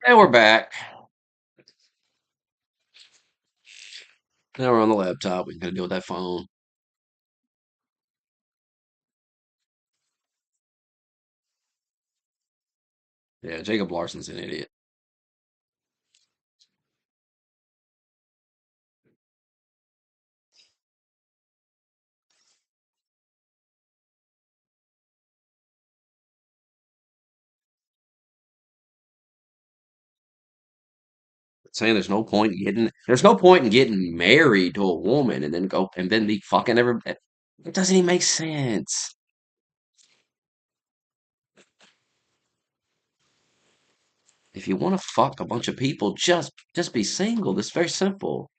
And we're back. Now we're on the laptop. We gotta deal with that phone. Yeah, Jacob Larson's an idiot. Saying there's no point in getting married to a woman and then be fucking every. It doesn't even make sense. If you want to fuck a bunch of people, just be single. It's very simple.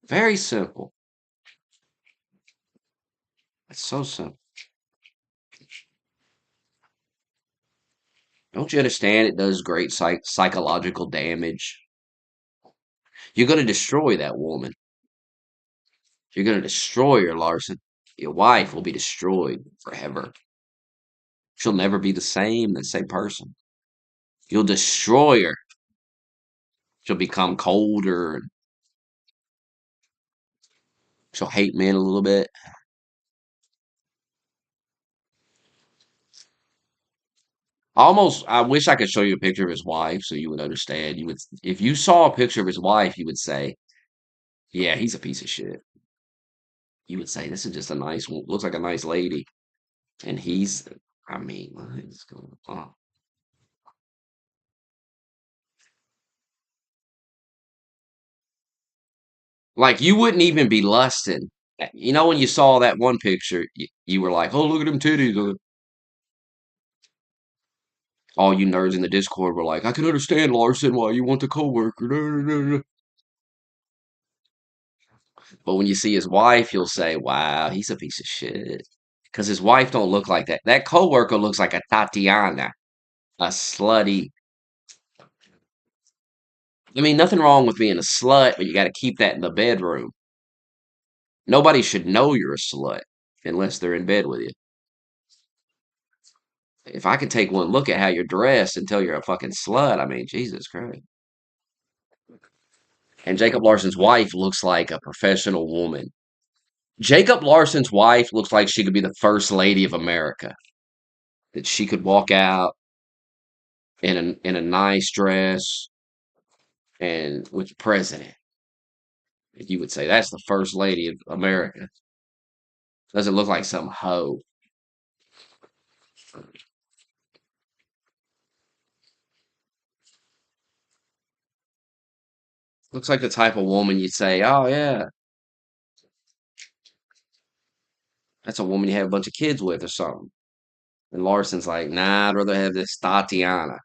Very simple. It's so simple. Don't you understand? It does great psychological damage. You're gonna destroy that woman. You're gonna destroy her, Larson. Your wife will be destroyed forever. She'll never be the same person. You'll destroy her. She'll become colder and she'll hate men a little bit. I wish I could show you a picture of his wife so you would understand. If you saw a picture of his wife, you would say, yeah, he's a piece of shit. You would say, this is just a looks like a nice lady. And I mean, what is going on? Like, you wouldn't even be lusting. You know, when you saw that one picture, you were like, oh, look at them titties. All you nerds in the Discord were like, I can understand, Larson, why you want the coworker. But when you see his wife, you'll say, wow, he's a piece of shit. Because his wife don't look like that. That coworker looks like a Tatiana, a slutty. I mean, nothing wrong with being a slut, but you got to keep that in the bedroom. Nobody should know you're a slut unless they're in bed with you. If I could take one look at how you're dressed and tell you're a fucking slut, I mean, Jesus Christ. And Jacob Larson's wife looks like a professional woman. Jacob Larson's wife looks like she could be the first lady of America. That she could walk out in a nice dress and with the president. You would say that's the first lady of America. Doesn't look like some hoe. Looks like the type of woman you'd say, oh yeah, that's a woman you have a bunch of kids with or something. And Larson's like, nah, I'd rather have this Tatiana.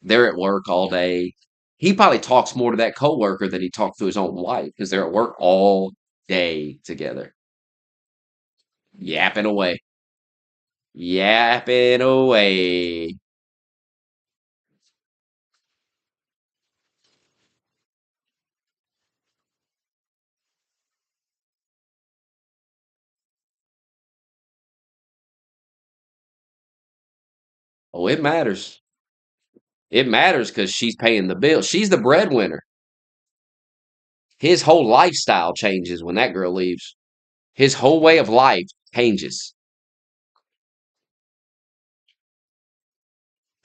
They're at work all day. He probably talks more to that coworker than he talked to his own wife because they're at work all day together, yapping away, yapping away. Oh, it matters. It matters because she's paying the bill. She's the breadwinner. His whole lifestyle changes when that girl leaves. His whole way of life changes.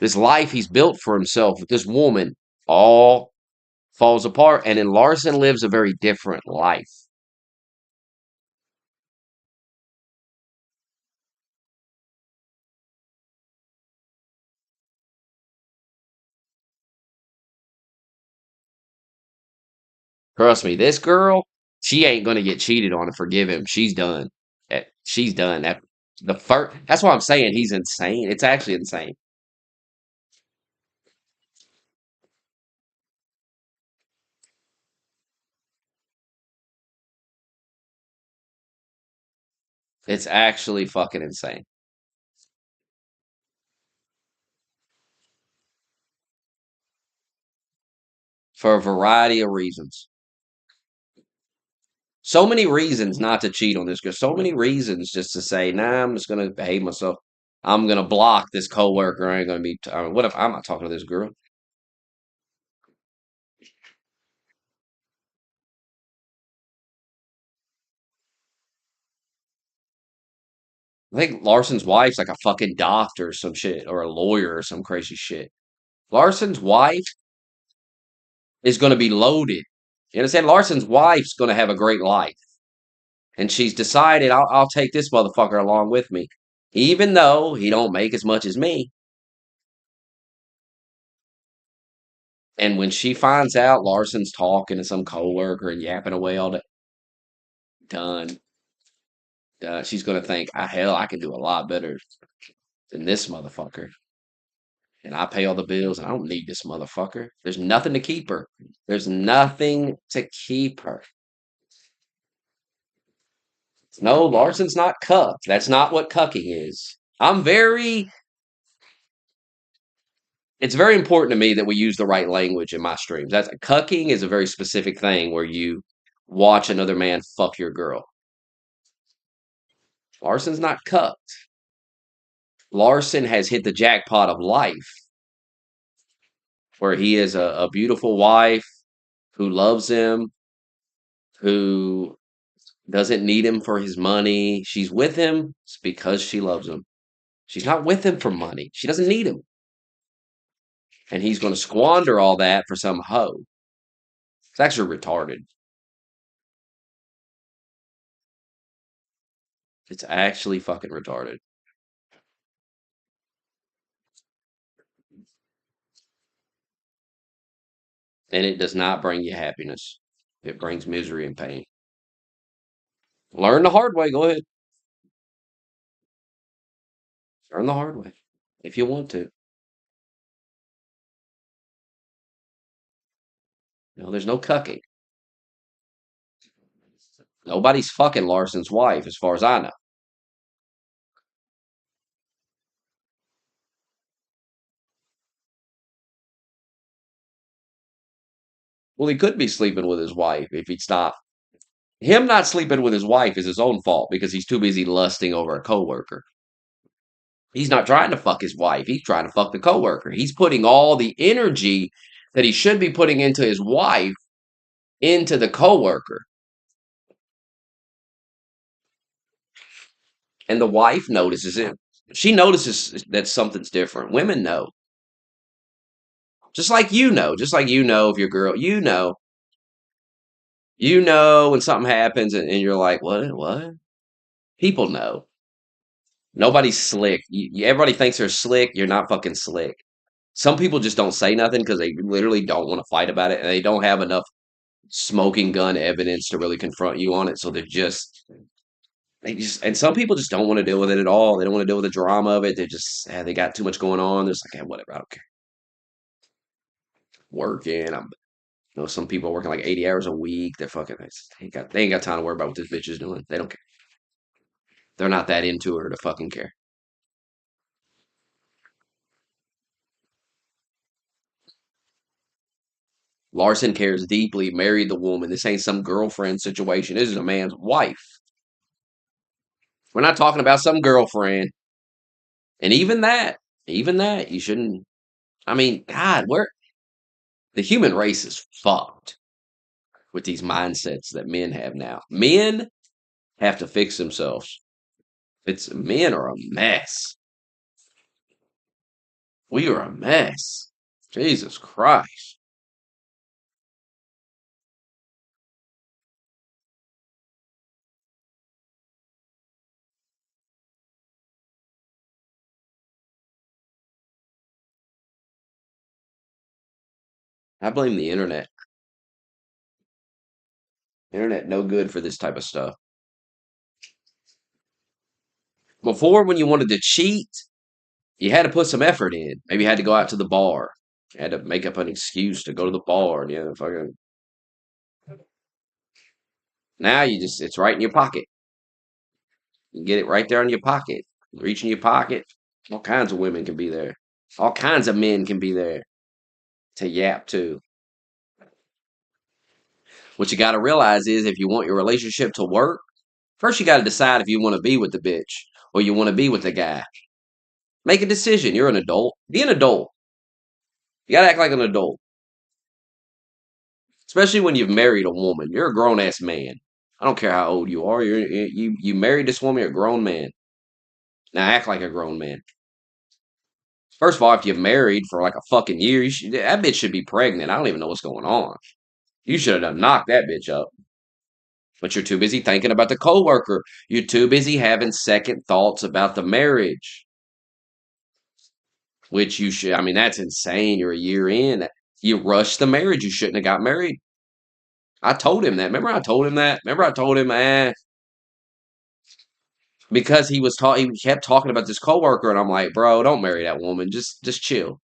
This life he's built for himself with this woman all falls apart. And then Larson lives a very different life. Trust me, this girl, she ain't gonna get cheated on and forgive him. She's done. She's done. That's why I'm saying he's insane. It's actually insane. It's actually fucking insane for a variety of reasons. So many reasons not to cheat on this girl. So many reasons just to say, nah, I'm just gonna behave myself. I'm gonna block this coworker. I ain't gonna be. I mean, what if I'm not talking to this girl? I think Larson's wife's like a fucking doctor or some shit, or a lawyer or some crazy shit. Larson's wife is gonna be loaded. You understand? Larson's wife's gonna have a great life, and she's decided I'll take this motherfucker along with me, even though he don't make as much as me. And when she finds out Larson's talking to some coworker and yapping away all day, done. She's gonna think, ah, hell, I can do a lot better than this motherfucker. And I pay all the bills, and I don't need this motherfucker. There's nothing to keep her. There's nothing to keep her. No, Larson's not cucked. That's not what cucking is. It's very important to me that we use the right language in my streams. That's cucking is a very specific thing where you watch another man fuck your girl. Larson's not cucked. Larson has hit the jackpot of life where he is a beautiful wife who loves him, who doesn't need him for his money. She's with him because she loves him. She's not with him for money. She doesn't need him. And he's going to squander all that for some hoe. It's actually retarded. It's actually fucking retarded. And it does not bring you happiness. It brings misery and pain. Learn the hard way. Go ahead. Learn the hard way if you want to. No, there's no cucking. Nobody's fucking Larson's wife, as far as I know. Well, he could be sleeping with his wife if he's not. Him not sleeping with his wife is his own fault because he's too busy lusting over a coworker. He's not trying to fuck his wife. He's trying to fuck the coworker. He's putting all the energy that he should be putting into his wife into the coworker. And the wife notices it. She notices that something's different. Women know. Just like you know if your girl, you know when something happens and you're like, what? People know. Nobody's slick. Everybody thinks they're slick. You're not fucking slick. Some people just don't say nothing because they literally don't want to fight about it and they don't have enough smoking gun evidence to really confront you on it. So and some people just don't want to deal with it at all. They don't want to deal with the drama of it. They got too much going on. They're just like, whatever, I don't care. Working. Some people are working like 80 hours a week. They ain't got time to worry about what this bitch is doing. They don't care. They're not that into her to fucking care. Larson cares deeply, married the woman. This ain't some girlfriend situation. This is a man's wife. We're not talking about some girlfriend. And even that, you shouldn't. I mean, God, the human race is fucked with these mindsets that men have now. Men have to fix themselves. Men are a mess. We are a mess. Jesus Christ. I blame the internet. Internet no good for this type of stuff. Before, when you wanted to cheat, you had to put some effort in. Maybe you had to go out to the bar. You had to make up an excuse to go to the bar. And, fucking. Now it's right in your pocket. You get it right there in your pocket. Reach in your pocket. All kinds of women can be there. All kinds of men can be there to yap to. What you got to realize is if you want your relationship to work, first you got to decide if you want to be with the bitch or you want to be with the guy. Make a decision. You're an adult. Be an adult. You gotta act like an adult, especially when you've married a woman. You're a grown ass man. I don't care how old you are. You married this woman. You're a grown man. Now act like a grown man. First of all, if you're married for like a fucking year, that bitch should be pregnant. I don't even know what's going on. You should have done knocked that bitch up. But you're too busy thinking about the coworker. You're too busy having second thoughts about the marriage, which you should. I mean, that's insane. You're a year in. You rushed the marriage. You shouldn't have got married. I told him that. Remember, I told him that. Remember, I told him, because he was he kept talking about this coworker, and I'm like, bro, don't marry that woman. Just chill,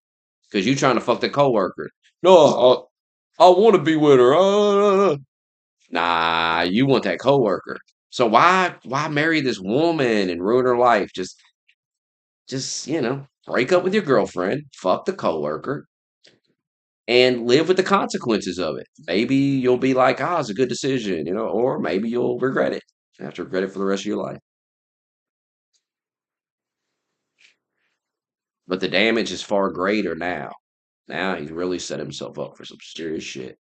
because you trying to fuck the coworker. No, I want to be with her. Nah, you want that coworker. So why marry this woman and ruin her life? Just break up with your girlfriend, fuck the coworker, and live with the consequences of it. Maybe you'll be like, ah, it's a good decision, or maybe you'll regret it. You have to regret it for the rest of your life. But the damage is far greater now. Now he's really set himself up for some serious shit.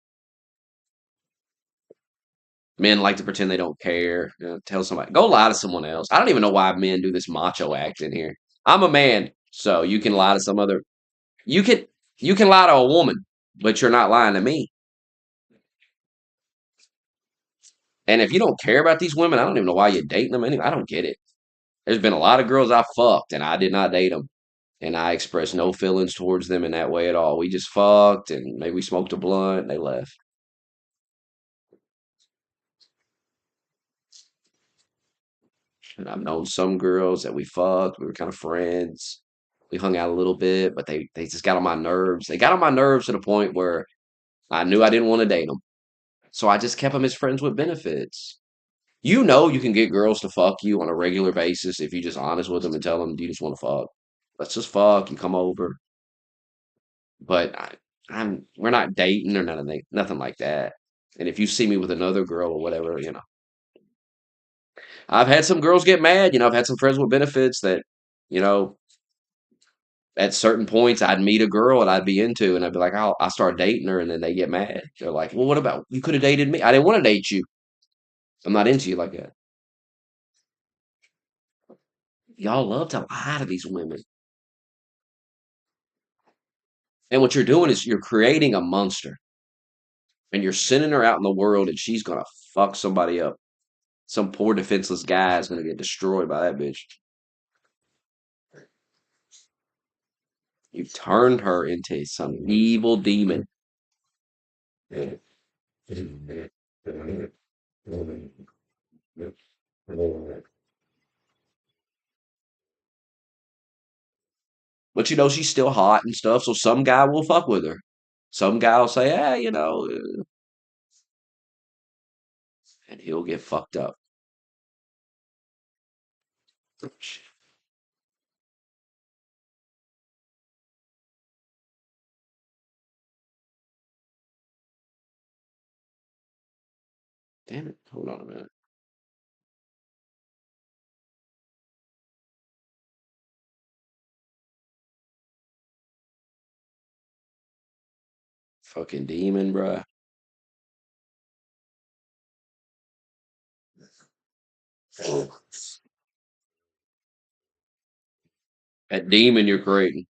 Men like to pretend they don't care. Tell somebody, go lie to someone else. I don't even know why men do this macho act in here. I'm a man, so you can lie to some other. You can you can lie to a woman, but you're not lying to me. And if you don't care about these women, I don't even know why you're dating them anyway. I don't get it. There's been a lot of girls I fucked, and I did not date them, and I expressed no feelings towards them in that way at all. We just fucked, and maybe we smoked a blunt, and they left. And I've known some girls that we fucked. We were kind of friends. We hung out a little bit, but they just got on my nerves. They got on my nerves to the point where I knew I didn't want to date them. So I just kept them as friends with benefits. You can get girls to fuck you on a regular basis if you just honest with them and tell them you just want to fuck. Let's just fuck. You come over, but we're not dating or nothing like that. And if you see me with another girl or whatever, I've had some girls get mad. I've had some friends with benefits that, you know, at certain points I'd meet a girl and I'd be into, and I'd be like, I start dating her, and then they get mad. They're like, well, what about you? Could have dated me. I didn't want to date you. I'm not into you like that. Y'all love to lie to these women. And what you're doing is you're creating a monster, and you're sending her out in the world, and she's gonna fuck somebody up. Some poor defenseless guy is gonna get destroyed by that bitch. You turned her into some evil demon. But she's still hot and stuff, so some guy will fuck with her. Some guy will say, hey, and he'll get fucked up. Damn it. Hold on a minute. Fucking demon, bruh. That demon you're creating.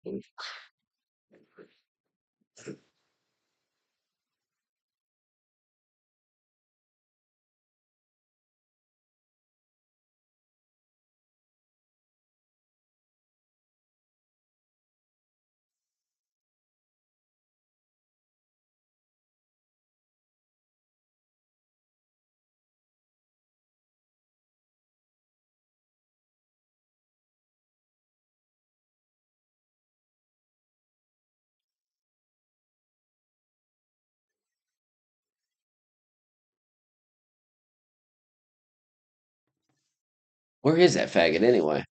Where is that faggot anyway?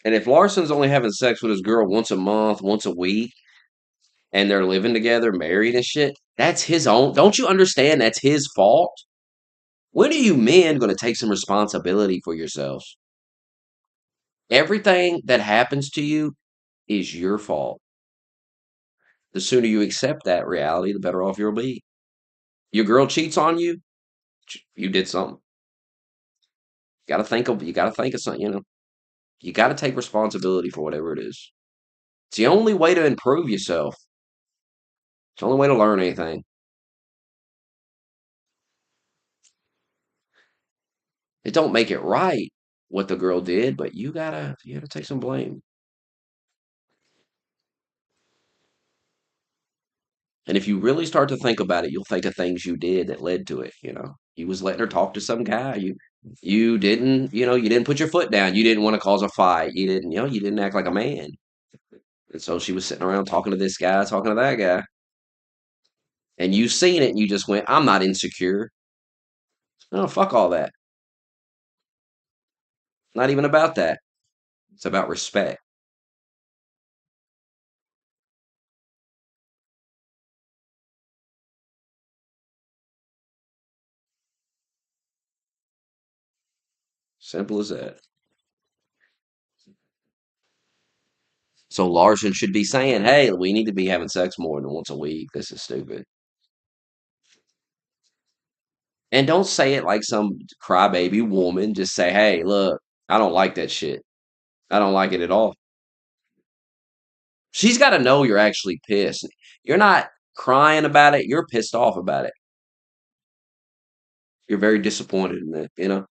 And if Larson's only having sex with his girl once a month, once a week, and they're living together, married and shit, That's his own. Don't you understand that's his fault? When are you men going to take some responsibility for yourselves? Everything that happens to you is your fault. The sooner you accept that reality, the better off you'll be. Your girl cheats on you, you did something. You gotta think of something, you know. You gotta take responsibility for whatever it is. It's the only way to improve yourself. It's the only way to learn anything. It don't make it right what the girl did, but you gotta take some blame. And if you really start to think about it, you'll think of things you did that led to it, you know. You was letting her talk to some guy. You didn't, you know, you didn't put your foot down. You didn't want to cause a fight. You didn't, you know, you didn't act like a man. And so she was sitting around talking to this guy, talking to that guy. And you seen it and you just went, I'm not insecure. No, fuck all that. Not even about that. It's about respect. Simple as that. So Larson should be saying, hey, we need to be having sex more than once a week. This is stupid. And don't say it like some crybaby woman. Just say, hey, look, I don't like that shit. I don't like it at all. She's got to know you're actually pissed. You're not crying about it. You're pissed off about it. You're very disappointed in that, you know?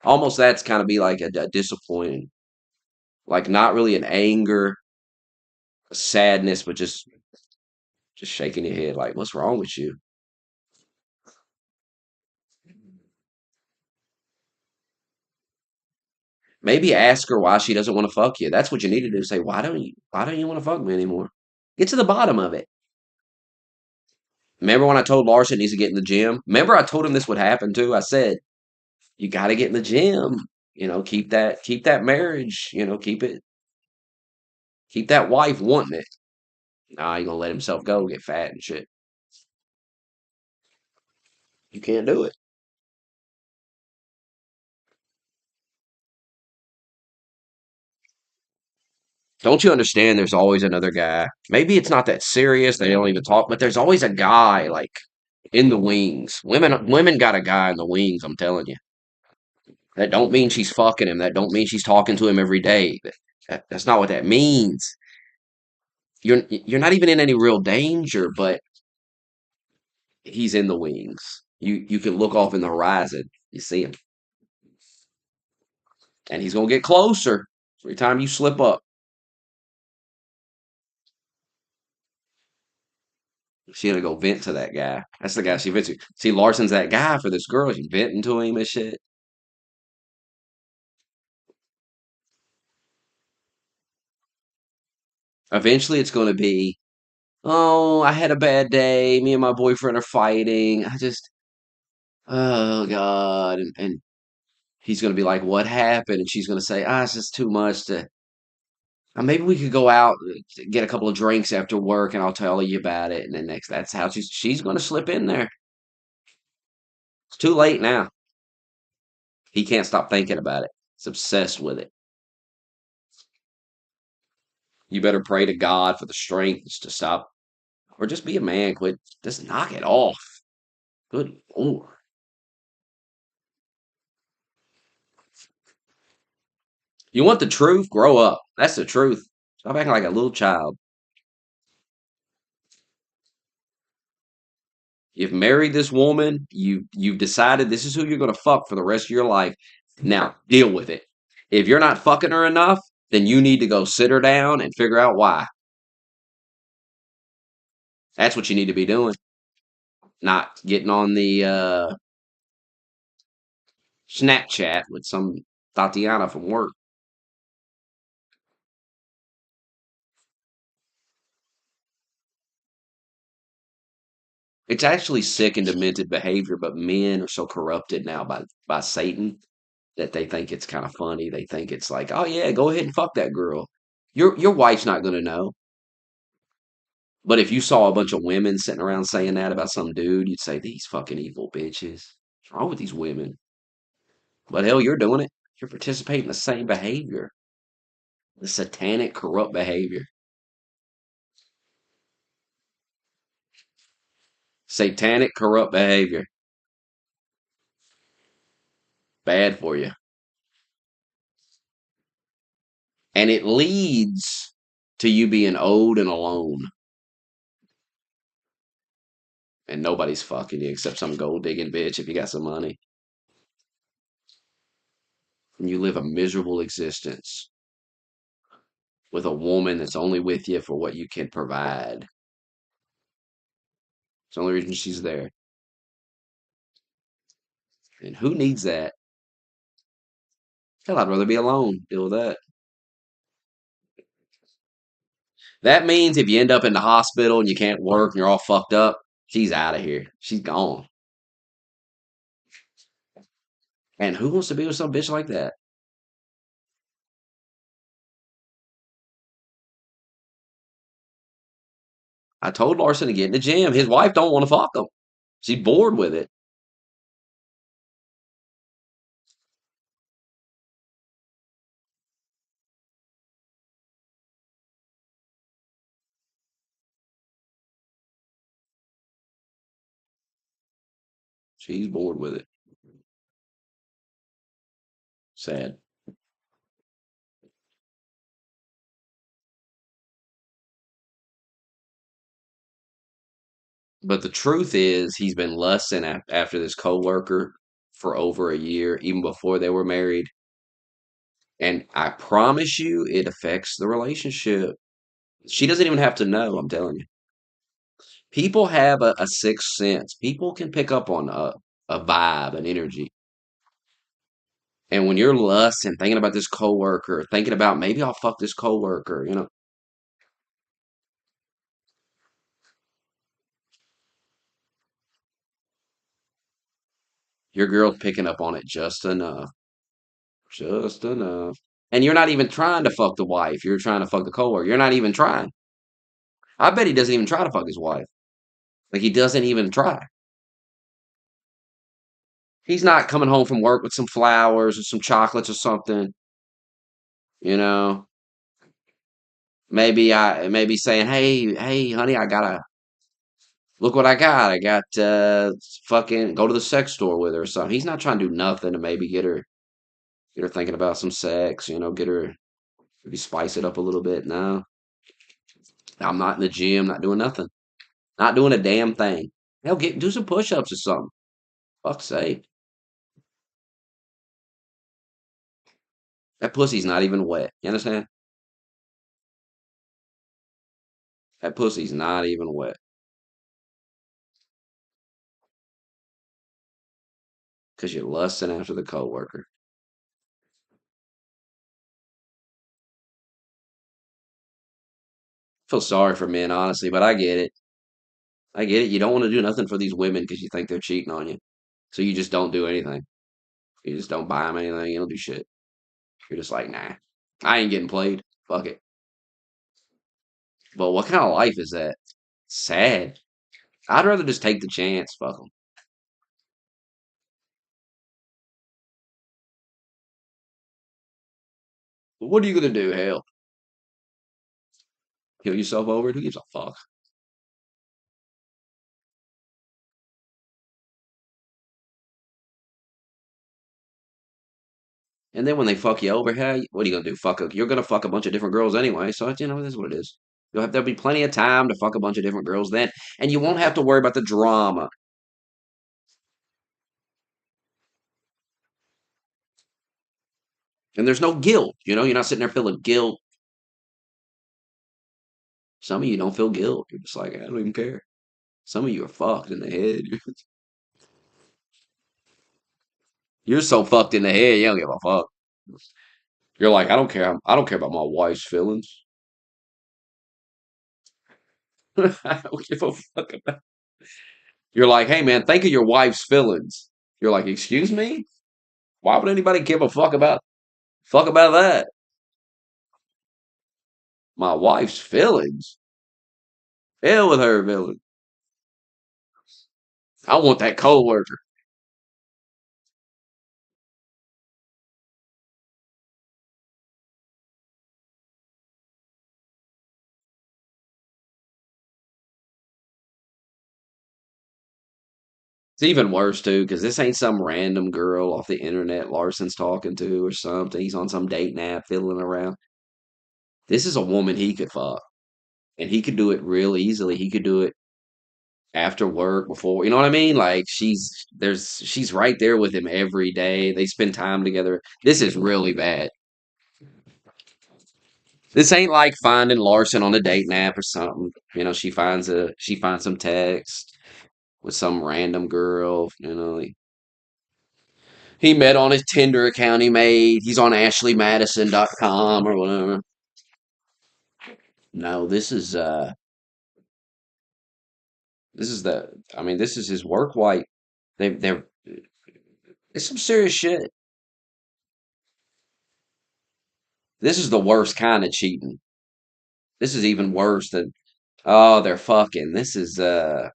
Almost that's kind of be like a disappointing, like not really an anger, a sadness, but just shaking your head like, what's wrong with you? Maybe ask her why she doesn't want to fuck you. That's what you need to do. Say, why don't you want to fuck me anymore? Get to the bottom of it. Remember when I told Larson he needs to get in the gym? Remember I told him this would happen too? I said, you got to get in the gym. You know, keep that marriage, you know, keep that wife wanting it. Nah, he gonna let himself go, get fat and shit. You can't do it. Don't you understand there's always another guy? Maybe it's not that serious, they don't even talk, but there's always a guy like in the wings. Women got a guy in the wings, I'm telling you. That don't mean she's fucking him. That don't mean she's talking to him every day. That's not what that means. You're not even in any real danger, but he's in the wings. You can look off in the horizon. You see him. And he's gonna get closer every time you slip up. She gonna go vent to that guy. That's the guy she vents to. See, Larson's that guy for this girl. She's venting to him and shit. Eventually, it's gonna be, oh, I had a bad day. Me and my boyfriend are fighting. Oh God, and he's gonna be like, what happened? And she's gonna say, ah, it's just too much to. Maybe we could go out, get a couple of drinks after work, and I'll tell you about it. And then that's how she's gonna slip in there. It's too late now. He can't stop thinking about it. He's obsessed with it. You better pray to God for the strength to stop, or just be a man. Quit. Just knock it off. Good Lord. You want the truth? Grow up. That's the truth. Stop acting like a little child. You've married this woman. You've decided this is who you're going to fuck for the rest of your life. Now deal with it. If you're not fucking her enough, then you need to go sit her down and figure out why. That's what you need to be doing. Not getting on the Snapchat with some Tatiana from work. It's actually sick and demented behavior, but men are so corrupted now by Satan that they think it's kind of funny. They think it's like, oh yeah, go ahead and fuck that girl. Your wife's not gonna know. But if you saw a bunch of women sitting around saying that about some dude, you'd say, these fucking evil bitches. What's wrong with these women? But hell, you're doing it. You're participating in the same behavior, the satanic, corrupt behavior. Satanic, corrupt behavior. Bad for you. And it leads to you being old and alone. And nobody's fucking you except some gold digging bitch if you got some money. And you live a miserable existence with a woman that's only with you for what you can provide. It's the only reason she's there. And who needs that? Hell, I'd rather be alone. Deal with that. That means if you end up in the hospital and you can't work and you're all fucked up, she's out of here. She's gone. And who wants to be with some bitch like that? I told Larson to get in the gym. His wife don't want to fuck him. She's bored with it. She's bored with it. Sad. But the truth is, he's been lusting after this coworker for over a year, even before they were married. And I promise you, it affects the relationship. She doesn't even have to know, I'm telling you. People have a sixth sense. People can pick up on a vibe, an energy. And when you're lusting, thinking about this coworker, thinking about maybe I'll fuck this coworker, your girl's picking up on it just enough. Just enough. And you're not even trying to fuck the wife. You're trying to fuck the coworker. You're not even trying. I bet he doesn't even try to fuck his wife. Like he doesn't even try. He's not coming home from work with some flowers or some chocolates or something, you know. Maybe saying, hey, honey, I gotta look what I got. I got fucking go to the sex store with her or something. He's not trying to do nothing to maybe get her thinking about some sex, get her maybe spice it up a little bit. No. I'm not in the gym, not doing nothing. Not doing a damn thing. Hell, do some push ups or something. Fuck's sake. That pussy's not even wet. You understand? That pussy's not even wet. Because you're lusting after the coworker. Feel sorry for men, honestly, but I get it. I get it. You don't want to do nothing for these women because you think they're cheating on you. So you just don't do anything. You just don't buy them anything. You don't do shit. You're just like, nah, I ain't getting played. Fuck it. But what kind of life is that? Sad. I'd rather just take the chance. Fuck them. But what are you gonna do? Hell, kill yourself over it? Who gives a fuck? And then when they fuck you over, hey, what are you gonna do? You're gonna fuck a bunch of different girls anyway. So this is what it is. There'll be plenty of time to fuck a bunch of different girls then, and you won't have to worry about the drama. And there's no guilt. You're not sitting there feeling guilt. Some of you don't feel guilt. You're just like, I don't even care. Some of you are fucked in the head. You're so fucked in the head, you don't give a fuck. You're like, I don't care. I don't care about my wife's feelings. I don't give a fuck about. You're like, hey man, think of your wife's feelings. You're like, excuse me? Why would anybody give a fuck about that? My wife's feelings. Hell with her ability. I want that coworker. It's even worse too, because this ain't some random girl off the internet Larson's talking to or something. He's on some dating app fiddling around. This is a woman he could fuck, and he could do it real easily. He could do it after work, before, you know what I mean? Like she's right there with him every day. They spend time together. This is really bad. This ain't like finding Larson on a dating app or something. You know, she finds some text with some random girl. He met on his Tinder account he made. He's on AshleyMadison.com or whatever. No, this is the I mean, this is his work wife. They're it's some serious shit. This is the worst kind of cheating. This is even worse than, oh, they're fucking. This is I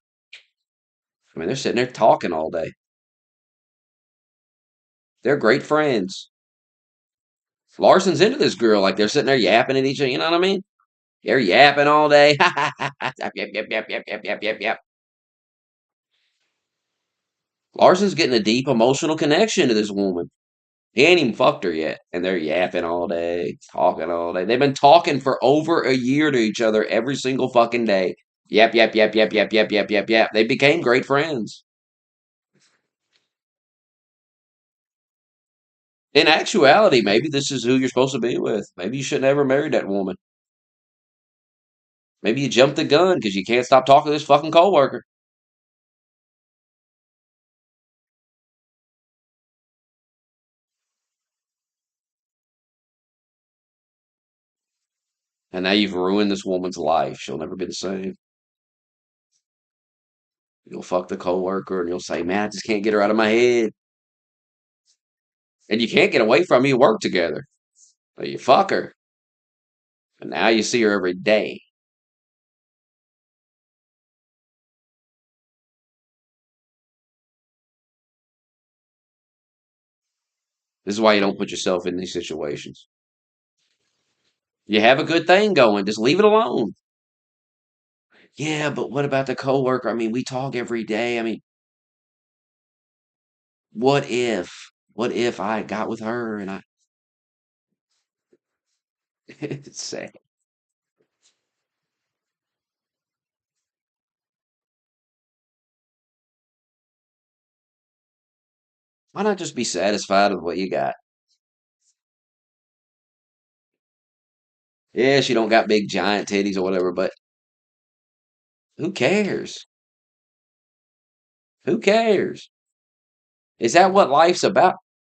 mean, they're sitting there talking all day. They're great friends. Larson's into this girl, like they're sitting there yapping at each other, you know what I mean? They're yapping all day. Yep, yep, yep, yep, yep, yep, yep, yep, yep. Larson's getting a deep emotional connection to this woman. He ain't even fucked her yet, and they're yapping all day, talking all day. They've been talking for over a year to each other every single fucking day. Yep, yep, yep, yep, yep, yep, yep, yep, yep. They became great friends. In actuality, maybe this is who you're supposed to be with. Maybe you should never marry that woman. Maybe you jumped the gun because you can't stop talking to this fucking coworker. And now you've ruined this woman's life. She'll never be the same. You'll fuck the coworker and you'll say, man, I just can't get her out of my head. And you can't get away from her. You work together. But you fuck her. And now you see her every day. This is why you don't put yourself in these situations. You have a good thing going. Just leave it alone. Yeah, but what about the coworker? I mean, we talk every day. I mean, what if? What if I got with her and I it's sad. Why not just be satisfied with what you got? Yeah, she don't got big giant titties or whatever, but who cares? Who cares? Is that what life's about?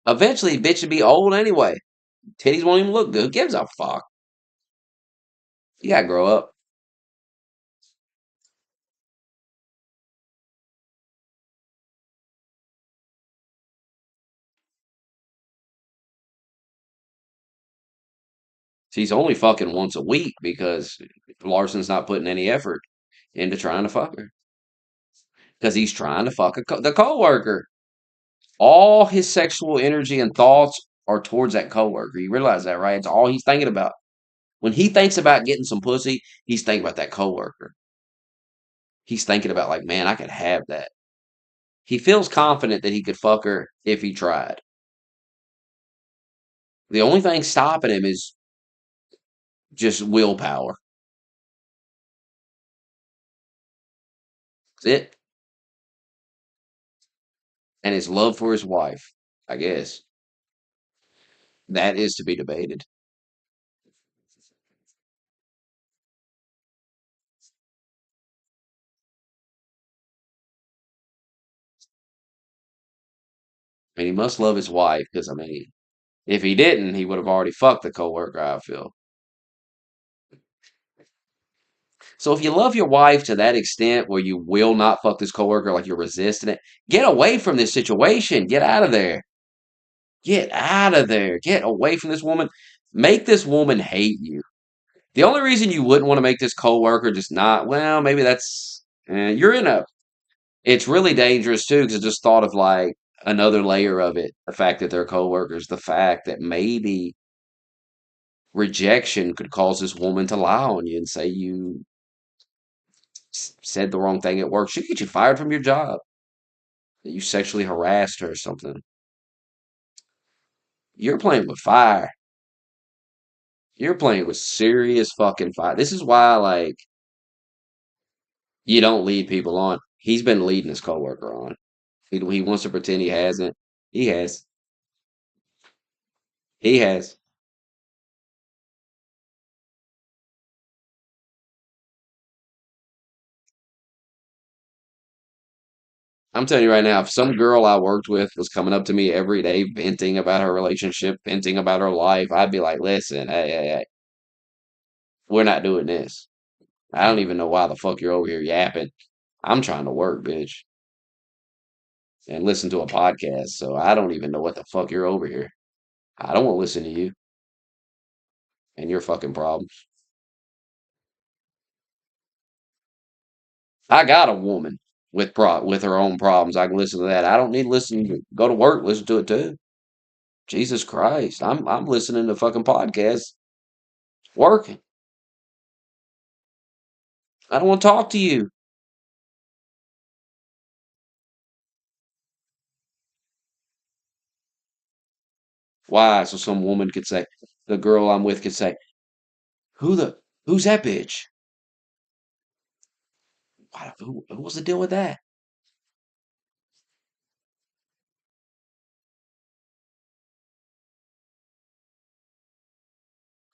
Eventually, bitch will be old anyway. Titties won't even look good. Who gives a fuck? You gotta grow up. She's only fucking once a week because Larson's not putting any effort into trying to fuck her. Because he's trying to fuck the coworker. All his sexual energy and thoughts are towards that coworker. You realize that, right? It's all he's thinking about. When he thinks about getting some pussy, he's thinking about that coworker. He's thinking about like, man, I could have that. He feels confident that he could fuck her if he tried. The only thing stopping him is just willpower. That's it. And his love for his wife, I guess. That is to be debated. I mean, he must love his wife because, I mean, if he didn't, he would have already fucked the coworker, I feel. So if you love your wife to that extent where you will not fuck this coworker, like you're resisting it, get away from this situation. Get out of there. Get out of there. Get away from this woman. Make this woman hate you. The only reason you wouldn't want to make this coworker just not, well, maybe that's, you're in a, it's really dangerous too, because I just thought of like another layer of it. The fact that they're coworkers, the fact that maybe rejection could cause this woman to lie on you and say you said the wrong thing at work. She could get you fired from your job. That you sexually harassed her or something. You're playing with fire. You're playing with serious fucking fire. This is why, like, you don't lead people on. He's been leading his coworker on. He wants to pretend he hasn't. He has. He has. I'm telling you right now, if some girl I worked with was coming up to me every day venting about her relationship, venting about her life, I'd be like, listen, hey, we're not doing this. I don't even know why the fuck you're over here yapping. I'm trying to work, bitch, and listen to a podcast. So I don't even know what the fuck you're over here. I don't want to listen to you and your fucking problems. I got a woman with her own problems. I can listen to that. I don't need to listen. Go to work, listen to it too. Jesus Christ, I'm listening to fucking podcasts working. I don't want to talk to you. Why? So some woman could say, the girl I'm with could say, who's that bitch? Who was the deal with that?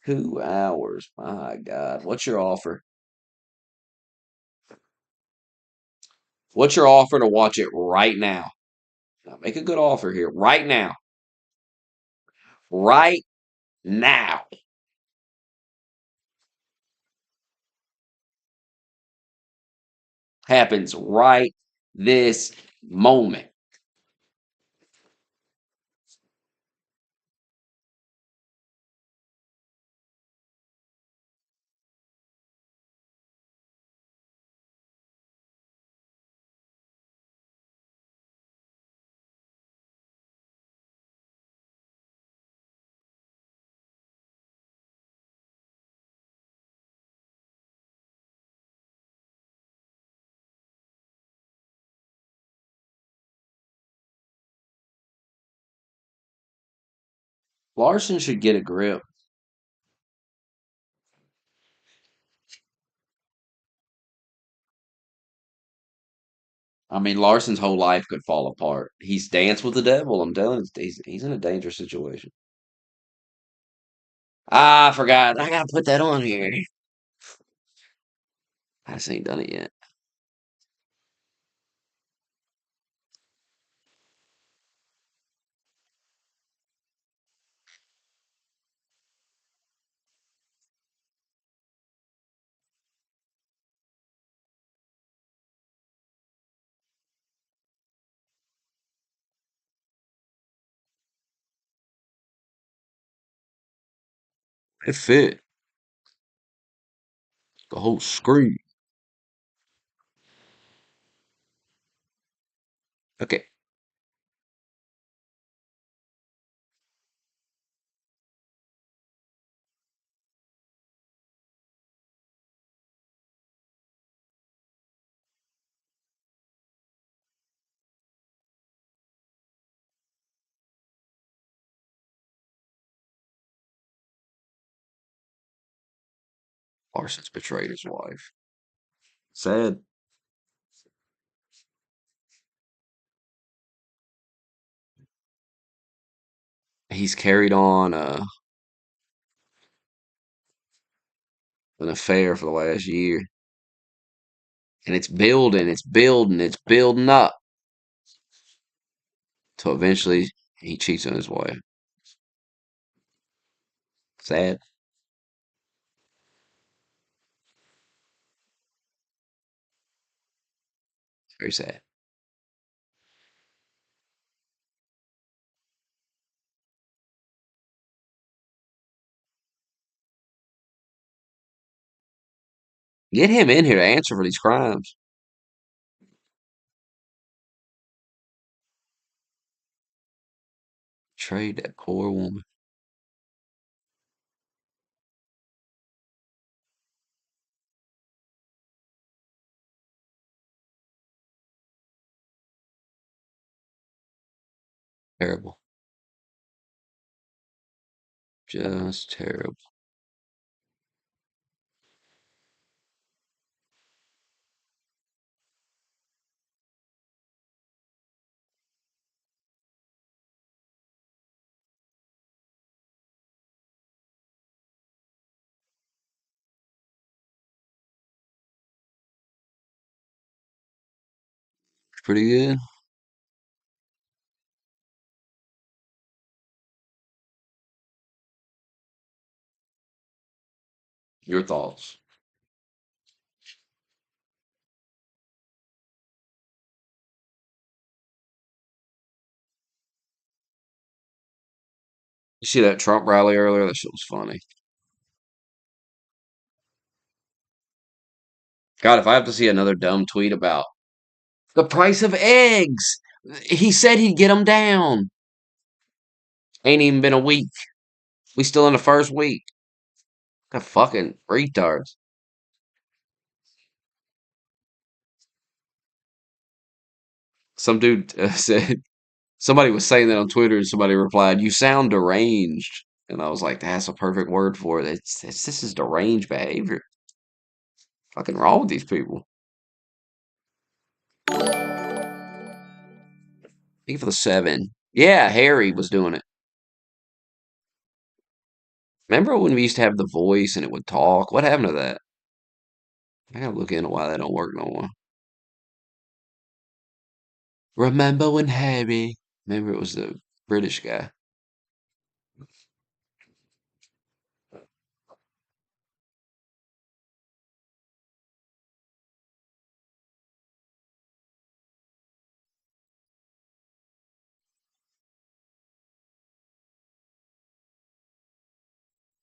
2 hours. My God. What's your offer? What's your offer to watch it right now? Now make a good offer here. Right now. Right now. Happens right this moment. Larson should get a grip. I mean, Larson's whole life could fall apart. He's danced with the devil. I'm telling you, he's in a dangerous situation. Ah, I forgot. I gotta put that on here. I just ain't done it yet. It fit the whole screen. Okay, Larson's betrayed his wife. Sad. He's carried on an affair for the last year, and it's building up. So eventually, he cheats on his wife. Sad. Very sad. Get him in here to answer for these crimes. Trade that poor woman. Terrible. Just terrible. Pretty good. Your thoughts? You see that Trump rally earlier? That shit was funny. God, if I have to see another dumb tweet about the price of eggs, he said he'd get them down. Ain't even been a week. We still in the first week. The fucking retards. Some dude said somebody was saying that on Twitter, and somebody replied, "You sound deranged," and I was like, "That's a perfect word for it. It's this is deranged behavior. Fucking wrong with these people." Thank you for the 7. Yeah, Harry was doing it. Remember when we used to have the voice and it would talk? What happened to that? I gotta look into why that don't work no more. Remember when Harry? Remember it was the British guy.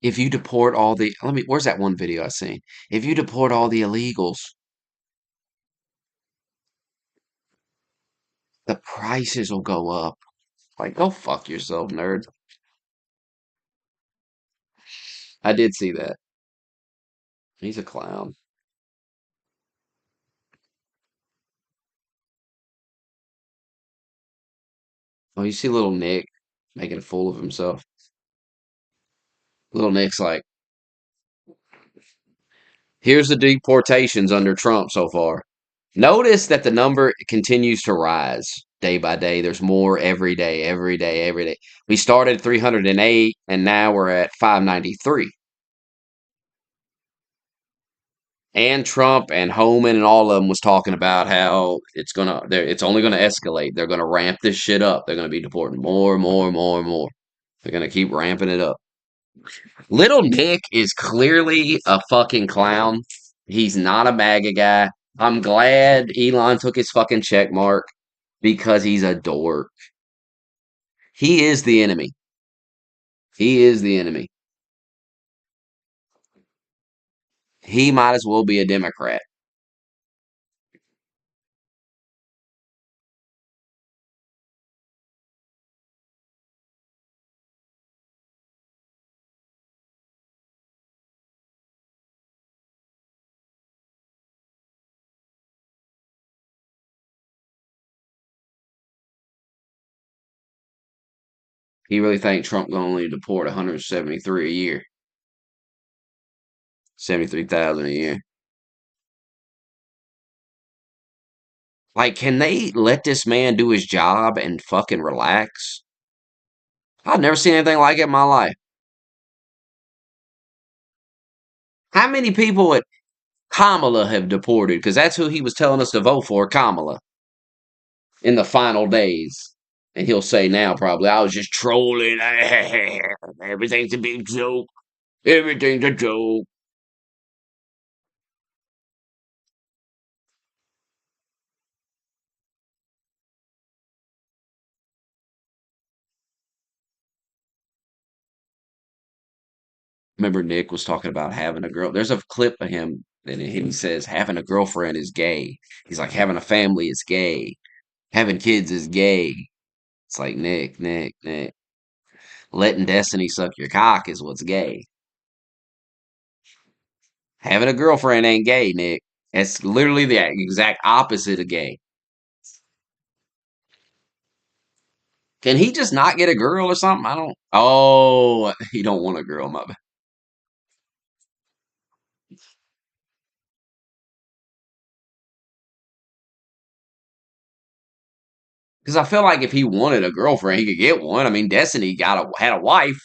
If you deport all the, let me, where's that one video I seen? If you deport all the illegals, the prices will go up. Like, go fuck yourself, nerd. I did see that. He's a clown. Oh, you see little Nick making a fool of himself. Little Nick's like, here's the deportations under Trump so far. Notice that the number continues to rise day by day. There's more every day, every day, every day. We started at 308 and now we're at 593. And Trump and Homan and all of them was talking about how it's only gonna escalate. They're gonna ramp this shit up. They're gonna be deporting more, more, more, more. They're gonna keep ramping it up. Little Nick is clearly a fucking clown. He's not a MAGA guy. I'm glad Elon took his fucking check mark because he's a dork. He is the enemy. He is the enemy. He might as well be a Democrat. He really think Trump gonna only deport 173 a year, 73,000 a year. Like, can they let this man do his job and fucking relax? I've never seen anything like it in my life. How many people would Kamala have deported? Because that's who he was telling us to vote for, Kamala, in the final days. And he'll say now, probably, I was just trolling. Everything's a big joke. Everything's a joke. Remember, Nick was talking about having a girl. There's a clip of him. And he says having a girlfriend is gay. He's like having a family is gay. Having kids is gay. It's like Nick. Letting Destiny suck your cock is what's gay. Having a girlfriend ain't gay, Nick. It's literally the exact opposite of gay. Can he just not get a girl or something? I don't. Oh, he don't want a girl, my bad. Because I feel like if he wanted a girlfriend, he could get one. I mean, Destiny had a wife.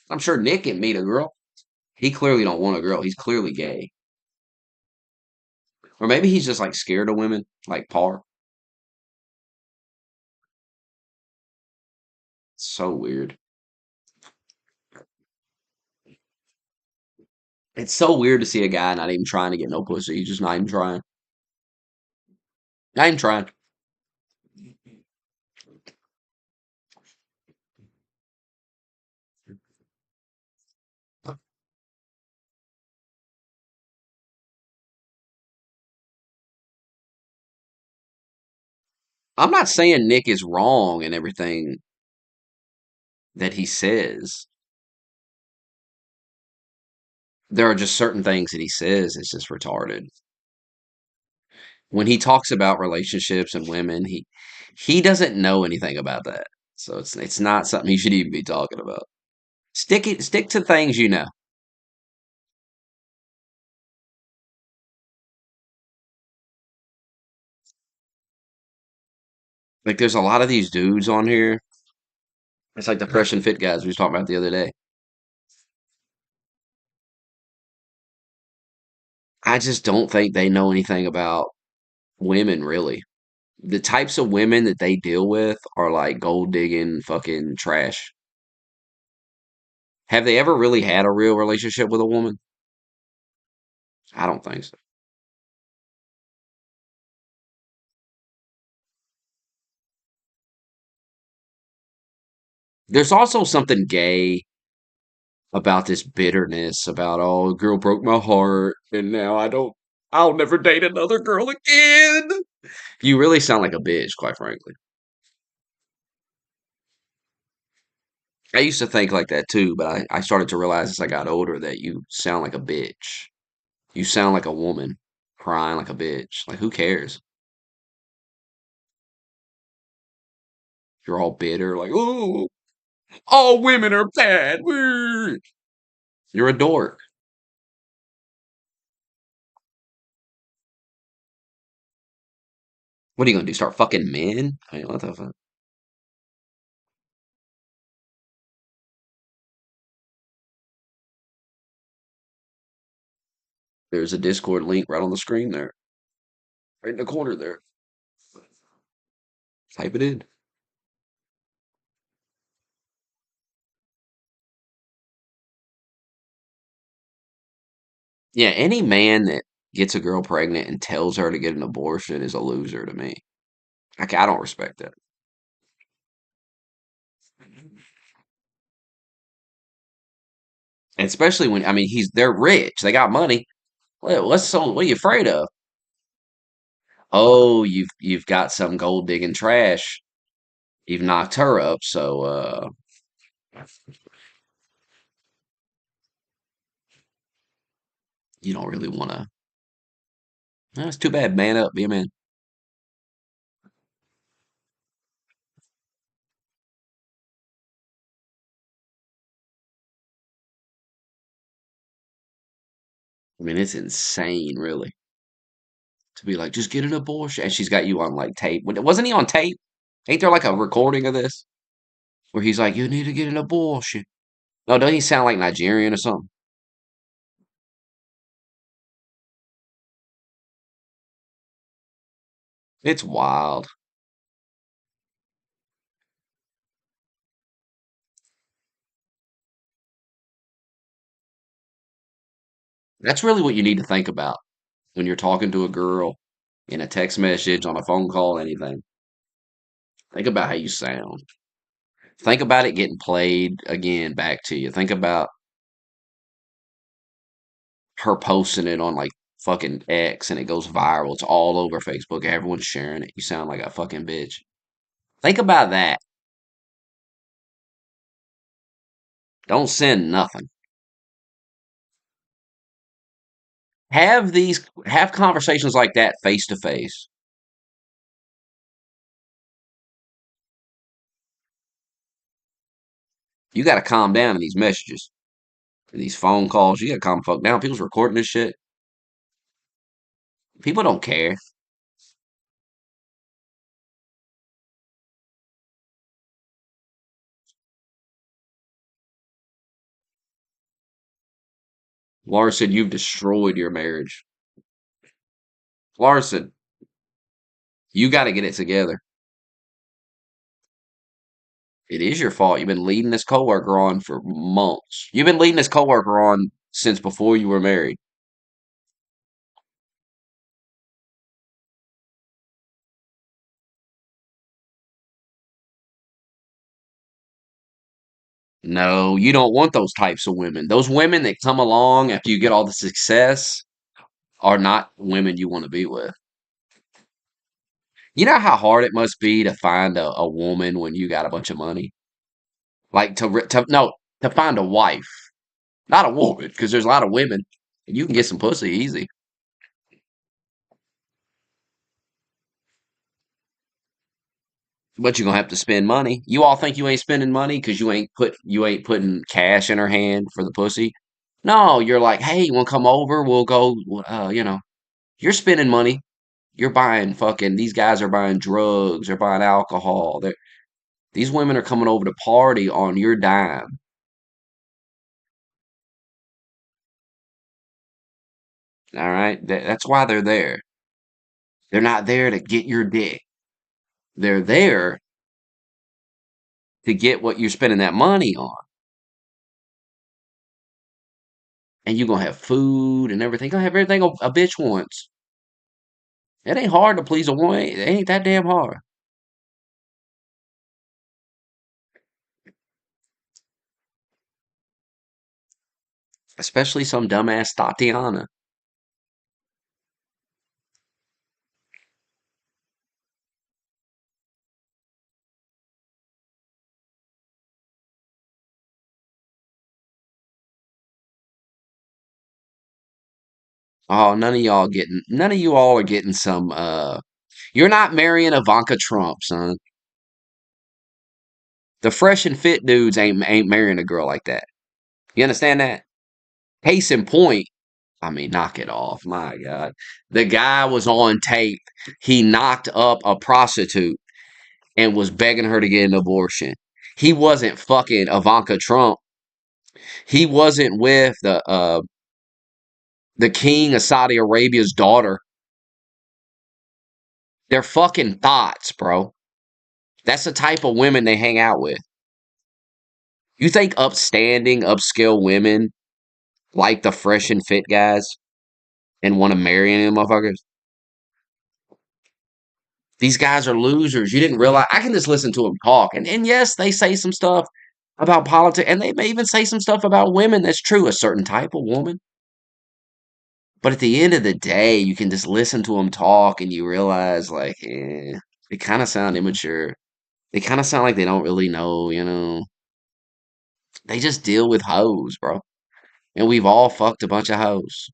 I'm sure Nick can meet a girl. He clearly don't want a girl. He's clearly gay, or maybe he's just like scared of women, like Parr. So weird. It's so weird to see a guy not even trying to get no pussy. He's just not even trying. Not even trying. I'm not saying Nick is wrong in everything that he says. There are just certain things that he says that's just retarded. When he talks about relationships and women, he doesn't know anything about that. So it's not something you should even be talking about. Stick to things you know. Like there's a lot of these dudes on here. It's like the fresh and fit guys we was talking about the other day. I just don't think they know anything about women really. The types of women that they deal with are like gold digging fucking trash. Have they ever really had a real relationship with a woman? I don't think so. There's also something gay about this bitterness about, oh, a girl broke my heart and now I'll never date another girl again. You really sound like a bitch, quite frankly. I used to think like that too, but I started to realize as I got older that you sound like a bitch. You sound like a woman crying like a bitch. Like, who cares? You're all bitter, like, oh, all women are bad. You're a dork. What are you gonna do? Start fucking men? I mean, what the fuck? There's a Discord link right on the screen there, right in the corner there. Type it in. Yeah, any man that gets a girl pregnant and tells her to get an abortion is a loser to me. I don't respect that. And especially when, I mean, they're rich, they got money. What are you afraid of? Oh, you've got some gold digging trash. You've knocked her up, so you don't really want to. That's too bad. Man up, be a man. I mean, it's insane, really, to be like, just get an abortion, and she's got you on like tape. Wasn't he on tape? Ain't there like a recording of this where he's like, you need to get an abortion? No, doesn't he sound like Nigerian or something? It's wild. That's really what you need to think about when you're talking to a girl in a text message, on a phone call, anything. Think about how you sound. Think about it getting played again back to you. Think about her posting it on like fucking X and it goes viral. It's all over Facebook. Everyone's sharing it. You sound like a fucking bitch. Think about that. Don't send nothing. Have conversations like that face to face. You got to calm down in these messages, in these phone calls. You got to calm the fuck down. People's recording this shit. People don't care. Larson, you've destroyed your marriage. Larson, you got to get it together. It is your fault. You've been leading this coworker on for months. You've been leading this coworker on since before you were married. No, you don't want those types of women. Those women that come along after you get all the success are not women you want to be with. You know how hard it must be to find a woman when you got a bunch of money? Like to no, to find a wife, not a woman, because there's a lot of women and you can get some pussy easy. But you're gonna have to spend money. You all think you ain't spending money because you ain't putting cash in her hand for the pussy. No, you're like, hey, you want to come over? We'll go. You're spending money. You're buying fucking. These guys are buying drugs. They're buying alcohol. These women are coming over to party on your dime. All right, that's why they're there. They're not there to get your dick. They're there to get what you're spending that money on. And you're gonna have food and everything. You're gonna have everything a bitch wants. It ain't hard to please a woman. It ain't that damn hard. Especially some dumbass Tatiana. Oh, none of you all are getting some you're not marrying Ivanka Trump, son. The fresh and fit dudes ain't marrying a girl like that. You understand that? Case in point, I mean, knock it off. My God. The guy was on tape. He knocked up a prostitute and was begging her to get an abortion. He wasn't fucking Ivanka Trump. He wasn't with the king of Saudi Arabia's daughter. They're fucking thoughts, bro. That's the type of women they hang out with. You think upstanding, upscale women like the fresh and fit guys and want to marry any of them motherfuckers? These guys are losers. You didn't realize. I can just listen to them talk. And yes, they say some stuff about politics, and they may even say some stuff about women that's true, a certain type of woman. But at the end of the day, you can just listen to them talk and you realize, like, they kind of sound immature. They kind of sound like they don't really know. They just deal with hoes, bro. And we've all fucked a bunch of hoes.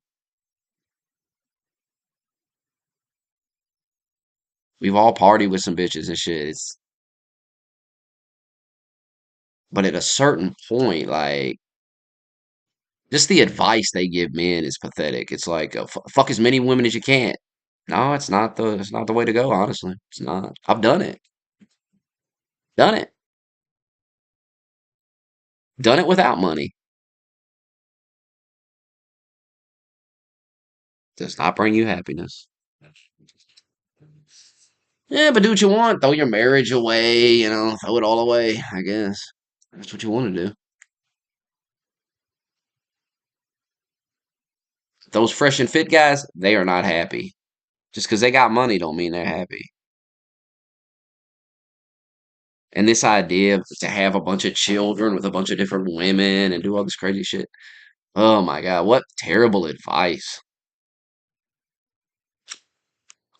We've all partied with some bitches and shit. But at a certain point, like, just the advice they give men is pathetic. It's like, fuck as many women as you can. No, it's not the way to go, honestly. It's not. I've done it. Done it. Done it without money. Does not bring you happiness. Yeah, but do what you want. Throw your marriage away, throw it all away, I guess. That's what you want to do. Those fresh and fit guys, they are not happy. Just because they got money don't mean they're happy. And this idea of to have a bunch of children with a bunch of different women and do all this crazy shit. Oh my God, what terrible advice.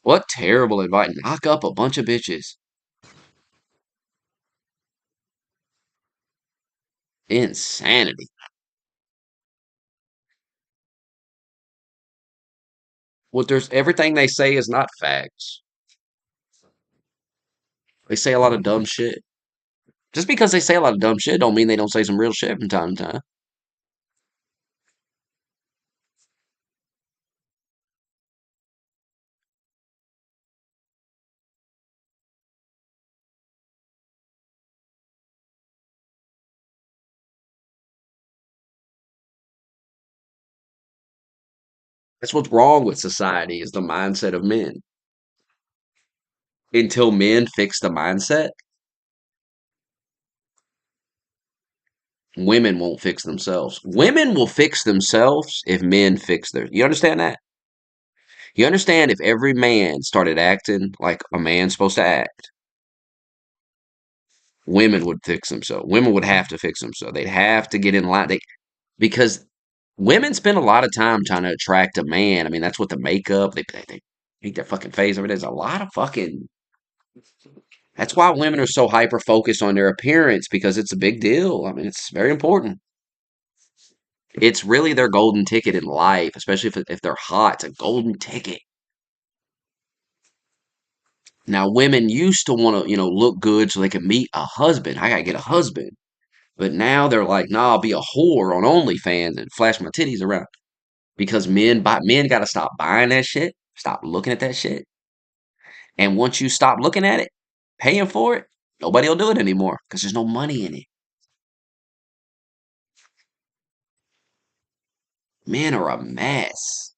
What terrible advice. Knock up a bunch of bitches. Insanity. What there's everything they say is not facts. They say a lot of dumb shit. Just because they say a lot of dumb shit don't mean they don't say some real shit from time to time. That's what's wrong with society is the mindset of men. Until men fix the mindset, women won't fix themselves. Women will fix themselves if men fix their. You understand that? You understand if every man started acting like a man's supposed to act, women would fix themselves. Women would have to fix themselves. They'd have to get in line. Because women spend a lot of time trying to attract a man. I mean, that's what the makeup, they make their fucking face over. There's a lot of fucking. That's why women are so hyper focused on their appearance because it's a big deal. I mean, it's very important. It's really their golden ticket in life, especially if they're hot. It's a golden ticket. Now, women used to want to, look good so they can meet a husband. I gotta get a husband. But now they're like, nah, I'll be a whore on OnlyFans and flash my titties around. Because men gotta stop buying that shit, stop looking at that shit. And once you stop looking at it, paying for it, nobody will do it anymore because there's no money in it. Men are a mess.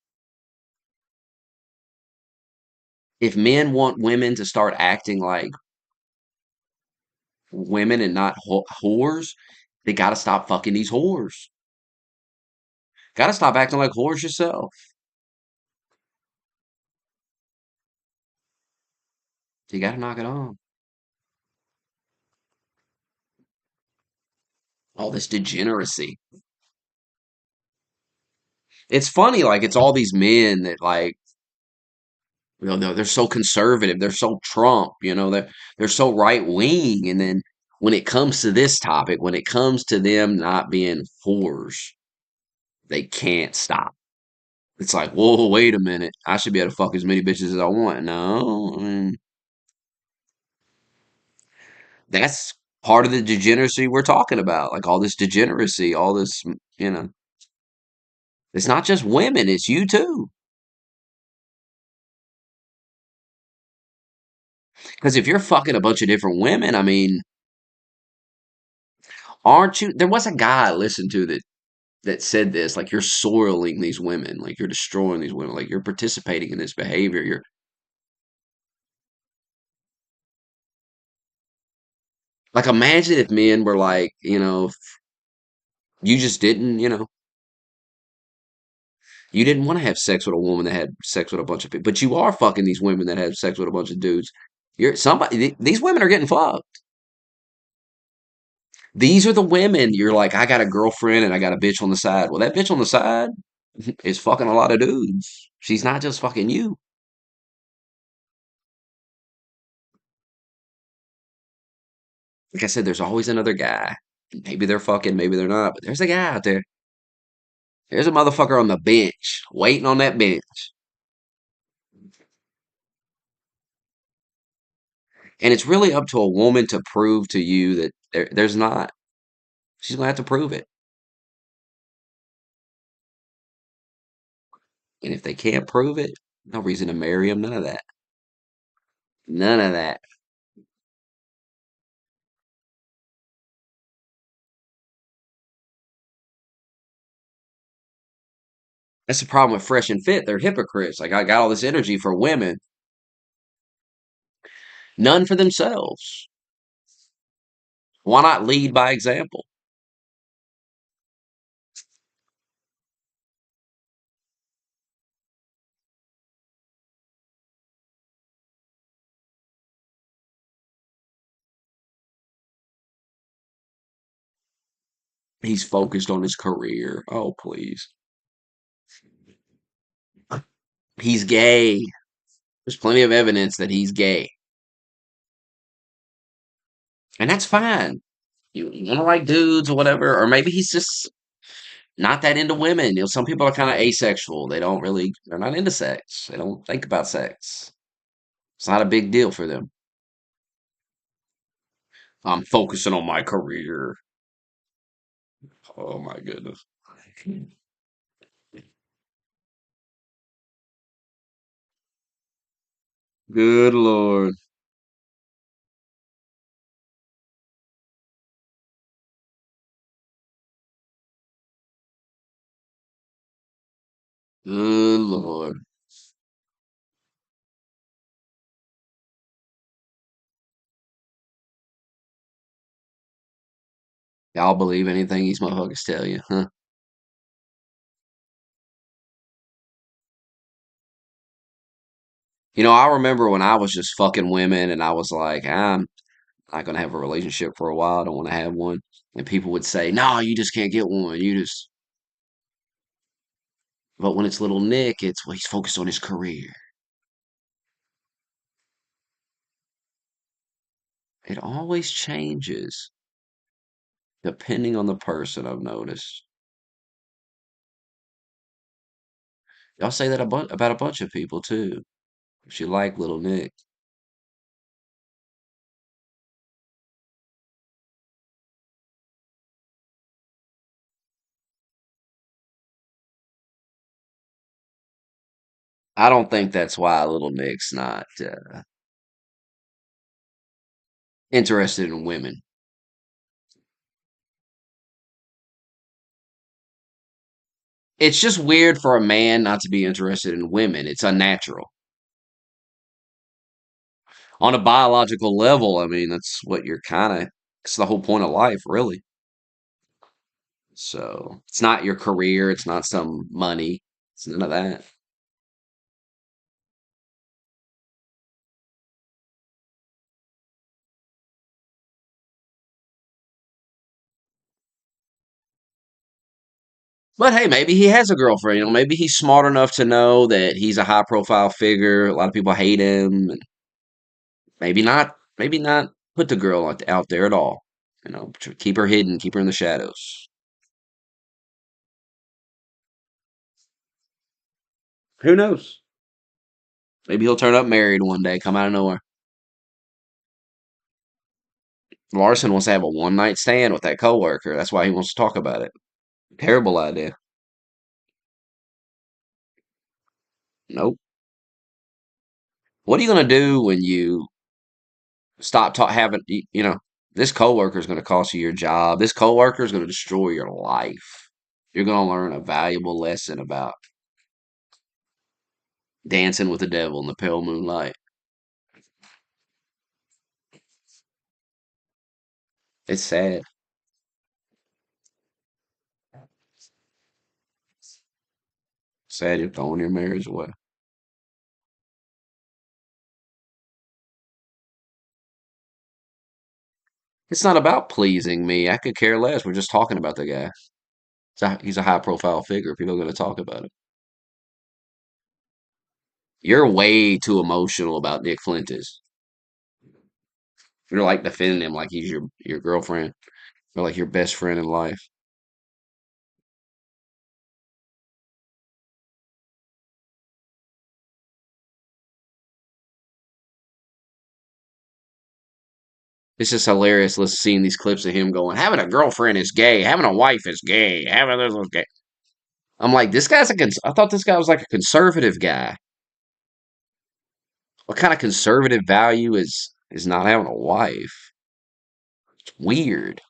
If men want women to start acting like women and not whores, they gotta stop fucking these whores. Gotta stop acting like whores yourself. You gotta knock it on. All this degeneracy. It's funny, like it's all these men that like, they're so conservative, they're so Trump, they're so right wing, and then when it comes to this topic, when it comes to them not being whores, they can't stop. It's like, whoa, wait a minute, I should be able to fuck as many bitches as I want. No, I mean, that's part of the degeneracy we're talking about. Like all this degeneracy, all this, you know, it's not just women, it's you too. Because if you're fucking a bunch of different women, I mean, aren't you? There was a guy I listened to that said this, like you're soiling these women, like you're destroying these women, like you're participating in this behavior. You're like, imagine if men were like, if you just didn't, you didn't want to have sex with a woman that had sex with a bunch of people, but you are fucking these women that have sex with a bunch of dudes. You're somebody. These women are getting fucked. These are the women you're like, I got a girlfriend and I got a bitch on the side. Well, that bitch on the side is fucking a lot of dudes. She's not just fucking you. Like I said, there's always another guy. Maybe they're fucking, maybe they're not, but there's a guy out there. There's a motherfucker on the bench, waiting on that bench. And it's really up to a woman to prove to you that there's not. She's gonna have to prove it. And if they can't prove it, no reason to marry them. None of that. None of that. That's the problem with Fresh and Fit. They're hypocrites. Like, I got all this energy for women, none for themselves. Why not lead by example? He's focused on his career. Oh, please. He's gay. There's plenty of evidence that he's gay, and that's fine. You want to like dudes or whatever, or maybe he's just not that into women. Some people are kind of asexual. They're not into sex. They don't think about sex. It's not a big deal for them. I'm focusing on my career. Oh my goodness. Good Lord. Good Lord. Y'all believe anything these motherfuckers tell you, huh? I remember when I was just fucking women and I was like, I'm not gonna have a relationship for a while. I don't want to have one. And people would say, no, you just can't get one. But when it's little Nick, it's, well, he's focused on his career. It always changes depending on the person, I've noticed. Y'all say that about a bunch of people too. If you like little Nick. I don't think that's why little Nick's not interested in women. It's just weird for a man not to be interested in women. It's unnatural. On a biological level, I mean, that's what you're kind of, it's the whole point of life, really. So it's not your career, it's not some money, it's none of that. But hey, maybe he has a girlfriend. Maybe he's smart enough to know that he's a high profile figure. A lot of people hate him. And maybe not put the girl out there at all. Keep her hidden, keep her in the shadows. Who knows? Maybe he'll turn up married one day, come out of nowhere. Larson wants to have a one night stand with that coworker. That's why he wants to talk about it. Terrible idea. Nope. What are you gonna do when you stop having this coworker is gonna cost you your job. This coworker is gonna destroy your life. You're gonna learn a valuable lesson about dancing with the devil in the pale moonlight. It's sad. Sad you're throwing your marriage away. It's not about pleasing me. I could care less. We're just talking about the guy. He's a high profile figure. People are gonna talk about him. You're way too emotional about Nick Flintis. You're like defending him like he's your girlfriend or like your best friend in life. It's just hilarious. Let's seeing these clips of him going, having a girlfriend is gay, having a wife is gay, having this is gay. I'm like, this guy's I thought this guy was like a conservative guy. What kind of conservative value is not having a wife? It's weird.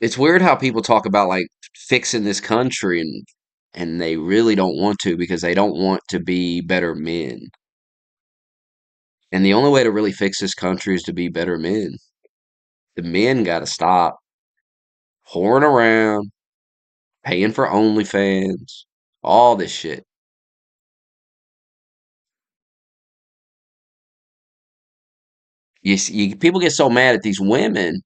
It's weird how people talk about like fixing this country and they really don't want to because they don't want to be better men. And the only way to really fix this country is to be better men. The men got to stop whoring around, paying for OnlyFans, all this shit. People get so mad at these women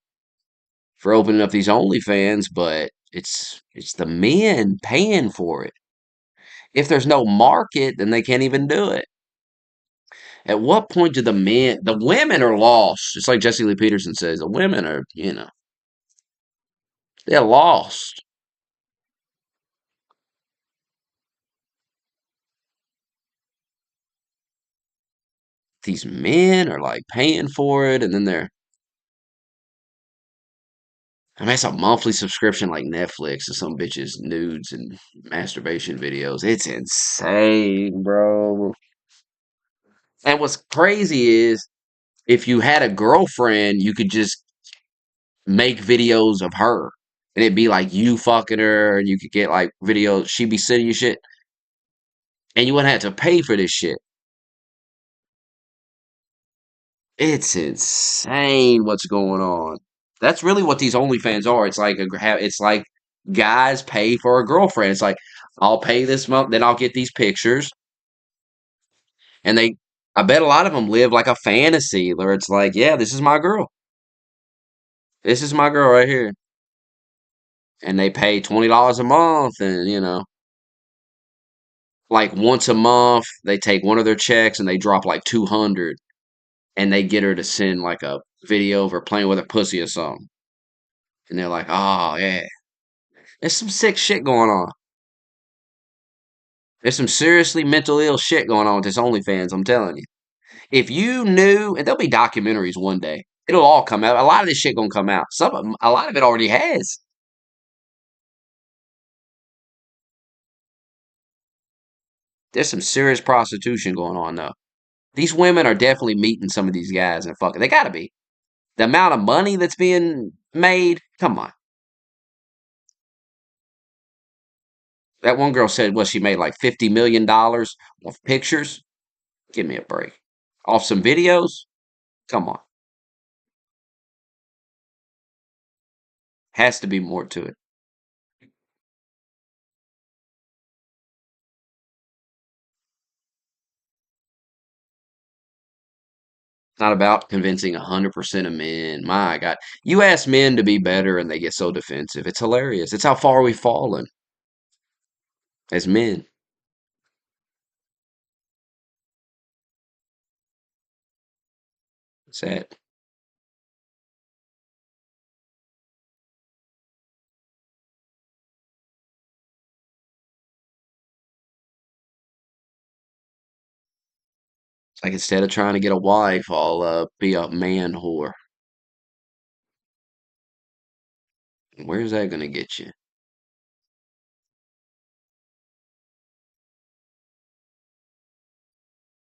for opening up these OnlyFans, but it's the men paying for it. If there's no market, then they can't even do it. At what point do the women are lost? Just like Jesse Lee Peterson says, the women are, they're lost. These men are like paying for it, and then I mean, it's a monthly subscription like Netflix to some bitches' nudes and masturbation videos. It's insane, bro. And what's crazy is if you had a girlfriend, you could just make videos of her. And it'd be like you fucking her, and you could get like videos. She'd be sending you shit, and you wouldn't have to pay for this shit. It's insane what's going on. That's really what these OnlyFans are. It's like guys pay for a girlfriend. It's like I'll pay this month, then I'll get these pictures, and I bet a lot of them live like a fantasy where it's like, yeah, this is my girl. This is my girl right here, and they pay $20 a month, and like once a month they take one of their checks and they drop like 200, and they get her to send like a video of her playing with her pussy or something, and they're like, oh yeah. There's some sick shit going on. There's some seriously mental ill shit going on with this OnlyFans, I'm telling you. If you knew, and there'll be documentaries one day. It'll all come out. A lot of this shit gonna come out. A lot of it already has. There's some serious prostitution going on though. These women are definitely meeting some of these guys and fucking. They gotta be. The amount of money that's being made. Come on. That one girl said, she made like $50 million off pictures. Give me a break. Off some videos. Come on. Has to be more to it. It's not about convincing 100% of men. My God. You ask men to be better and they get so defensive. It's hilarious. It's how far we've fallen as men. Sad. It's like instead of trying to get a wife, I'll be a man whore. Where's that going to get you?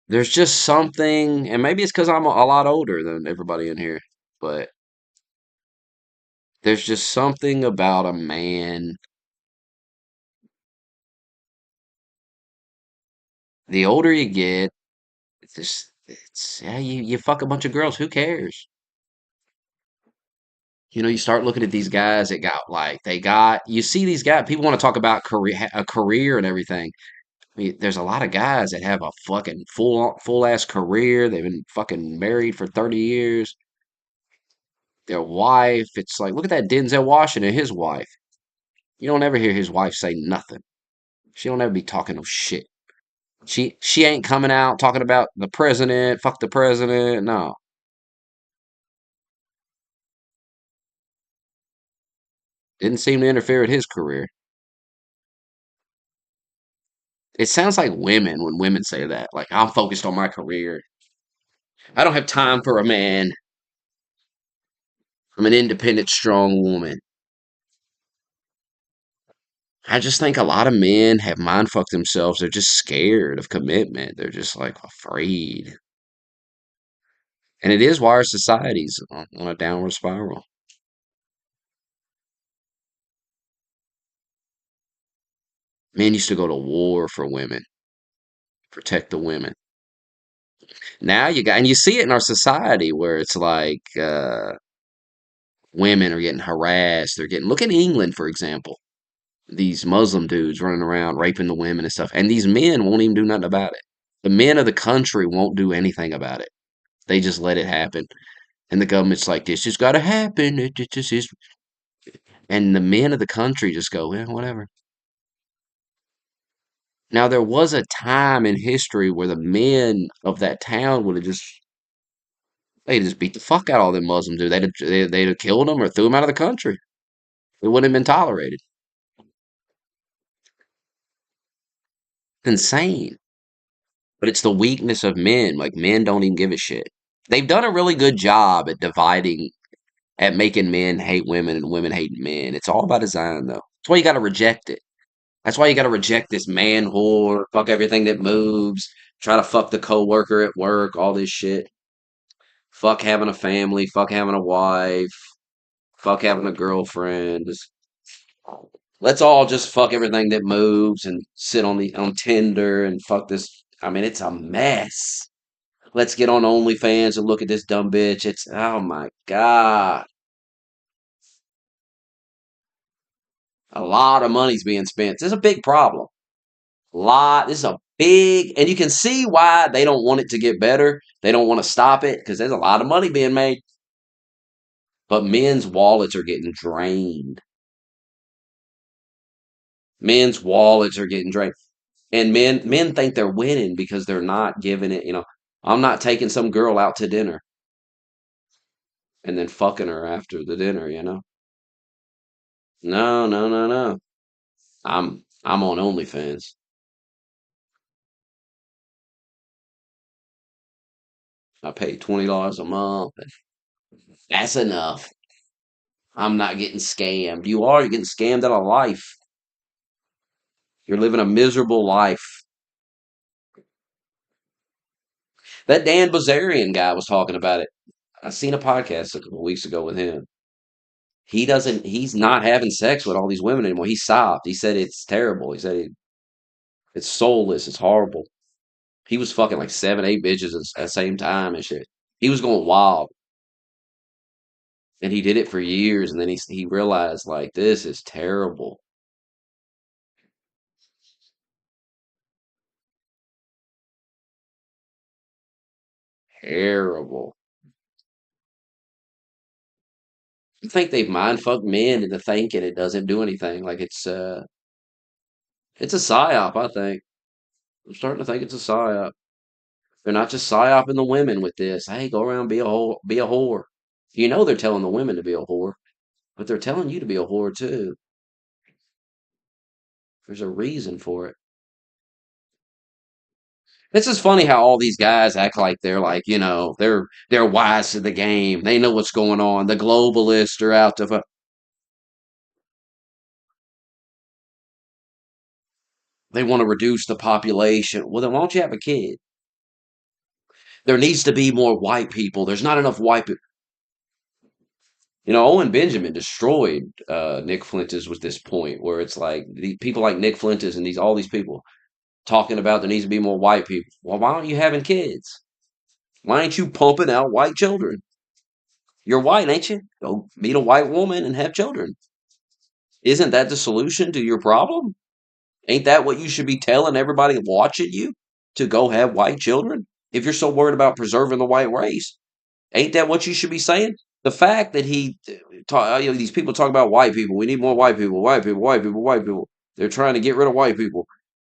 There's just something, and maybe it's because I'm a lot older than everybody in here, but there's just something about a man. The older you get, yeah, you fuck a bunch of girls. Who cares? You start looking at these guys that you see these guys, people want to talk about a career and everything. I mean, there's a lot of guys that have a fucking full ass career. They've been fucking married for 30 years. Their wife, it's like, look at that Denzel Washington, his wife. You don't ever hear his wife say nothing. She don't ever be talking no shit. She ain't coming out talking about the president, fuck the president. No. Didn't seem to interfere with his career. It sounds like women when women say that. Like, I'm focused on my career. I don't have time for a man. I'm an independent, strong woman. I just think a lot of men have mind fucked themselves. They're just scared of commitment. They're just like afraid. And it is why our society's on a downward spiral. Men used to go to war for women, protect the women. Now and you see it in our society where it's like women are getting harassed. Look at England, for example. These Muslim dudes running around raping the women and stuff. And these men won't even do nothing about it. The men of the country won't do anything about it. They just let it happen. And the government's like, this just got to happen. It just is. And the men of the country just go, yeah, whatever. Now there was a time in history where the men of that town would have just they just beat the fuck out of all them Muslims, dude. They'd have killed them or threw them out of the country. It wouldn't have been tolerated. Insane. But it's the weakness of men. Like men don't even give a shit. They've done a really good job at dividing, at making men hate women and women hate men. It's all by design, though. That's why you got to reject it. That's why you got to reject this man whore, fuck everything that moves, try to fuck the coworker at work, all this shit. Fuck having a family, fuck having a wife, fuck having a girlfriend. Let's all just fuck everything that moves and sit on Tinder and fuck this. I mean, it's a mess. Let's get on OnlyFans and look at this dumb bitch. It's oh my god, a lot of money's being spent. This is a big problem. Lot. This is a big, and you can see why they don't want it to get better. They don't want to stop it because there's a lot of money being made. But men's wallets are getting drained. Men's wallets are getting drained. And men think they're winning because they're not giving it, I'm not taking some girl out to dinner and then fucking her after the dinner. No, no, no, no. I'm on OnlyFans. I pay $20 a month. That's enough. I'm not getting scammed. You are. You're getting scammed out of life. You're living a miserable life. That Dan Bazarian guy was talking about it. I seen a podcast a couple of weeks ago with him. He's not having sex with all these women anymore. He stopped. He said it's terrible. He said it's soulless. It's horrible. He was fucking like seven, eight bitches at the same time and shit. He was going wild. And he did it for years. And then he realized, like, this is terrible. Terrible. I think they've mind fucked men into thinking it doesn't do anything. Like it's a psyop, I think. I'm starting to think it's a psyop. They're not just psyoping the women with this. Hey, go around be a whore, be a whore. You know they're telling the women to be a whore, but they're telling you to be a whore too. There's a reason for it. It's just funny how all these guys act like they're like, they're wise to the game. They know what's going on. The globalists are out to they want to reduce the population. Well, then why don't you have a kid? There needs to be more white people. There's not enough white people. Owen Benjamin destroyed Nick Fuentes with this point where it's like people like Nick Fuentes and all these people talking about there needs to be more white people. Well, why aren't you having kids? Why ain't you pumping out white children? You're white, ain't you? Go meet a white woman and have children. Isn't that the solution to your problem? Ain't that what you should be telling everybody watching you to go have white children? If you're so worried about preserving the white race, ain't that what you should be saying? The fact that these people talk about white people, we need more white people, white people, white people, white people. They're trying to get rid of white people.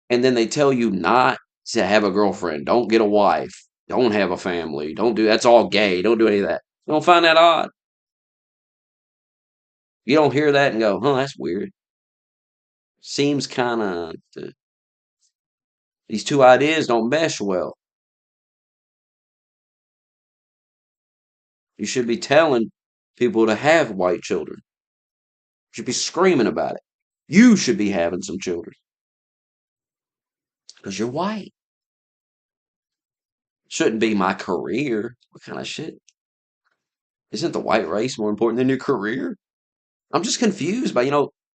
And then they tell you not to have a girlfriend, don't get a wife, don't have a family, don't do that's all gay, don't do any of that. You don't find that odd. You don't hear that and go, huh, that's weird. Seems kind of, these two ideas don't mesh well. You should be telling people to have white children. You should be screaming about it. You should be having some children because you're white. Shouldn't be my career. What kind of shit? Isn't the white race more important than your career? I'm just confused by,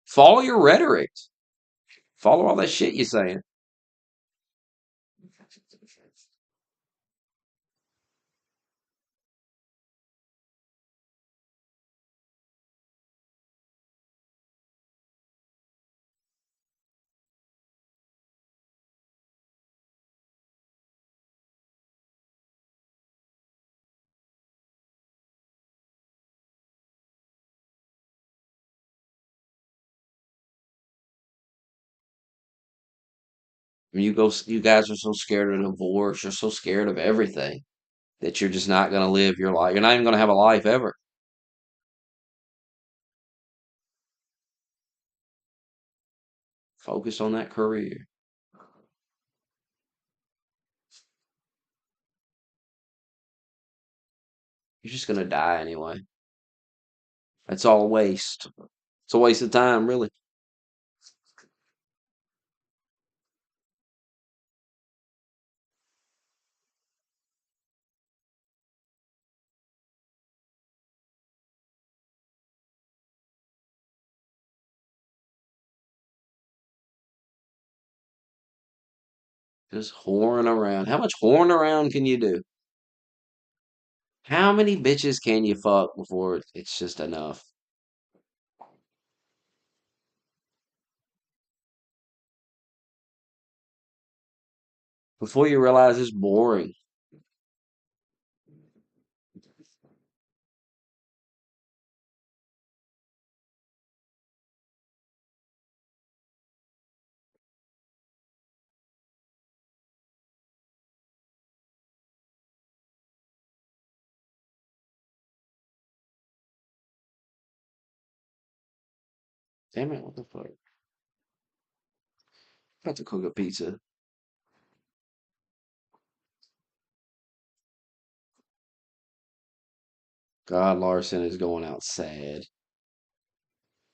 follow your rhetoric. Follow all that shit you're saying. You guys are so scared of divorce. You're so scared of everything that you're just not going to live your life. You're not even going to have a life ever. Focus on that career. You're just going to die anyway. It's all a waste. It's a waste of time, really. Just whoring around. How much whoring around can you do? How many bitches can you fuck before it's just enough? Before you realize it's boring. Damn it, what the fuck? About to cook a pizza. God, Larson is going out sad.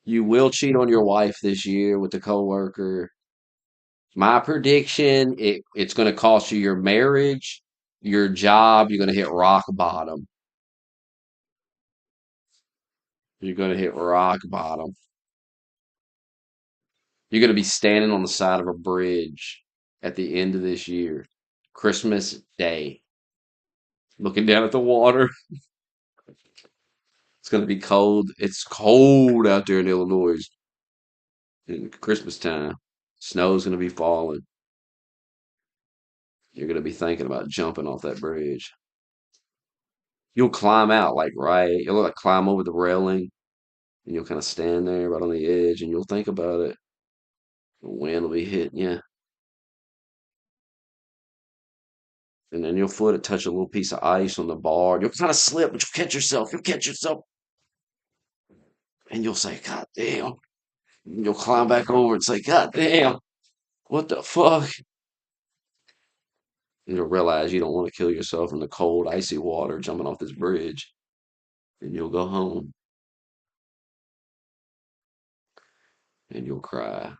You will cheat on your wife this year with the coworker. My prediction, it's going to cost you your marriage, your job. You're going to hit rock bottom. You're going to hit rock bottom. You're going to be standing on the side of a bridge at the end of this year, Christmas Day, looking down at the water. It's going to be cold. It's cold out there in Illinois in Christmas time. Snow's going to be falling. You're going to be thinking about jumping off that bridge. You'll climb out like right. You'll like climb over the railing and you'll kind of stand there right on the edge and you'll think about it. The wind will be hitting you, and then your foot will touch a little piece of ice on the bar. You'll kind of slip, but you'll catch yourself. You'll catch yourself, and you'll say, "God damn!" And you'll climb back over and say, "God damn, what the fuck?" And you'll realize you don't want to kill yourself in the cold, icy water jumping off this bridge, and you'll go home and you'll cry,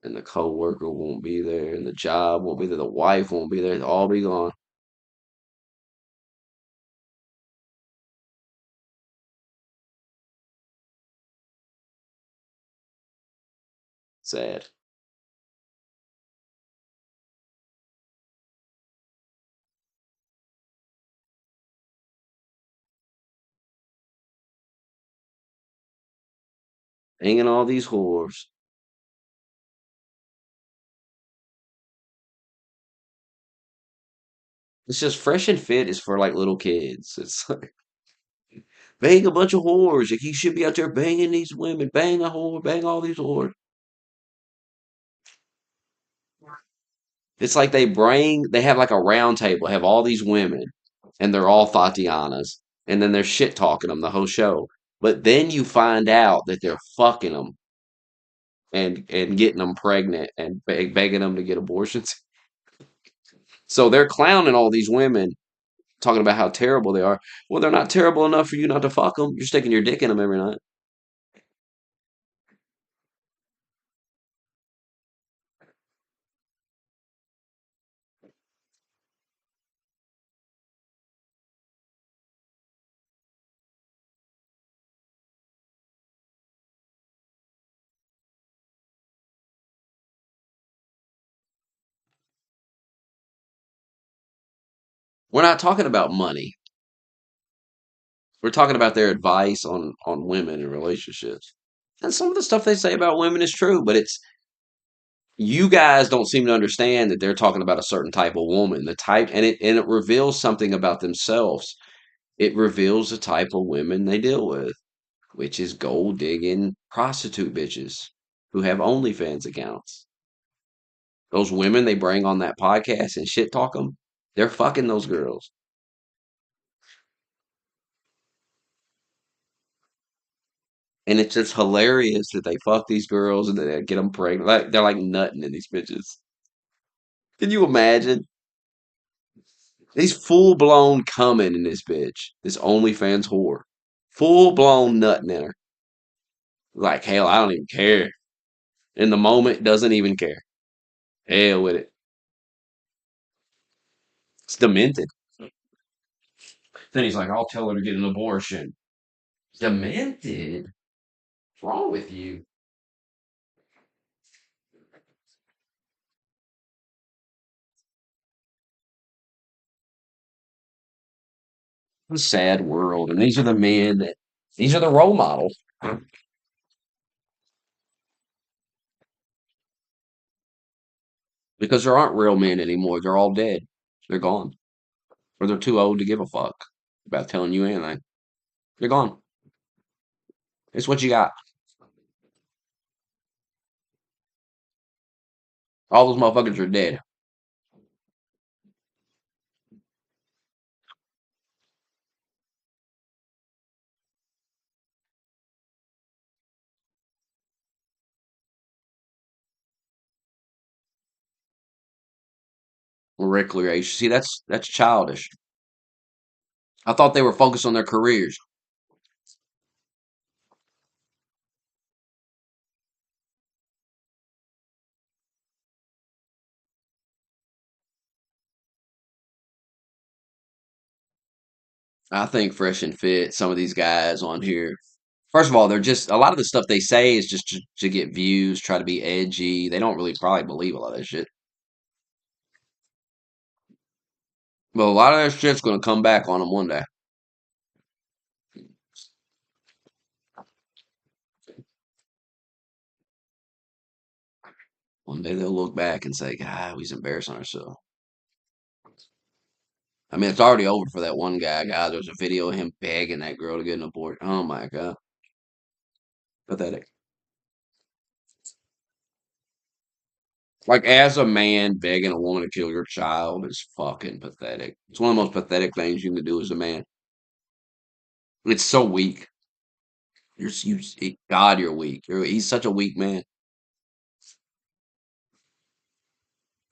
and the coworker won't be there, and the job won't be there, the wife won't be there. They'll all be gone. Sad. Hanging all these whores. It's just Fresh and Fit is for like little kids. It's like bang a bunch of whores. Like, you should be out there banging these women. Bang a whore. Bang all these whores. It's like they have like a round table, have all these women, and they're all Tatianas, and then they're shit talking them the whole show. But then you find out that they're fucking them and getting them pregnant and begging them to get abortions. So they're clowning all these women, talking about how terrible they are. Well, they're not terrible enough for you not to fuck them. You're sticking your dick in them every night. We're not talking about money. We're talking about their advice on women and relationships. And some of the stuff they say about women is true, but it's you guys don't seem to understand that they're talking about a certain type of woman, the type, and it reveals something about themselves. It reveals the type of women they deal with, which is gold digging prostitute bitches. who have OnlyFans accounts. Those women they bring on that podcast and shit talk them, they're fucking those girls. And it's just hilarious that they fuck these girls and they get them pregnant. Like they're like nutting in these bitches. Can you imagine? He's full blown coming in this bitch. This OnlyFans whore. Full blown nutting in her. Like, hell, I don't even care. In the moment, doesn't even care. Hell with it. It's demented. Then he's like, I'll tell her to get an abortion. Demented? What's wrong with you? It's a sad world. And these are the men that, these are the role models. Because there aren't real men anymore. They're all dead. They're gone. Or they're too old to give a fuck about telling you anything. They're gone. It's what you got. All those motherfuckers are dead. Recreation. See, that's childish. I thought they were focused on their careers. I think Fresh and Fit, some of these guys on here. First of all, they're just a lot of the stuff they say is just to get views, try to be edgy. They don't really probably believe a lot of that shit. But a lot of that shit's gonna come back on them one day. One day they'll look back and say, God, we was embarrassing ourselves. I mean, it's already over for that one guy. God, there's a video of him begging that girl to get an abortion. Oh my God. Pathetic. Like, as a man, begging a woman to kill your child is fucking pathetic. It's one of the most pathetic things you can do as a man. It's so weak. God, you're weak. He's such a weak man.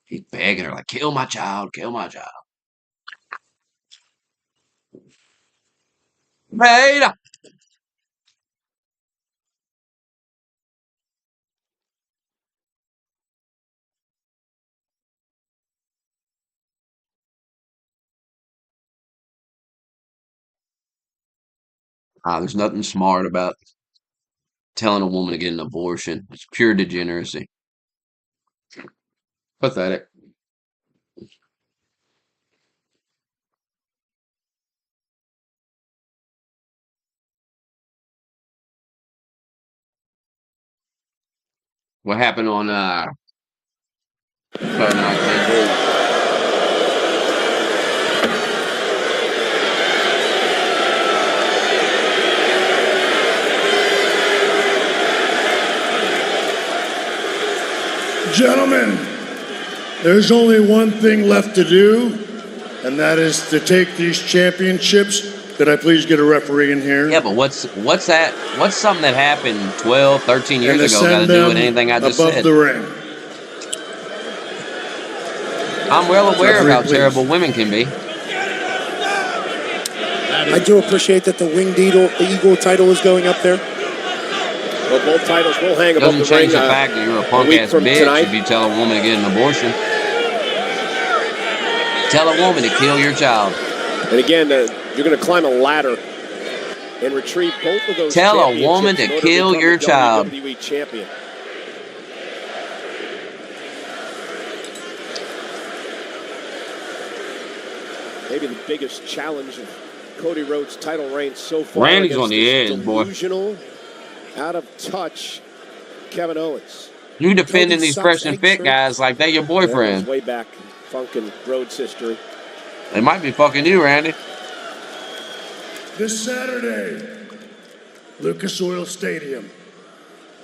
He's begging her, like, kill my child, kill my child. Beta! There's nothing smart about telling a woman to get an abortion. It's pure degeneracy. Pathetic. What happened on Saturday Night Fever? Gentlemen, there's only one thing left to do, and that is to take these championships. Could I please get a referee in here? Yeah, but what's that? What's something that happened 12, 13 years And to ago got to send do them with anything I just above said? the ring. I'm well aware of Referee, how please. terrible women can be. I do appreciate that the Winged Eagle title is going up there. Well, both titles will hang above Doesn't the change ring the fact that you're a punk week ass from bitch tonight. if you tell a woman to get an abortion. Tell a woman to kill your child. And again, you're going to climb a ladder and retrieve both of those Tell a championships woman to in order to kill become your the child. WWE champion. Maybe the biggest challenge of Cody Rhodes' title reign so far. Randy's on the against this edge, boy. delusional, out of touch Kevin Owens. You defending Cody these sucks fresh and egg fit shirts. guys like they your That goes boyfriend. way back in Funk and Rhodes history. They might be fucking you, Randy. This Saturday, Lucas Oil Stadium.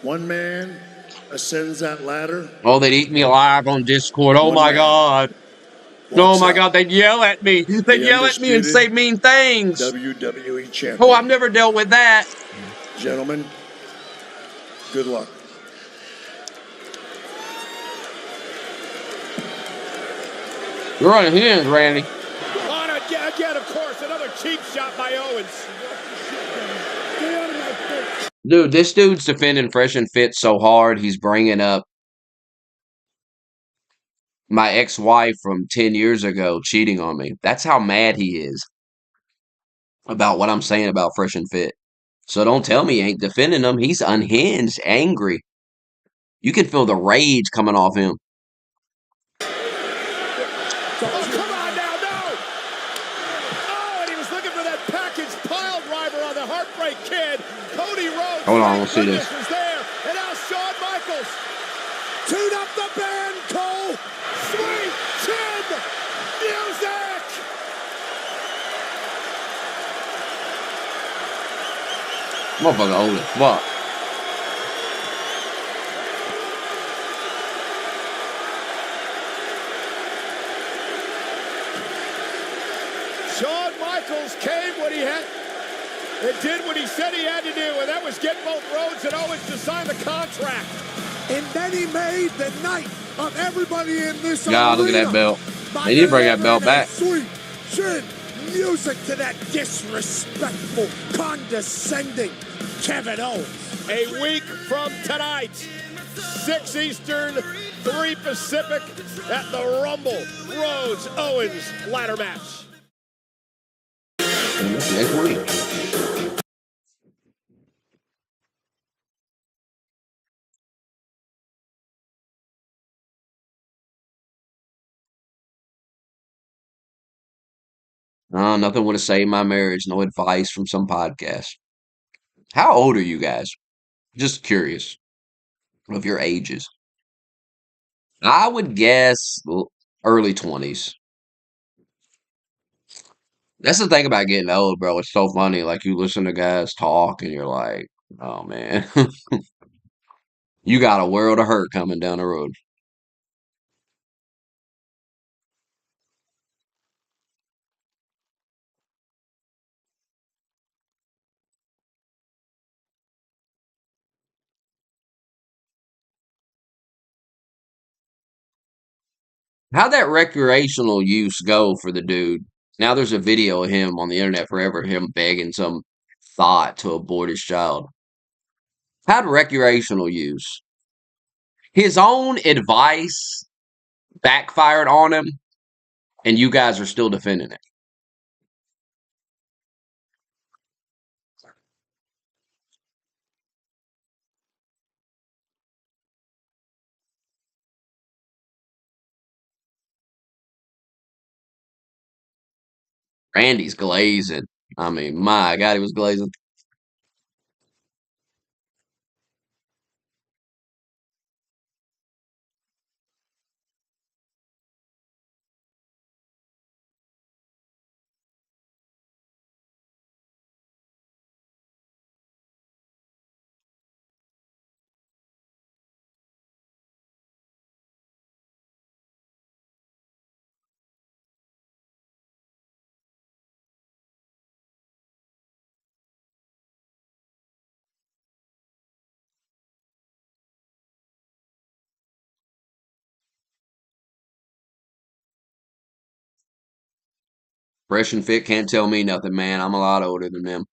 One man, ascends that ladder, Oh, they'd eat me alive on Discord. Oh one my man God. Oh walks my out, God. They'd yell at me. They'd the yell at me and undisputed say mean things. WWE Oh, I've champion. never dealt with that. Gentlemen, good luck. You're on hands, Randy. On again, of course, another cheap shot by Owens. Dude, this dude's defending Fresh and Fit so hard, he's bringing up my ex-wife from 10 years ago cheating on me. That's how mad he is about what I'm saying about Fresh and Fit. So don't tell me he ain't defending him. He's unhinged, angry. You can feel the rage coming off him. Oh, come on now, no! Oh, and he was looking for that package pile driver on the Heartbreak Kid. Cody Rhodes, Hold on, thank let's see this. goodness, is there. And now Shawn Michaels. Tune up the band, Cole. Sweet chin music. Motherfucker old as fuck. Shawn Michaels came when he had and did what he said he had to do, and that was get both Rhodes and Owens to sign the contract. And then he made the night of everybody in this God, look at that belt. They need to bring that belt back. Sweet chin music to that disrespectful, condescending Kevin Owens. A week from tonight, 6 Eastern, 3 Pacific, at the Rumble Rhodes Owens ladder match. Next week. Nothing would have saved my marriage. No advice from some podcast. How old are you guys? Just curious of your ages. I would guess early 20s. That's the thing about getting old, bro. It's so funny. Like, you listen to guys talk and you're like, oh man, you got a world of hurt coming down the road. How'd that recreational use go for the dude? Now there's a video of him on the internet forever, him begging some thought to abort his child. How'd recreational use? His own advice backfired on him, and you guys are still defending it. Randy's glazing. I mean, my God, he was glazing. Fresh and Fit can't tell me nothing, man. I'm a lot older than them.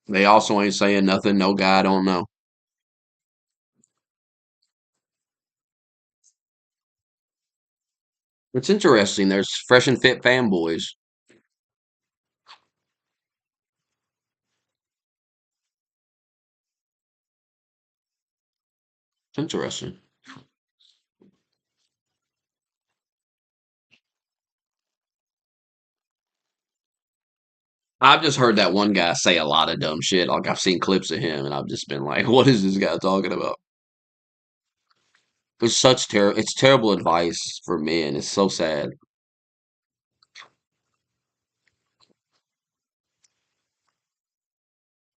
They also ain't saying nothing no guy I don't know. It's interesting. There's Fresh and Fit fanboys. It's interesting. I've just heard that one guy say a lot of dumb shit. Like, I've seen clips of him, and I've just been like, "What is this guy talking about?" It's terrible advice for men. It's so sad.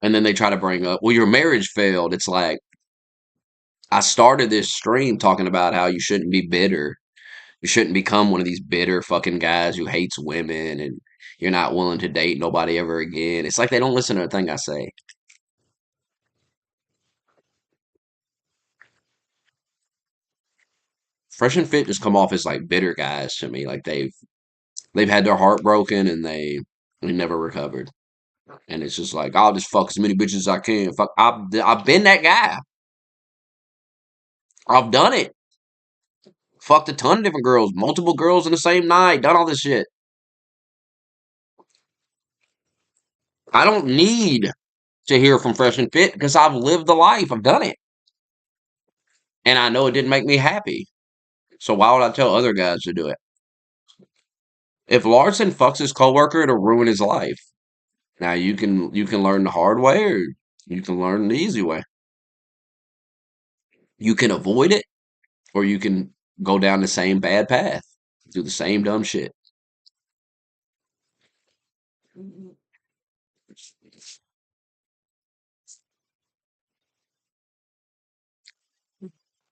And then they try to bring up, well, your marriage failed. It's like, I started this stream talking about how you shouldn't be bitter. You shouldn't become one of these bitter fucking guys who hates women and you're not willing to date nobody ever again. It's like they don't listen to a thing I say. Fresh and Fit just come off as like bitter guys to me. Like they've had their heart broken and they never recovered. And it's just like I'll just fuck as many bitches as I can. Fuck, I've been that guy. I've done it. Fucked a ton of different girls, multiple girls in the same night. Done all this shit. I don't need to hear from Fresh and Fit because I've lived the life. I've done it, and I know it didn't make me happy. So why would I tell other guys to do it? If Larson fucks his coworker, it'll ruin his life. Now you can learn the hard way or you can learn the easy way. You can avoid it or you can go down the same bad path, do the same dumb shit.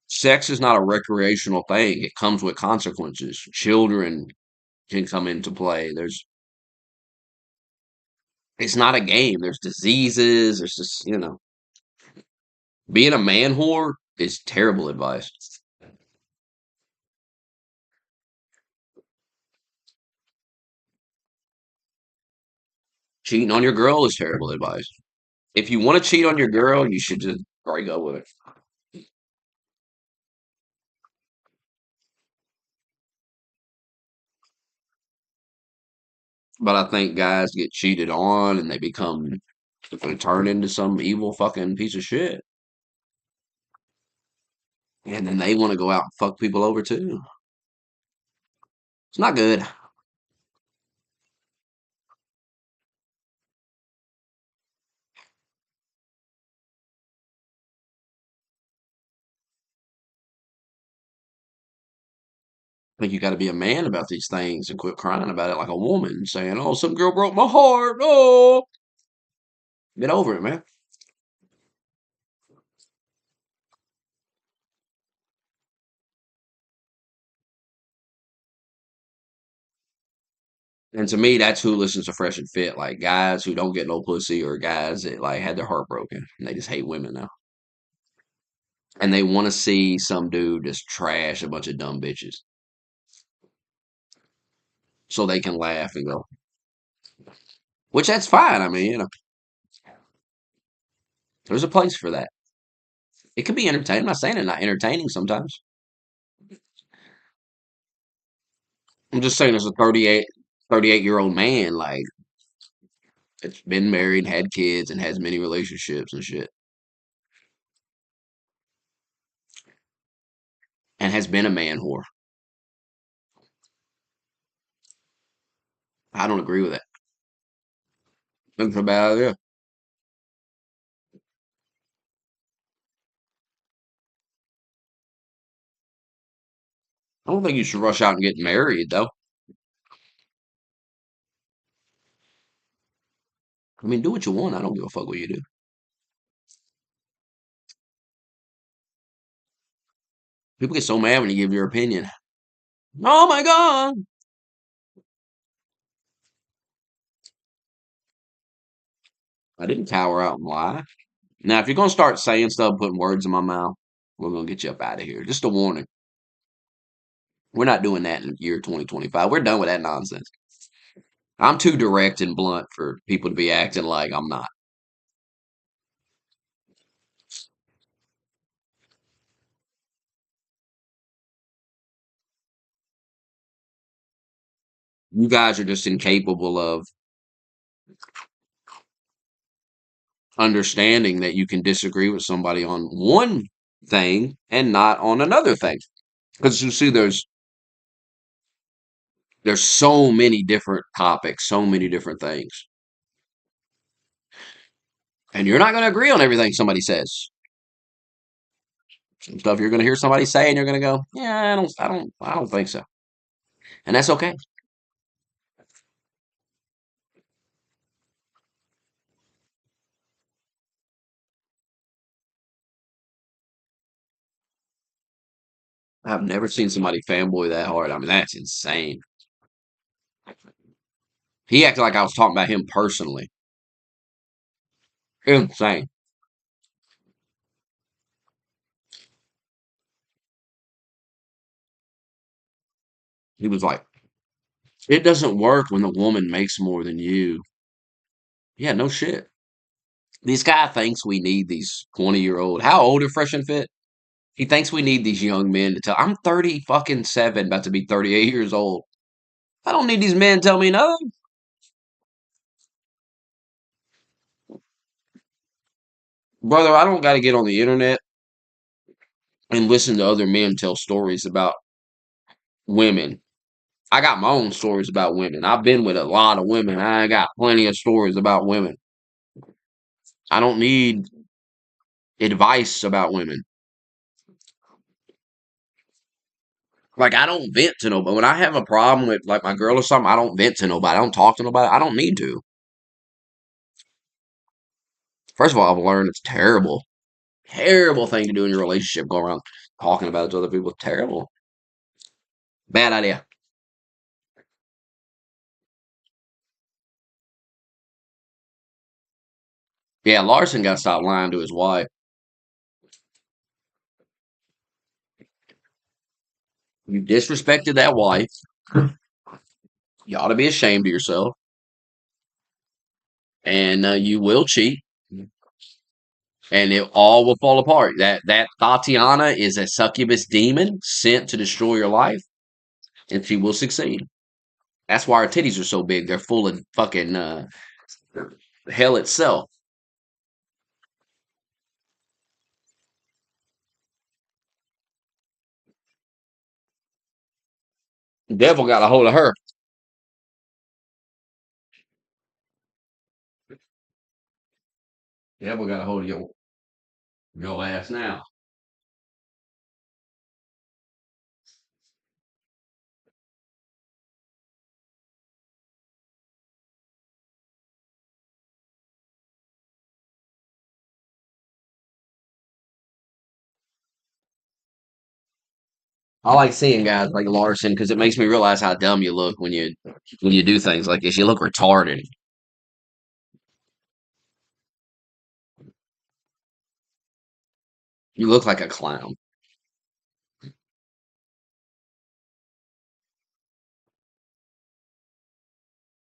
Sex is not a recreational thing. It comes with consequences. Children can come into play. It's not a game. There's diseases. There's just, being a man whore is terrible advice. Cheating on your girl is terrible advice. If you want to cheat on your girl, you should just break up with her. But I think guys get cheated on and they turn into some evil fucking piece of shit. And then they want to go out and fuck people over too. It's not good. I think you got to be a man about these things and quit crying about it like a woman, saying, "Oh, some girl broke my heart." Oh, get over it, man. And to me, that's who listens to Fresh and Fit, like guys who don't get no pussy or guys that like had their heart broken and they just hate women now. And they want to see some dude just trash a bunch of dumb bitches so they can laugh and go, which that's fine. I mean, there's a place for that. It could be entertaining. I'm not saying it's not entertaining sometimes. I'm just saying as a 38-year-old man, like, it's been married, had kids, and has many relationships and shit, and has been a man whore. I don't agree with that. Think about it. I don't think you should rush out and get married, though. I mean, do what you want. I don't give a fuck what you do. People get so mad when you give your opinion. Oh my God. I didn't cower out and lie. Now, if you're going to start saying stuff, putting words in my mouth, we're going to get you up out of here. Just a warning. We're not doing that in the year 2025. We're done with that nonsense. I'm too direct and blunt for people to be acting like I'm not. You guys are just incapable of understanding that you can disagree with somebody on one thing and not on another thing. Because you see, there's so many different topics, so many different things, and you're not going to agree on everything somebody says. Some stuff you're going to hear somebody say, and you're going to go, "Yeah, I don't think so," and that's okay. I've never seen somebody fanboy that hard. I mean, that's insane. He acted like I was talking about him personally. Insane. He was like, it doesn't work when the woman makes more than you. Yeah, no shit. This guy thinks we need these 20-year-old. How old are Fresh and Fit? He thinks we need these young men to tell. I'm 30 fucking 7, about to be 38 years old. I don't need these men to tell me nothing. Brother, I don't got to get on the internet and listen to other men tell stories about women. I got my own stories about women. I've been with a lot of women. I got plenty of stories about women. I don't need advice about women. Like, I don't vent to nobody. When I have a problem with, like, my girl or something, I don't vent to nobody. I don't talk to nobody. I don't need to. First of all, I've learned it's terrible. Terrible thing to do in your relationship. Go around talking about it to other people. Terrible. Bad idea. Yeah, Larson got to stop lying to his wife. You disrespected that wife. You ought to be ashamed of yourself. And you will cheat. And it all will fall apart. That Tatiana is a succubus demon sent to destroy your life, and she will succeed. That's why her titties are so big. They're full of fucking hell itself. The devil got a hold of her. The devil got a hold of your ass now. I like seeing guys like Larson because it makes me realize how dumb you look when you do things like this. You look retarded. You look like a clown.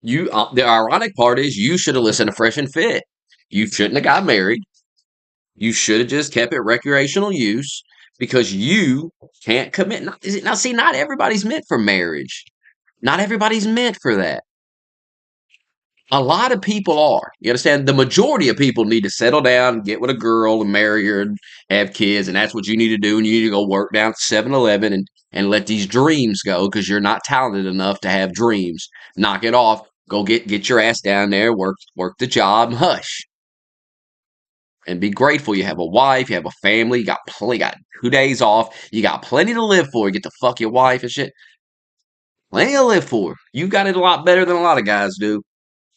The ironic part is you should have listened to Fresh and Fit. You shouldn't have got married. You should have just kept it recreational use because you can't commit. Now, see, not everybody's meant for marriage. Not everybody's meant for that. A lot of people are. You understand? The majority of people need to settle down, get with a girl, and marry her, and have kids, and that's what you need to do. And you need to go work down to 7-Eleven and let these dreams go because you're not talented enough to have dreams. Knock it off. Go get your ass down there, work the job, and hush. And be grateful you have a wife, you have a family, you got 2 days off, you got plenty to live for. You get to fuck your wife and shit. Plenty to live for. You got it a lot better than a lot of guys do.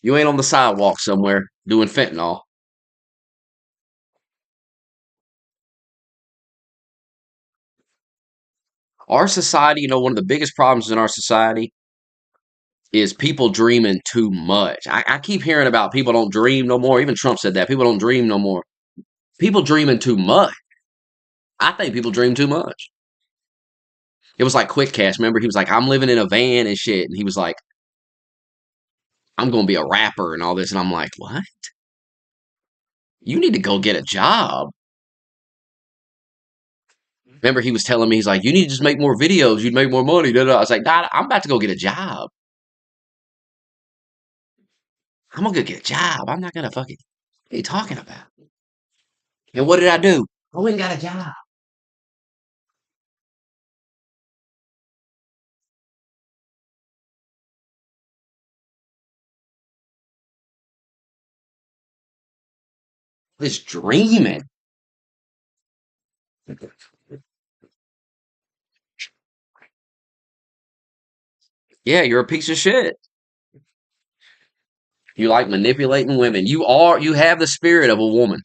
You ain't on the sidewalk somewhere doing fentanyl. Our society, one of the biggest problems in our society is people dreaming too much. I keep hearing about people don't dream no more. Even Trump said that. People don't dream no more. People dreaming too much. I think people dream too much. It was like Quick Cash. Remember, he was like, I'm living in a van and shit. And he was like, I'm going to be a rapper and all this. And I'm like, what? You need to go get a job. Remember, he was telling me, he's like, you need to just make more videos. You'd make more money. Da, da. I was like, nah, I'm about to go get a job. I'm going to go get a job. I'm not going to fucking, what are you talking about? And what did I do? I went and got a job. This dreaming. Yeah, you're a piece of shit. You like manipulating women. You have the spirit of a woman.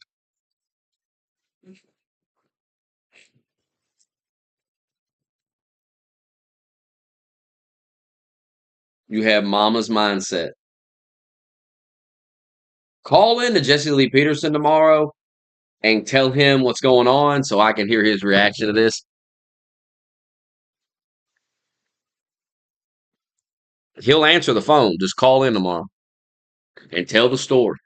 You have mama's mindset. Call in to Jesse Lee Peterson tomorrow and tell him what's going on so I can hear his reaction to this. He'll answer the phone. Just call in tomorrow and tell the story.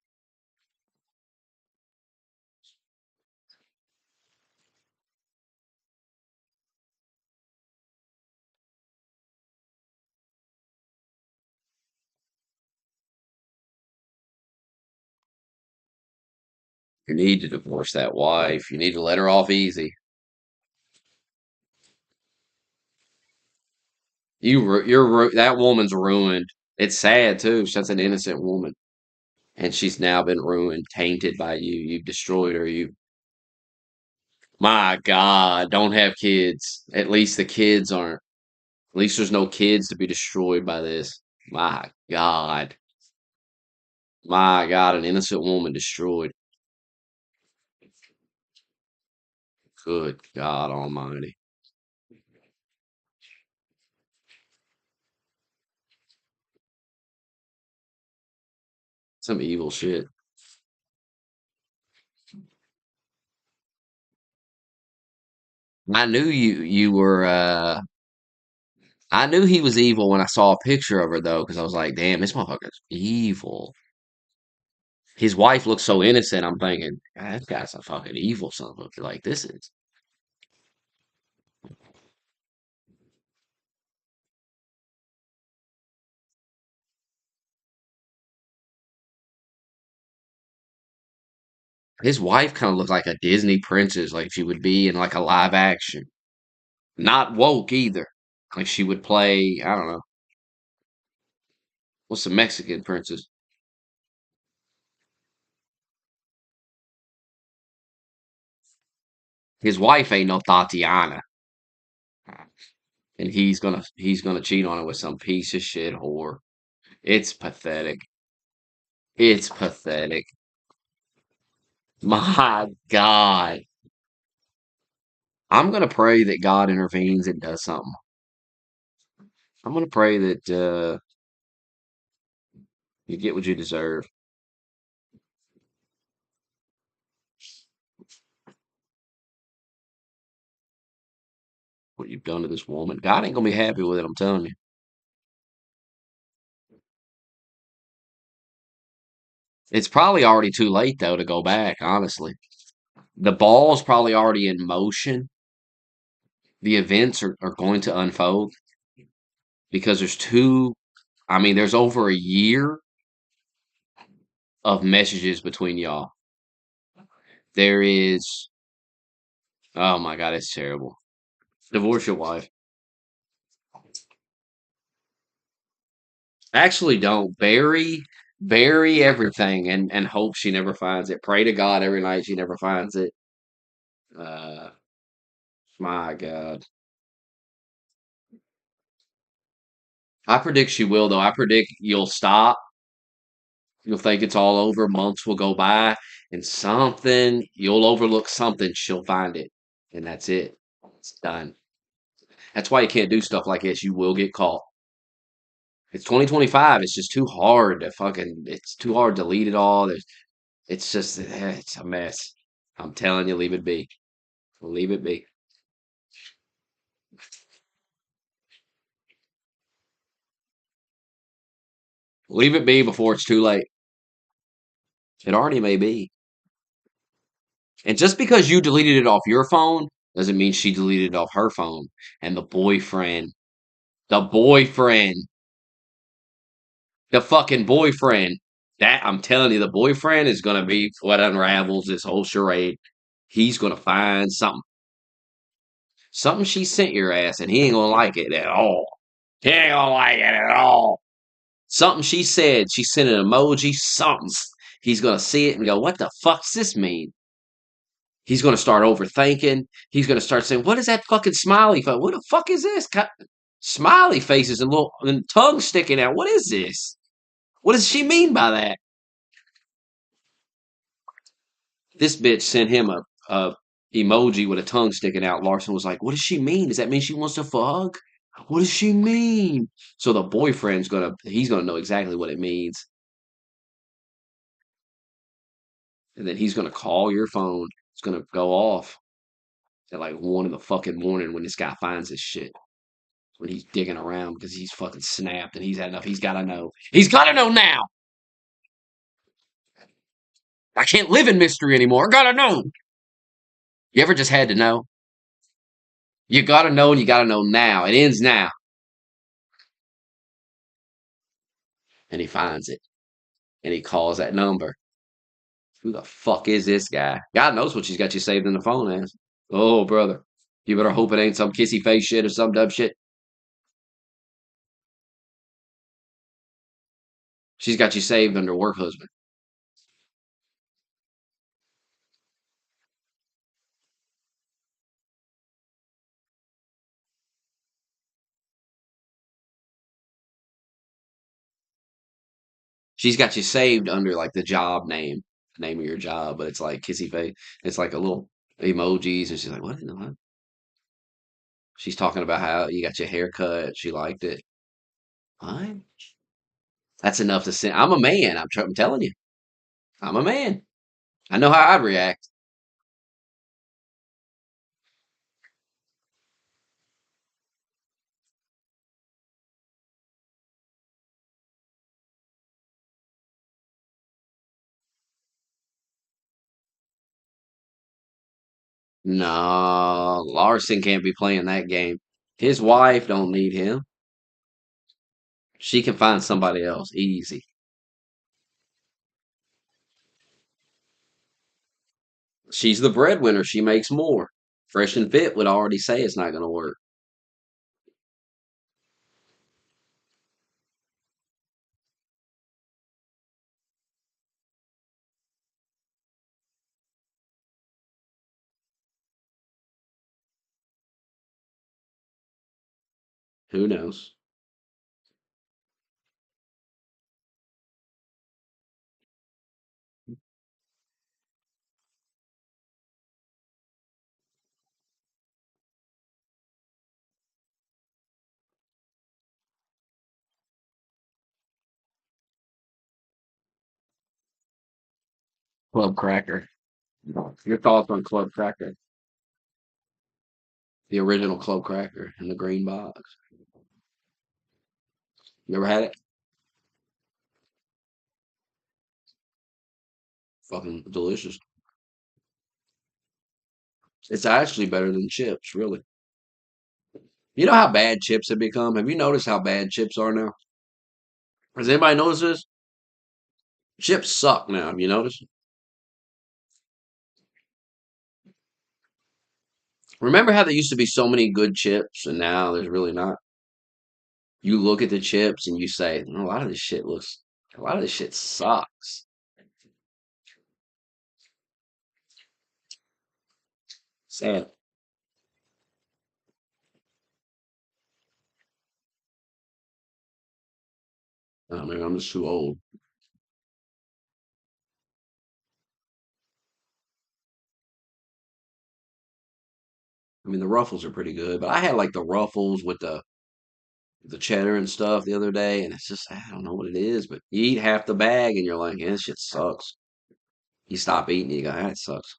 You need to divorce that wife. You need to let her off easy. That woman's ruined. It's sad too. She's an innocent woman, and she's now been ruined, tainted by you. You've destroyed her. My God, don't have kids. At least the kids aren't. At least there's no kids to be destroyed by this. My God. My God, an innocent woman destroyed. Good God Almighty. Some evil shit. I knew you were I knew he was evil when I saw a picture of her though, because I was like, damn, this motherfucker's evil. His wife looks so innocent. I'm thinking, God, that guy's a fucking evil son of a like this is. His wife kind of looked like a Disney princess, like she would be in like a live action. Not woke either. Like she would play, I don't know, what's the Mexican princess? His wife ain't no Tatiana. And he's gonna cheat on her with some piece of shit whore. It's pathetic. It's pathetic. My God. I'm gonna pray that God intervenes and does something. I'm gonna pray that you get what you deserve. What you've done to this woman. God ain't gonna be happy with it, I'm telling you. It's probably already too late though to go back, honestly. The ball's probably already in motion. The events are going to unfold because there's over a year of messages between y'all. There is, oh my God, it's terrible. Divorce your wife. Actually, don't bury everything and hope she never finds it. Pray to God every night she never finds it. Uh, my God. I predict she will, though. I predict you'll stop. You'll think it's all over. Months will go by, and you'll overlook something. She'll find it, and that's it. It's done. That's why you can't do stuff like this. You will get caught. It's 2025. It's just too hard to it's too hard to delete it all. It's a mess. I'm telling you, leave it be. Leave it be. Leave it be before it's too late. It already may be. And just because you deleted it off your phone doesn't mean she deleted it off her phone. And the boyfriend, the fucking boyfriend, that I'm telling you, the boyfriend is going to be what unravels this whole charade. He's going to find something. Something she sent your ass, and he ain't going to like it at all. He ain't going to like it at all. Something she said, she sent an emoji, something. He's going to see it and go, what the fuck's this mean? He's going to start overthinking. He's going to start saying, what is that fucking smiley face? What the fuck is this? Smiley faces and tongue sticking out. What is this? What does she mean by that? This bitch sent him a emoji with a tongue sticking out. Larson was like, what does she mean? Does that mean she wants to fuck? What does she mean? So the boyfriend's he's gonna know exactly what it means. And then he's gonna call your phone. It's gonna go off at like 1 in the fucking morning when this guy finds his shit. When he's digging around because he's fucking snapped and he's had enough. He's gotta know. He's gotta know now. I can't live in mystery anymore. I gotta know. You ever just had to know? You gotta know and you gotta know now. It ends now. And he finds it. And he calls that number. Who the fuck is this guy? God knows what she's got you saved in the phone as. Oh, brother. You better hope it ain't some kissy face shit or some dumb shit. She's got you saved under work husband. She's got you saved under like the job name of your job, but it's like kissy face. It's like a little emojis, and she's like, "What in the what?" She's talking about how you got your hair cut. She liked it. What? That's enough to send. I'm a man. I'm telling you, I'm a man. I know how I'd react. No, Larson can't be playing that game. His wife don't need him. She can find somebody else easy. She's the breadwinner. She makes more. Fresh and Fit would already say it's not going to work. Who knows? Club Cracker. Your thoughts on Club Cracker? The original Club Cracker in the green box. You ever had it? Fucking delicious. It's actually better than chips, really. You know how bad chips have become? Have you noticed how bad chips are now? Has anybody noticed this? Chips suck now. Have you noticed? Remember how there used to be so many good chips and now there's really not? You look at the chips and you say, a lot of this shit sucks. Sad. Oh man, I'm just too old. I mean, the Ruffles are pretty good, but I had like the Ruffles with the cheddar and stuff the other day, and it's just I don't know what it is, but you eat half the bag and you're like, yeah, this shit sucks. You stop eating, you go, that sucks.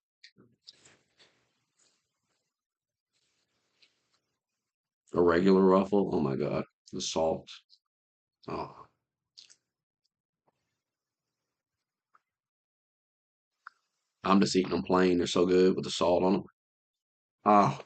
A regular Ruffle, oh my god, the salt. Oh, I'm just eating them plain. They're so good with the salt on them. Oh,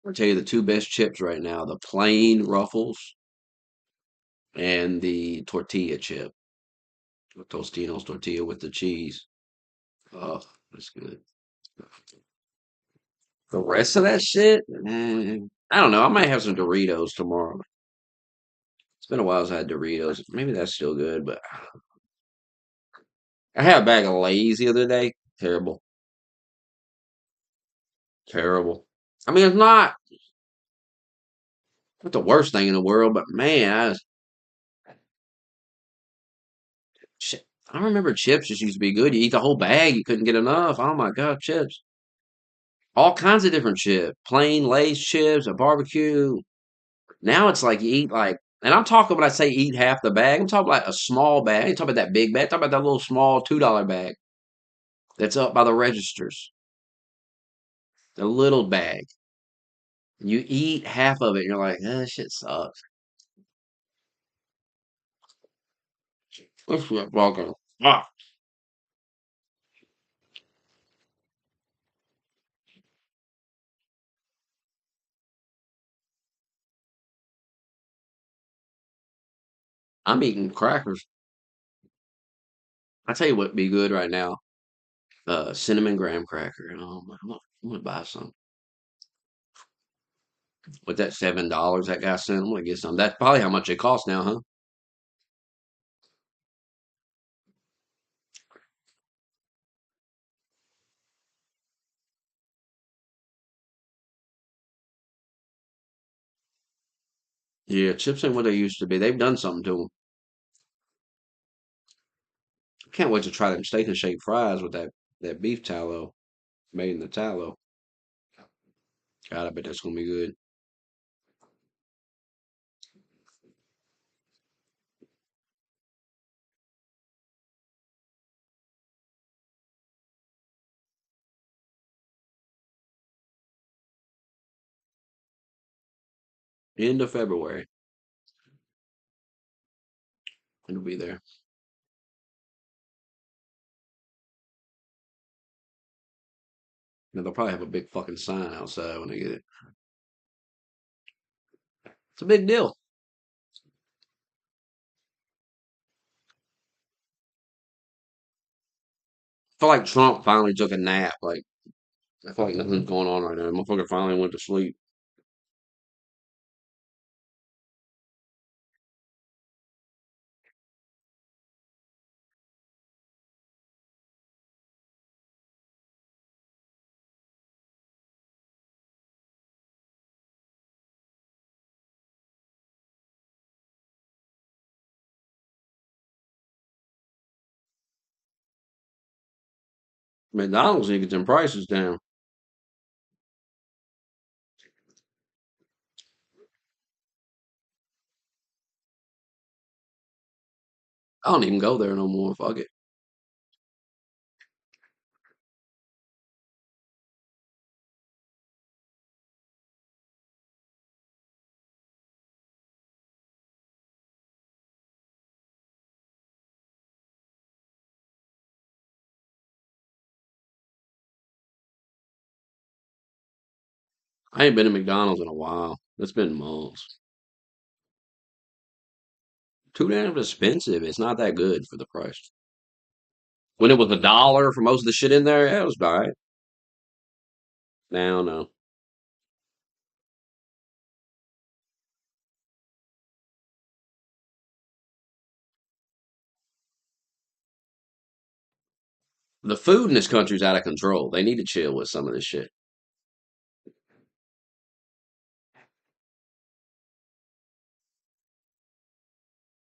I'll tell you the two best chips right now: the plain Ruffles and the tortilla chip, the Tostinos tortilla with the cheese. Oh, that's good. The rest of that shit, I don't know. I might have some Doritos tomorrow. It's been a while since I had Doritos. Maybe that's still good, but I had a bag of Lay's the other day. Terrible. Terrible. I mean, it's not the worst thing in the world, but man, I remember chips just used to be good. You eat the whole bag, you couldn't get enough. Oh my God, chips. All kinds of different chips. Plain Lay's chips, a barbecue. Now it's like you eat like, and I'm talking when I say eat half the bag, I'm talking like a small bag. I ain't talking about that big bag. I'm talking about that little small $2 bag that's up by the registers. The little bag. You eat half of it and you're like, that shit sucks. This shit fucking sucks. I'm eating crackers. I tell you what'd be good right now. Cinnamon graham cracker. Oh, I'm gonna buy some. With that $7 that guy sent, I'm gonna get some. That's probably how much it costs now, huh? Yeah, chips ain't what they used to be. They've done something to them. Can't wait to try them steak and shake fries with that beef tallow made in the tallow. God, I bet that's gonna be good. End of February, it'll be there. And they'll probably have a big fucking sign outside when they get it. It's a big deal. I feel like Trump finally took a nap. Like I feel like nothing's going on right now. Motherfucker finally went to sleep. McDonald's need to get them prices down. I don't even go there no more. Fuck it. I ain't been to McDonald's in a while. It's been months. Too damn expensive. It's not that good for the price. When it was $1 for most of the shit in there, yeah, it was alright. Now, no. The food in this country's out of control. They need to chill with some of this shit.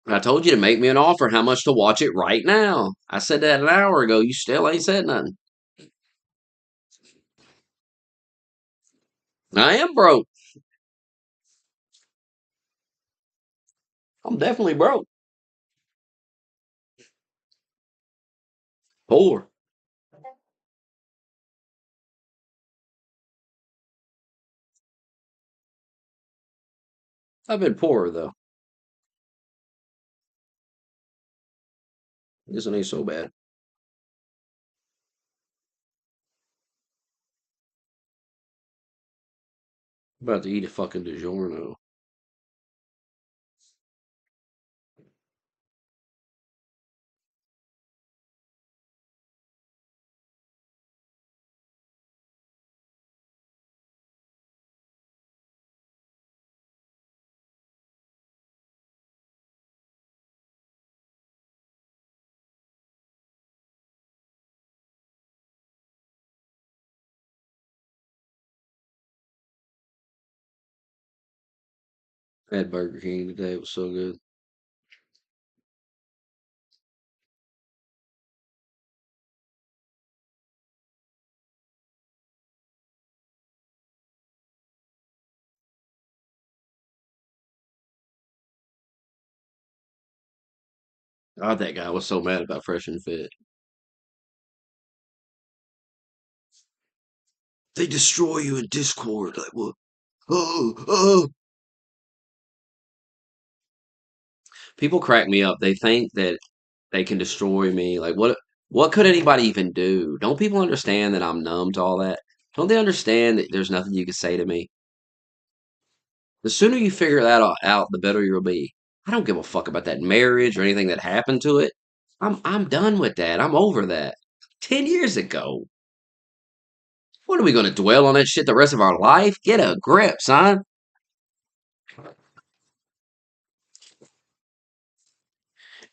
I told you to make me an offer. How much to watch it right now? I said that an hour ago. You still ain't said nothing. I am broke. I'm definitely broke. Poor. I've been poorer though. This ain't so bad. I'm about to eat a fucking DiGiorno. I had Burger King today. It was so good. God, that guy was so mad about Fresh and Fit. They destroy you in Discord. Like what? Oh, oh. People crack me up. They think that they can destroy me. Like what could anybody even do? Don't people understand that I'm numb to all that? Don't they understand that there's nothing you can say to me? The sooner you figure that out, the better you'll be. I don't give a fuck about that marriage or anything that happened to it. I'm done with that. I'm over that. 10 years ago. What are we gonna dwell on that shit the rest of our life? Get a grip, son.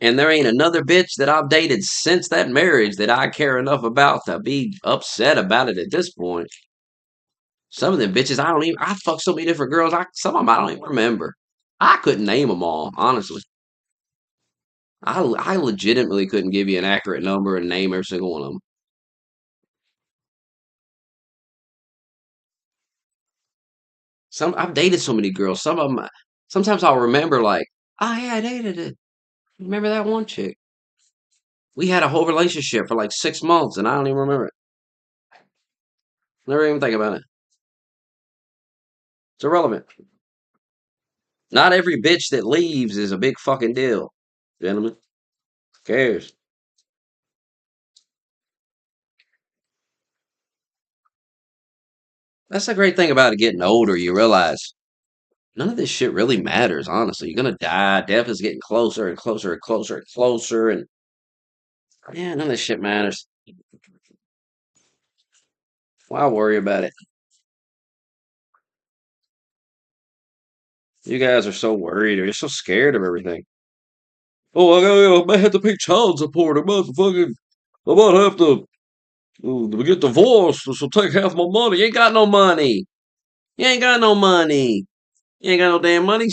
And there ain't another bitch that I've dated since that marriage that I care enough about to be upset about it at this point. Some of them bitches I don't even. I fucked so many different girls. Some of them I don't even remember. I couldn't name them all, honestly. I legitimately couldn't give you an accurate number and name every single one of them. I've dated so many girls. Some of them, sometimes I'll remember like, oh yeah, I dated it. Remember that one chick? We had a whole relationship for like 6 months, and I don't even remember it. Never even think about it. It's irrelevant. Not every bitch that leaves is a big fucking deal, gentlemen. Who cares? That's the great thing about it getting older. You realize none of this shit really matters, honestly. You're gonna die. Death is getting closer and closer and closer and closer. And yeah, none of this shit matters. Why worry about it? You guys are so worried or you're so scared of everything. Oh, I might have to pay child support. I might have to get divorced. This will take half my money. You ain't got no money. You ain't got no money. You ain't got no damn money.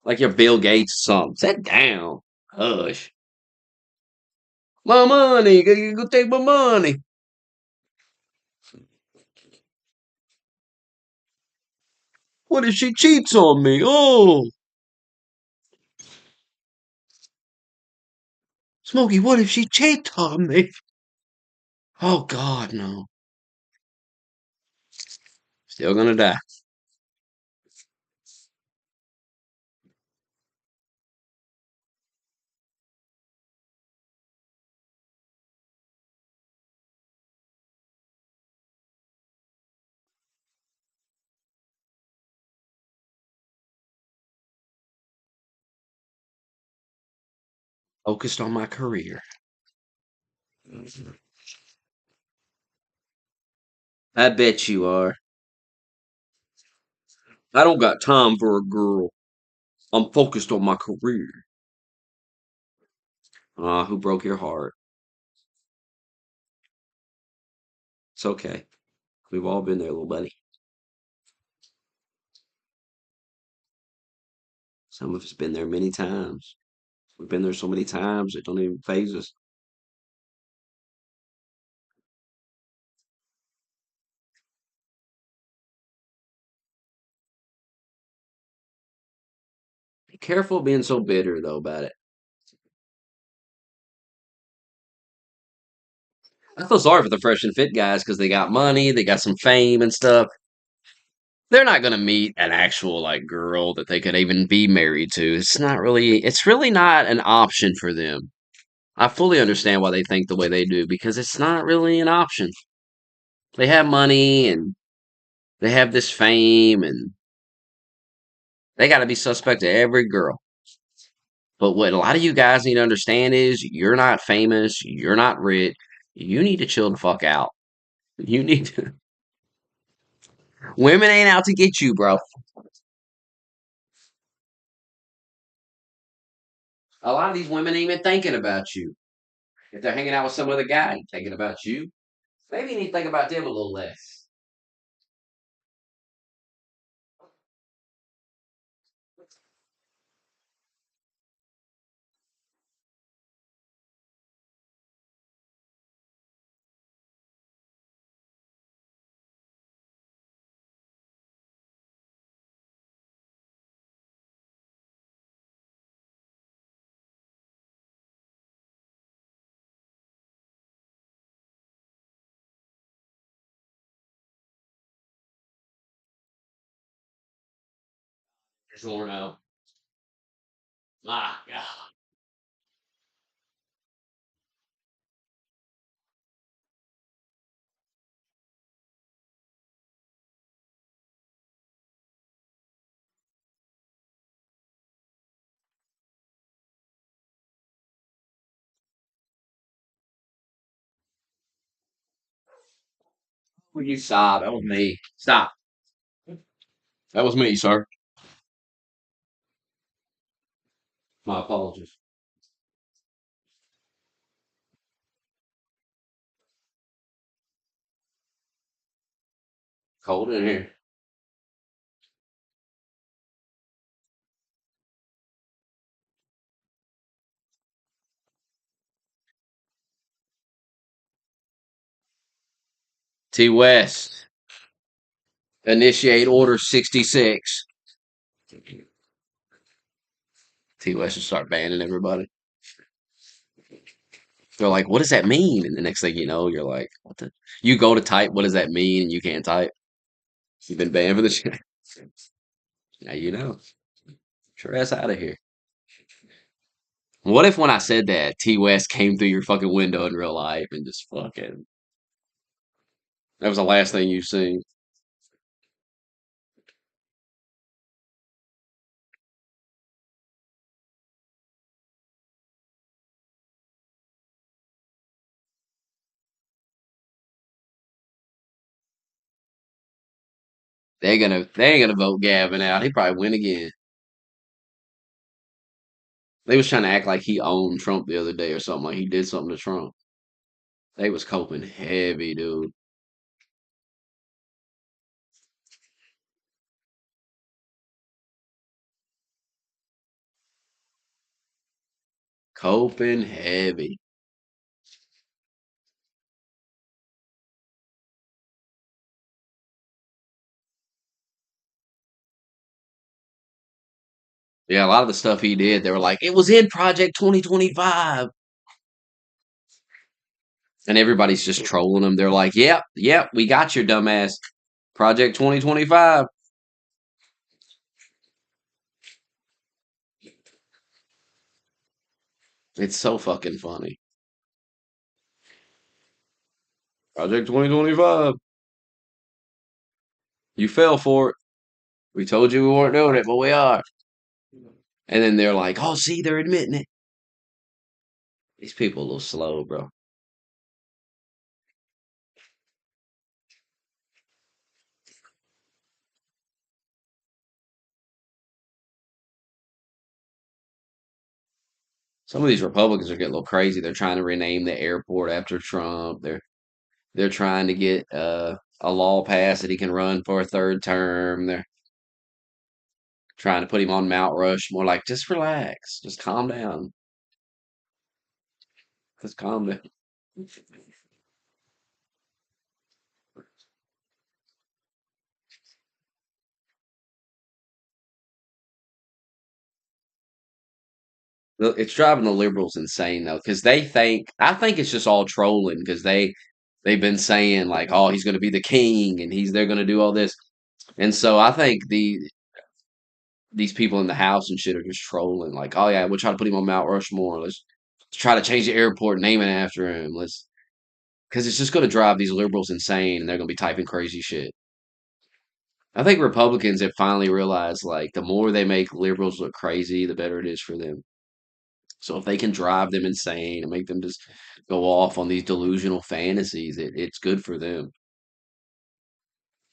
Like you're Bill Gates or something. Sit down. Hush. My money. You go take my money. What if she cheats on me? Oh, Smokey, what if she cheats on me? Oh, God, no. Still gonna die. Focused on my career. I bet you are. I don't got time for a girl. I'm focused on my career. Who broke your heart? It's okay. We've all been there, little buddy. Some of us been there many times. We've been there so many times it don't even phase us. Be careful being so bitter though about it. I feel sorry for the fresh and fit guys because they got money, they got some fame and stuff. They're not gonna meet an actual like girl that they could even be married to. It's really not an option for them. I fully understand why they think the way they do because it's not really an option. They have money and they have this fame and they got to be suspect to every girl. But what a lot of you guys need to understand is you're not famous, you're not rich. You need to chill the fuck out. You need to. Women ain't out to get you, bro. A lot of these women ain't even thinking about you. If they're hanging out with some other guy, ain't thinking about you. Maybe you need to think about them a little less. Zorno. My God. Will you stop? That was me. Stop. That was me, sir. My apologies. Cold in here. T West. Initiate order 66. T West should start banning everybody. They're like, what does that mean? And the next thing you know, you're like, what the? You go to type, what does that mean? And you can't type. You've been banned for the shit. Now you know. Sure ass out of here. What if when I said that, T West came through your fucking window in real life and just fucking. That was the last thing you've seen. They ain't gonna vote Gavin out. He probably win again. They was trying to act like he owned Trump the other day or something, like he did something to Trump. They was coping heavy, dude. Coping heavy. Yeah, a lot of the stuff he did, they were like, it was in Project 2025. And everybody's just trolling him. They're like, yep, yep, we got your dumbass. Project 2025. It's so fucking funny. Project 2025. You fell for it. We told you we weren't doing it, but we are. And then they're like, oh, see, they're admitting it. These people a little slow, bro. Some of these Republicans are getting a little crazy. They're trying to rename the airport after Trump. They're trying to get a law passed that he can run for a third term. They're trying to put him on Mount Rushmore. Like, just relax. Just calm down. Just calm down. It's driving the liberals insane though, because they think I think it's just all trolling because they've been saying like, oh, he's going to be the king and they're going to do all this, and so I think these people in the house and shit are just trolling like, oh yeah, we'll try to put him on Mount Rushmore. Let's try to change the airport, name it after him. Let's because it's just going to drive these liberals insane and they're going to be typing crazy shit. I think Republicans have finally realized like the more they make liberals look crazy, the better it is for them. So if they can drive them insane and make them just go off on these delusional fantasies, it's good for them.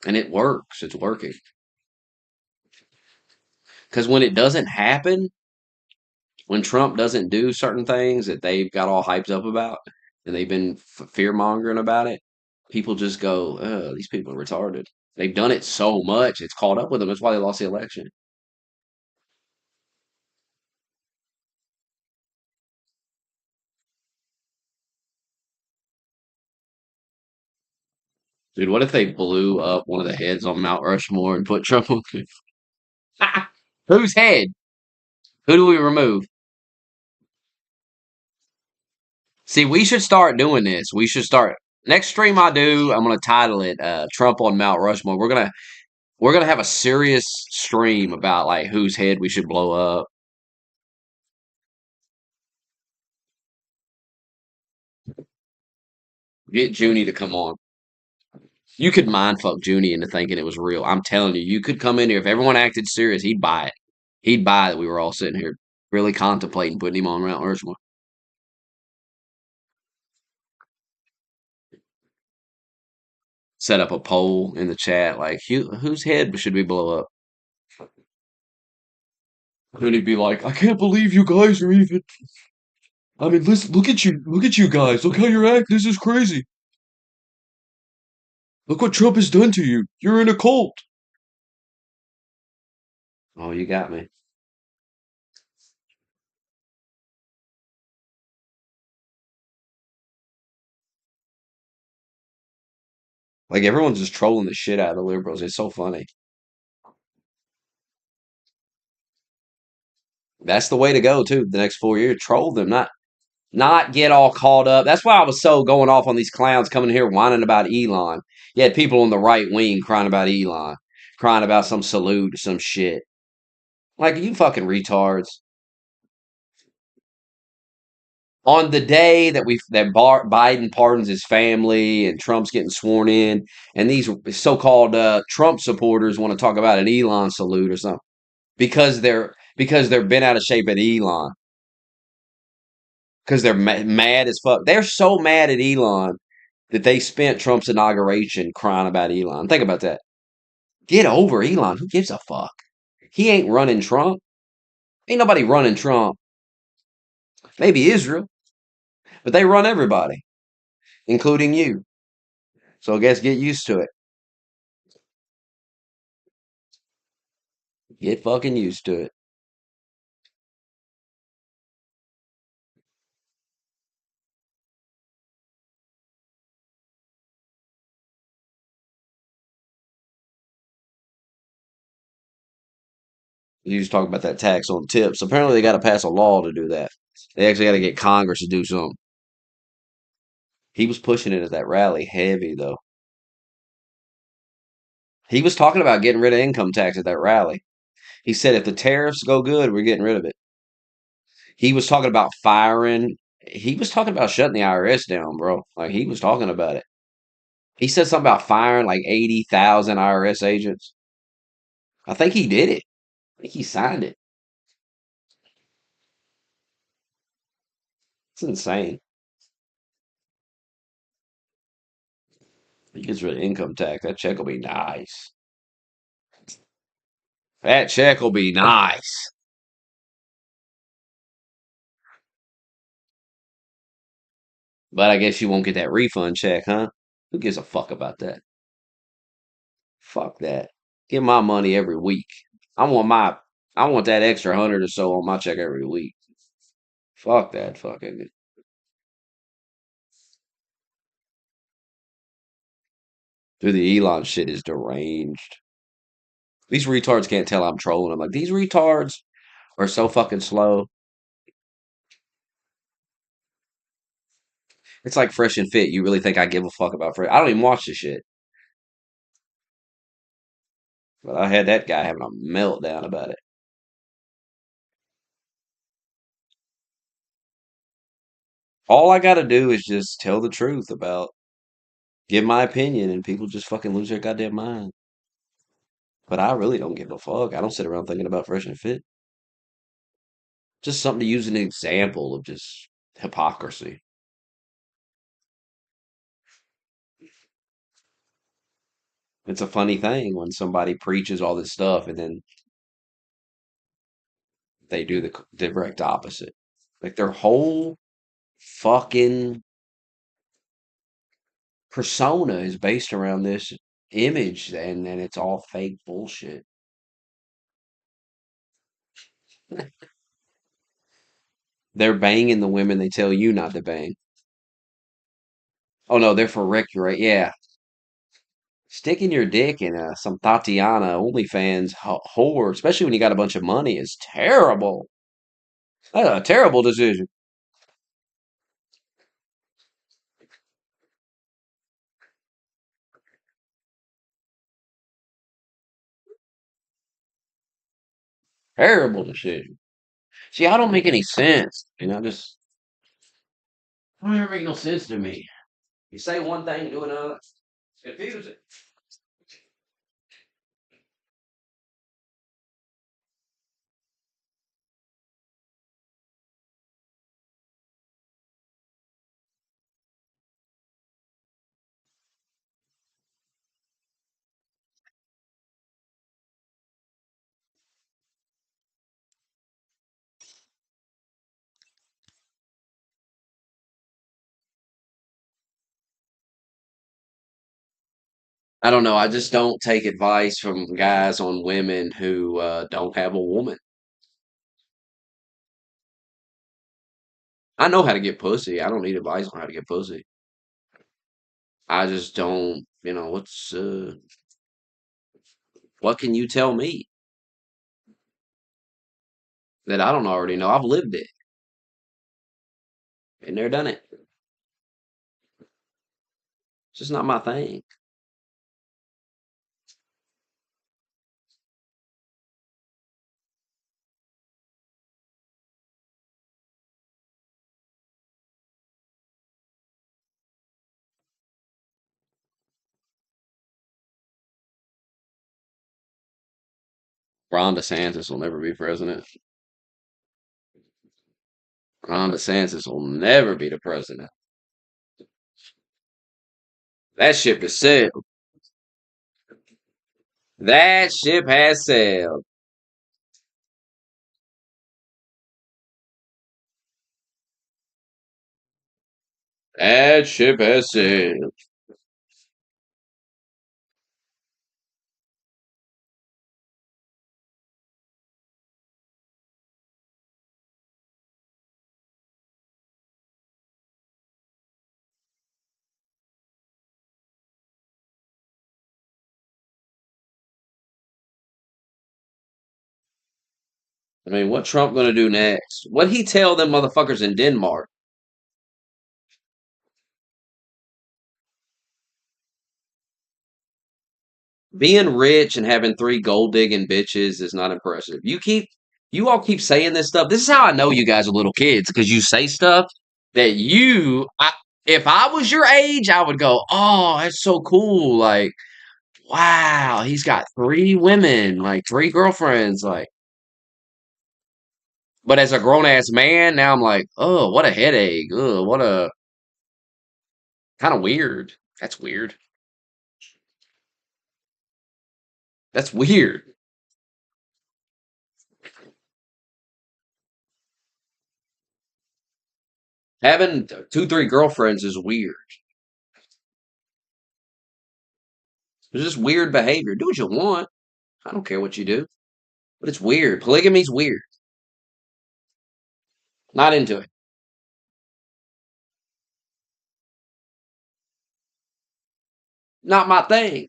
And it works. It's working. Because when it doesn't happen, when Trump doesn't do certain things that they've got all hyped up about and they've been fear mongering about it, people just go, oh, these people are retarded. They've done it so much, it's caught up with them. That's why they lost the election. Dude, what if they blew up one of the heads on Mount Rushmore and put Trump on? Whose head? Who do we remove? See, we should start doing this. We should start next stream I do. I'm gonna title it "Trump on Mount Rushmore." We're gonna have a serious stream about like whose head we should blow up. Get Junie to come on. You could mind fuck Junie into thinking it was real. I'm telling you, you could come in here if everyone acted serious, he'd buy it. He'd buy that we were all sitting here really contemplating putting him on Mount Rushmore. Set up a poll in the chat like whose head should we blow up? Then he'd be like, I can't believe you guys are even. I mean, listen, look at you guys. Look how you're acting. This is crazy. Look what Trump has done to you. You're in a cult. Oh, you got me. Like everyone's just trolling the shit out of the liberals. It's so funny. That's the way to go too. The next 4 years, troll them, not get all caught up. That's why I was so going off on these clowns coming here whining about Elon. You had people on the right wing crying about Elon, crying about some salute, some shit. Like you fucking retards. On the day that Biden pardons his family and Trump's getting sworn in, and these so-called Trump supporters want to talk about an Elon salute or something because they're bent out of shape at Elon because they're mad as fuck. They're so mad at Elon that they spent Trump's inauguration crying about Elon. Think about that. Get over Elon. Who gives a fuck? He ain't running Trump. Ain't nobody running Trump. Maybe Israel, but they run everybody, including you. So I guess get used to it. Get fucking used to it. You just talk about that tax on tips. Apparently, they got to pass a law to do that. They actually got to get Congress to do something. He was pushing it at that rally heavy, though. He was talking about getting rid of income tax at that rally. He said if the tariffs go good, we're getting rid of it. He was talking about firing. He was talking about shutting the IRS down, bro. Like he was talking about it. He said something about firing like 80,000 IRS agents. I think he did it. I think he signed it. It's insane. He gets rid of income tax. That check will be nice. That check will be nice. But I guess you won't get that refund check, huh? Who gives a fuck about that? Fuck that. Give my money every week. I want my I want that extra 100 or so on my check every week. Fuck that fucking. Dude, the Elon shit is deranged. These retards can't tell I'm trolling them. Like these retards are so fucking slow. It's like Fresh and Fit. You really think I give a fuck about Fresh? I don't even watch this shit. But I had that guy having a meltdown about it. All I gotta do is just tell the truth about, give my opinion, and people just fucking lose their goddamn mind. But I really don't give a fuck. I don't sit around thinking about Fresh and Fit. Just something to use an example of just hypocrisy. It's a funny thing when somebody preaches all this stuff and then they do the direct opposite. Like their whole fucking persona is based around this image and it's all fake bullshit. They're banging the women they tell you not to bang. Oh no, they're for recreate. Yeah. Sticking your dick in some Tatiana OnlyFans whore, especially when you got a bunch of money, is terrible. That's a terrible decision. Terrible decision. See, I don't make any sense. I don't ever make no sense to me. You say one thing, do another. It's confusing. I don't know. I just don't take advice from guys on women who don't have a woman. I know how to get pussy. I don't need advice on how to get pussy. I just don't, what can you tell me that I don't already know? I've lived it. Been there, done it. It's just not my thing. Ron DeSantis will never be president. Ron DeSantis will never be the president. That ship is sailed. That ship has sailed. That ship has sailed. I mean, what Trump gonna do next? What he tell them motherfuckers in Denmark? Being rich and having three gold digging bitches is not impressive. You all keep saying this stuff. This is how I know you guys are little kids because you say stuff that if I was your age, I would go, oh, that's so cool. Like, wow, he's got three women, like three girlfriends. Like, but as a grown ass man, now I'm like, oh, what a headache. Oh, what a kind of weird. That's weird. That's weird. Having two, three girlfriends is weird. It's just weird behavior. Do what you want. I don't care what you do. But it's weird. Polygamy's weird. Not into it. Not my thing.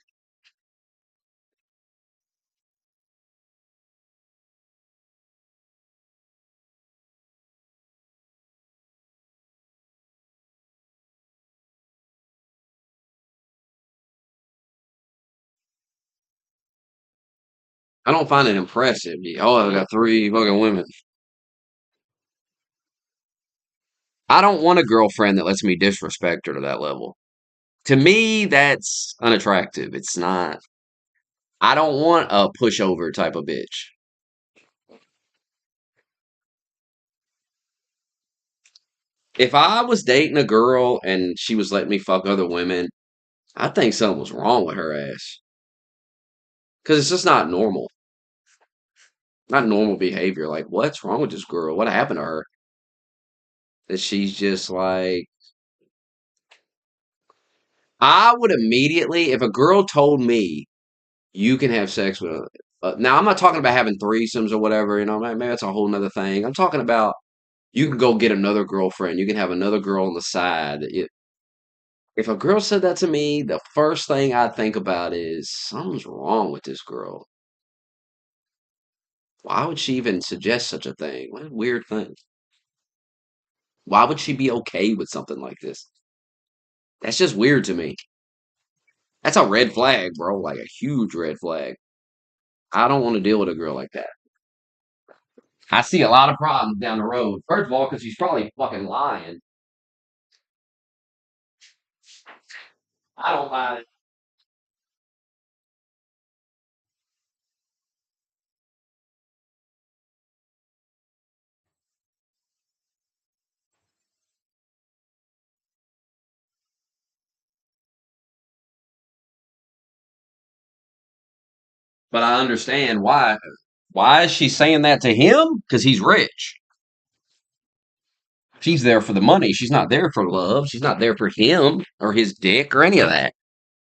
I don't find it impressive. Oh, I got three fucking women. I don't want a girlfriend that lets me disrespect her to that level. To me, that's unattractive. It's not. I don't want a pushover type of bitch. If I was dating a girl and she was letting me fuck other women, I think something was wrong with her ass. Because it's just not normal. Not normal behavior. Like, what's wrong with this girl? What happened to her? That she's just like, I would immediately, if a girl told me you can have sex with now I'm not talking about having threesomes or whatever, maybe that's a whole nother thing. I'm talking about you can go get another girlfriend. You can have another girl on the side. If a girl said that to me, the first thing I think about is something's wrong with this girl. Why would she even suggest such a thing? What a weird thing. Why would she be okay with something like this? That's just weird to me. That's a red flag, bro. Like a huge red flag. I don't want to deal with a girl like that. I see a lot of problems down the road. First of all, because he's probably fucking lying. I don't buy it. But I understand why. Why is she saying that to him? Because he's rich. She's there for the money. She's not there for love. She's not there for him or his dick or any of that.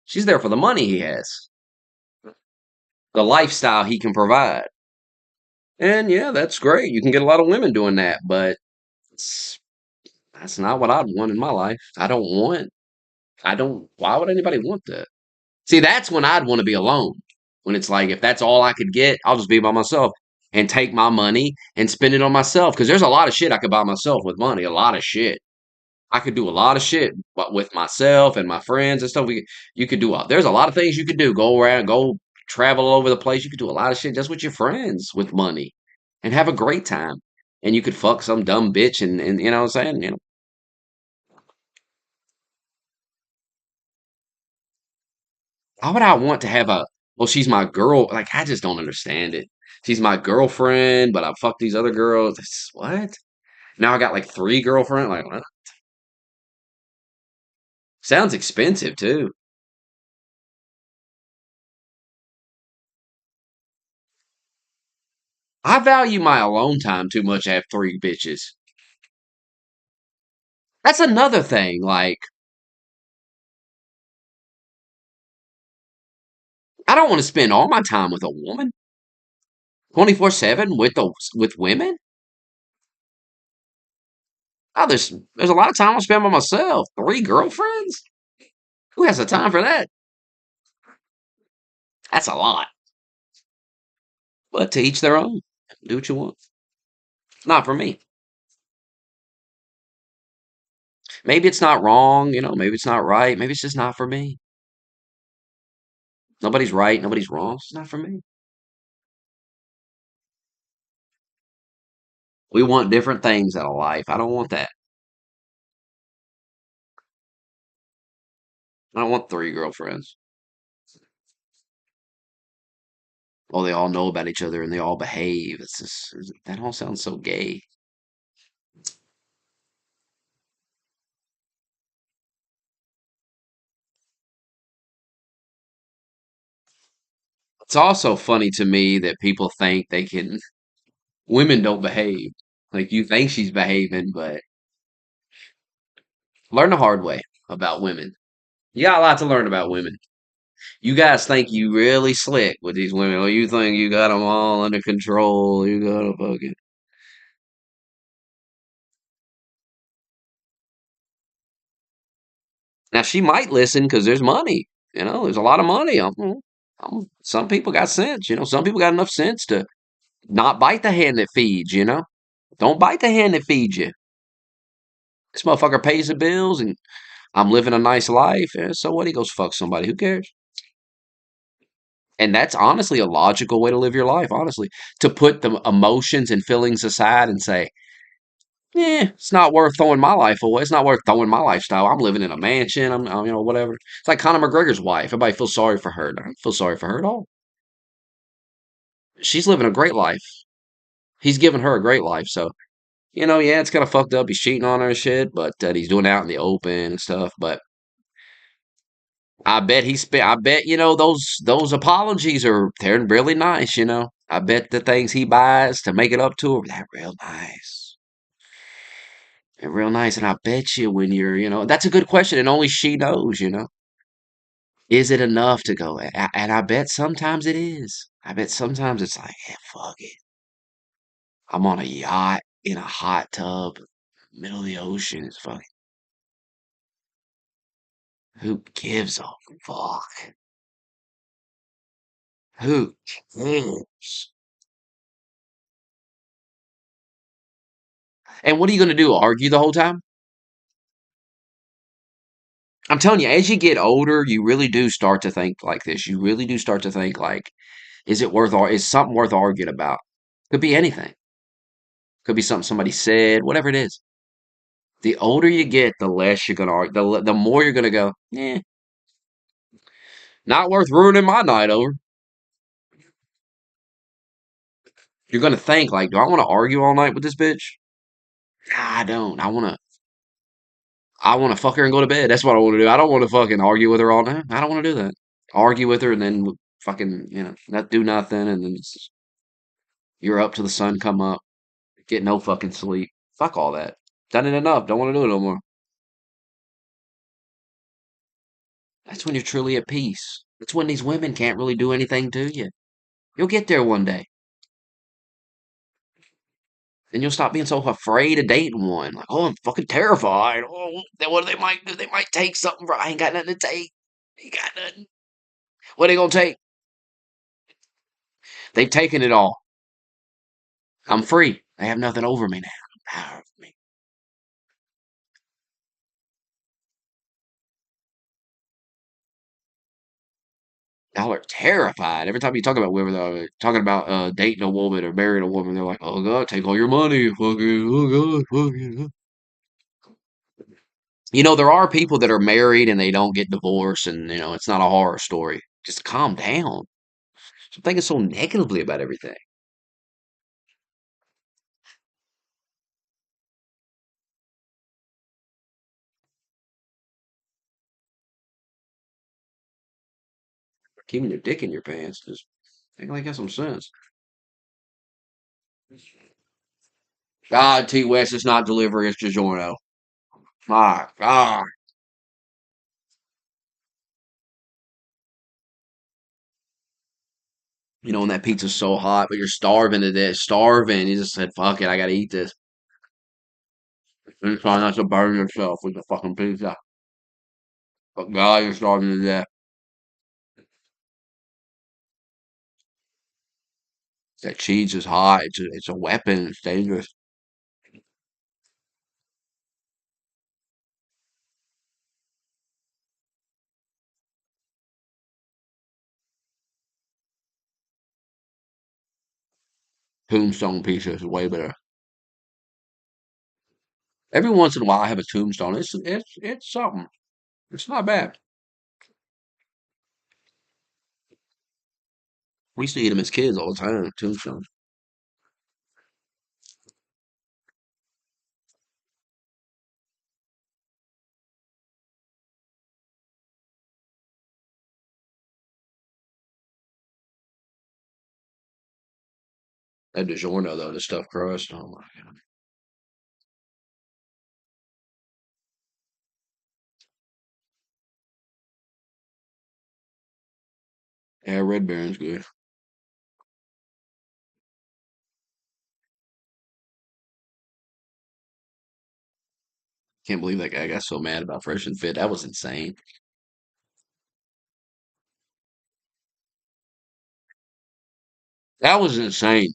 She's there for the money he has, the lifestyle he can provide. And yeah, that's great. You can get a lot of women doing that, but it's, that's not what I'd want in my life. I don't, why would anybody want that? See, that's when I'd want to be alone. When it's like, if that's all I could get, I'll just be by myself and take my money and spend it on myself. Because there's a lot of shit I could buy myself with money. A lot of shit. I could do a lot of shit but with myself and my friends and stuff. You could do, there's a lot of things you could do. Go around, go travel all over the place. You could do a lot of shit just with your friends with money and have a great time. And you could fuck some dumb bitch and you know what I'm saying? You know, why would I want to have a, well, she's my girl. Like, I just don't understand it. She's my girlfriend, but I fuck these other girls. What? Now I got like three girlfriends. Like, what? Sounds expensive too. I value my alone time too much to have three bitches. That's another thing. Like, I don't want to spend all my time with a woman 24/7 with women. Oh, there's a lot of time I spend by myself. Three girlfriends? Who has the time for that? That's a lot. But to each their own. Do what you want. Not for me. Maybe it's not wrong, you know, maybe it's not right, maybe it's just not for me. Nobody's right, nobody's wrong. It's not for me. We want different things out of life. I don't want that. I don't want three girlfriends. Oh, they all know about each other and they all behave. It's just that all sounds so gay. It's also funny to me that people think they can women don't behave. Like you think she's behaving, but learn the hard way about women. You got a lot to learn about women. You guys think you really slick with these women. Oh, you think you got them all under control. You got to fucking. Now, she might listen because there's money. You know, there's a lot of money. Some people got sense. You know, some people got enough sense to not bite the hand that feeds, you know? Don't bite the hand that feeds you. This motherfucker pays the bills and I'm living a nice life. So what? He goes fuck somebody. Who cares? And that's honestly a logical way to live your life, honestly. To put the emotions and feelings aside and say, yeah, it's not worth throwing my life away. It's not worth throwing my lifestyle. I'm living in a mansion. You know, whatever. It's like Conor McGregor's wife. Everybody feels sorry for her. I don't feel sorry for her at all. She's living a great life. He's giving her a great life. So, you know, yeah, it's kind of fucked up. He's cheating on her and shit, but he's doing it out in the open and stuff. But I bet he spent. I bet you know those apologies they're really nice. You know, I bet the things he buys to make it up to her they're real nice. They're real nice, and I bet you when you know, that's a good question, and only she knows. You know, is it enough to go? And I bet sometimes it is. I bet sometimes it's like, yeah, fuck it. I'm on a yacht in a hot tub, middle of the ocean. It's fucking. Who gives a fuck? Who cares? And what are you going to do? Argue the whole time? I'm telling you, as you get older, you really do start to think like this. You really do start to think like, is something worth arguing about? Could be anything. Could be something somebody said, whatever it is. The older you get, the less you're gonna argue. The more you're gonna go, not worth ruining my night over. You're gonna think like, do I want to argue all night with this bitch? Nah, I don't. I wanna fuck her and go to bed. That's what I want to do. I don't want to fucking argue with her all night. I don't want to do that. Argue with her and then fucking not do nothing, and then you're up till the sun come up. Get no fucking sleep. Fuck all that. Done it enough. Don't want to do it no more. That's when you're truly at peace. That's when these women can't really do anything to you. You'll get there one day. And you'll stop being so afraid of dating one. Like, oh, I'm fucking terrified. Oh, then what they might do? They might take something. I ain't got nothing to take. Ain't got nothing. What are they gonna take? They've taken it all. I'm free. They have nothing over me now. Power over me. Y'all are terrified. Every time you talk about women, talking about dating a woman or marrying a woman, they're like, "Oh God, take all your money, fucking, oh God, fucking." There are people that are married and they don't get divorced, and it's not a horror story. Just calm down. Stop thinking so negatively about everything. Keeping your dick in your pants. Just think like that's some sense. God, T West, it's not delivery, it's DiGiorno. My God. When that pizza's so hot, but you're starving to death, starving. You just said, fuck it, I gotta eat this. And try not to burn yourself with the fucking pizza. But God, you're starving to death. That cheese is hot. It's a weapon. It's dangerous. Tombstone pizza is way better. Every once in a while, I have a tombstone. It's something. It's not bad. We used to eat them as kids all the time. Tombstone. That DiGiorno though, the stuffed crust. Oh my God. Yeah, Red Baron's good. Can't believe that guy got so mad about Fresh and Fit. That was insane. That was insane.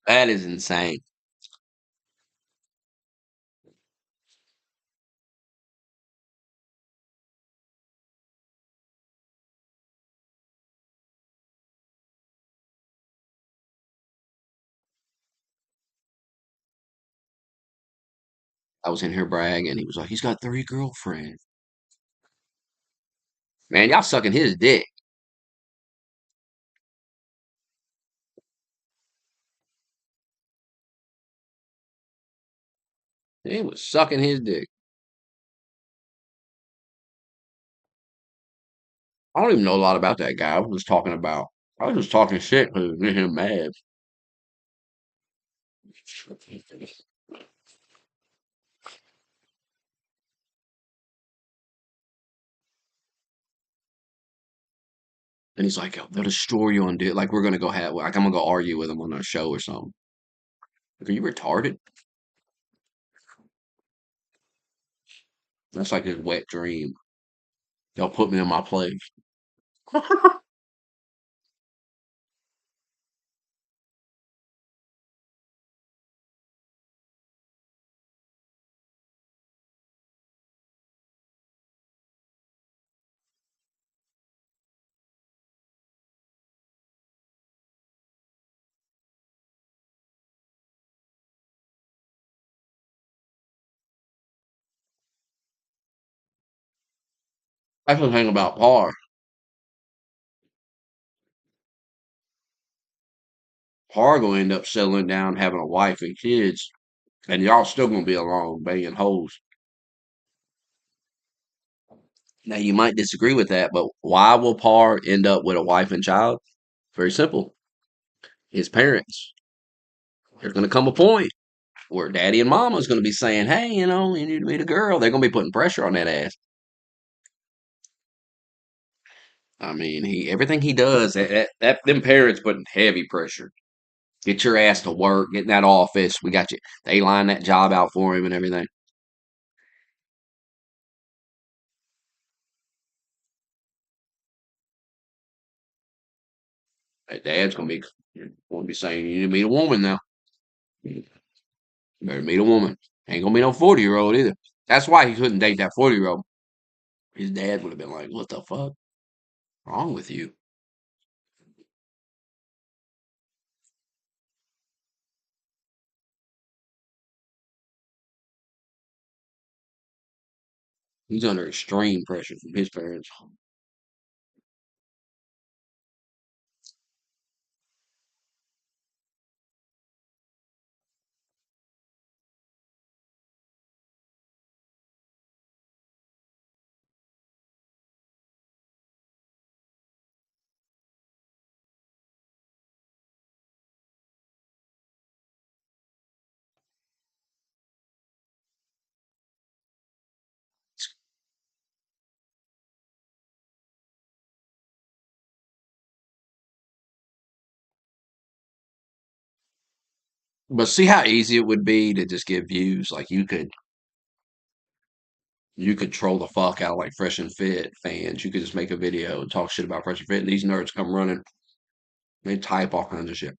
That is insane. I was in here bragging. He was like, he's got 3 girlfriends. Man, y'all sucking his dick. He was sucking his dick. I don't even know a lot about that guy. I was just talking shit because it made him mad. And he's like, they'll destroy you on dude. Like we're gonna go I'm gonna go argue with him on a show or something. Like, are you retarded? That's like his wet dream. They'll put me in my place. That's the thing about Par. Par gonna end up settling down, having a wife and kids, and y'all still gonna be alone banging hoes. Now you might disagree with that, but why will Par end up with a wife and child? Very simple. His parents. There's gonna come a point where daddy and mama's gonna be saying, "Hey, you need to meet a girl." They're gonna be putting pressure on that ass. I mean, he everything he does, that them parents putting heavy pressure. Get your ass to work, get in that office. We got you. They line that job out for him and everything. That dad's gonna be saying, "You need to meet a woman now. You better meet a woman. Ain't gonna be no 40-year-old either." That's why he couldn't date that 40-year-old. His dad would have been like, "What the fuck wrong with you?" He's under extreme pressure from his parents. But see how easy it would be to just get views. Like you could troll the fuck out of like Fresh and Fit fans. You could just make a video and talk shit about Fresh and Fit, and these nerds come running. They type all kinds of shit.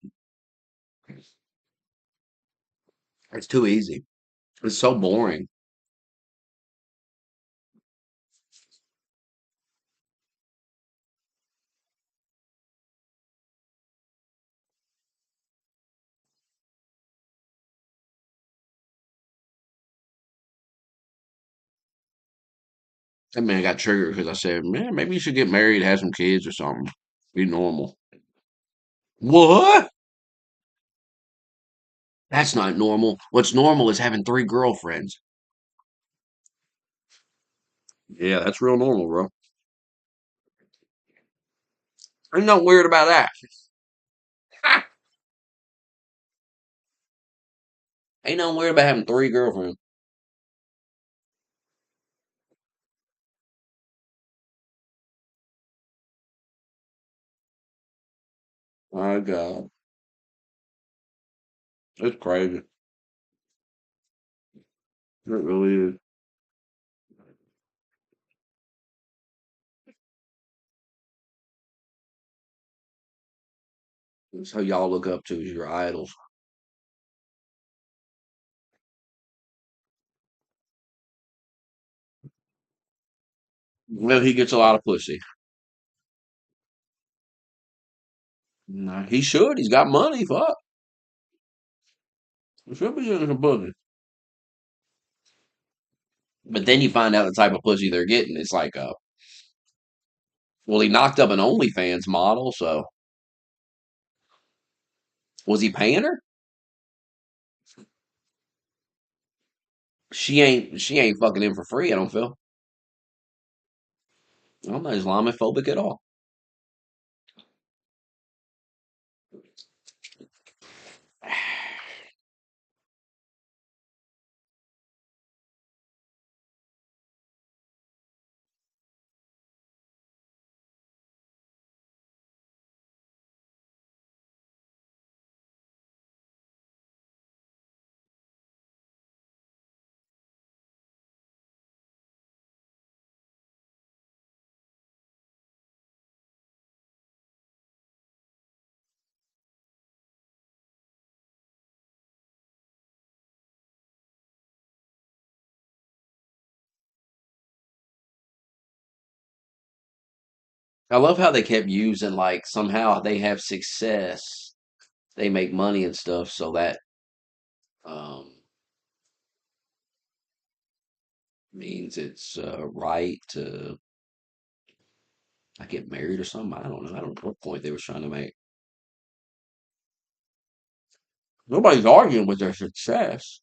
It's too easy. It's so boring. That man got triggered because I said, "Man, maybe you should get married, have some kids or something. Be normal." What? That's not normal. What's normal is having three girlfriends. Yeah, that's real normal, bro. Ain't nothing weird about that. Ain't nothing weird about having three girlfriends. My God, it's crazy. It really is. That's how y'all look up to as your idols. Well, he gets a lot of pussy. Nah, he should. He's got money. Fuck. He should be getting some pussy. But then you find out the type of pussy they're getting. It's like, well, he knocked up an OnlyFans model, so was he paying her? She ain't fucking him for free, I don't feel. I'm not Islamophobic at all. I love how they kept using like somehow they have success, they make money and stuff, so that um means it's right to Like get married or something. I don't know. I don't know what point they were trying to make. Nobody's arguing with their success.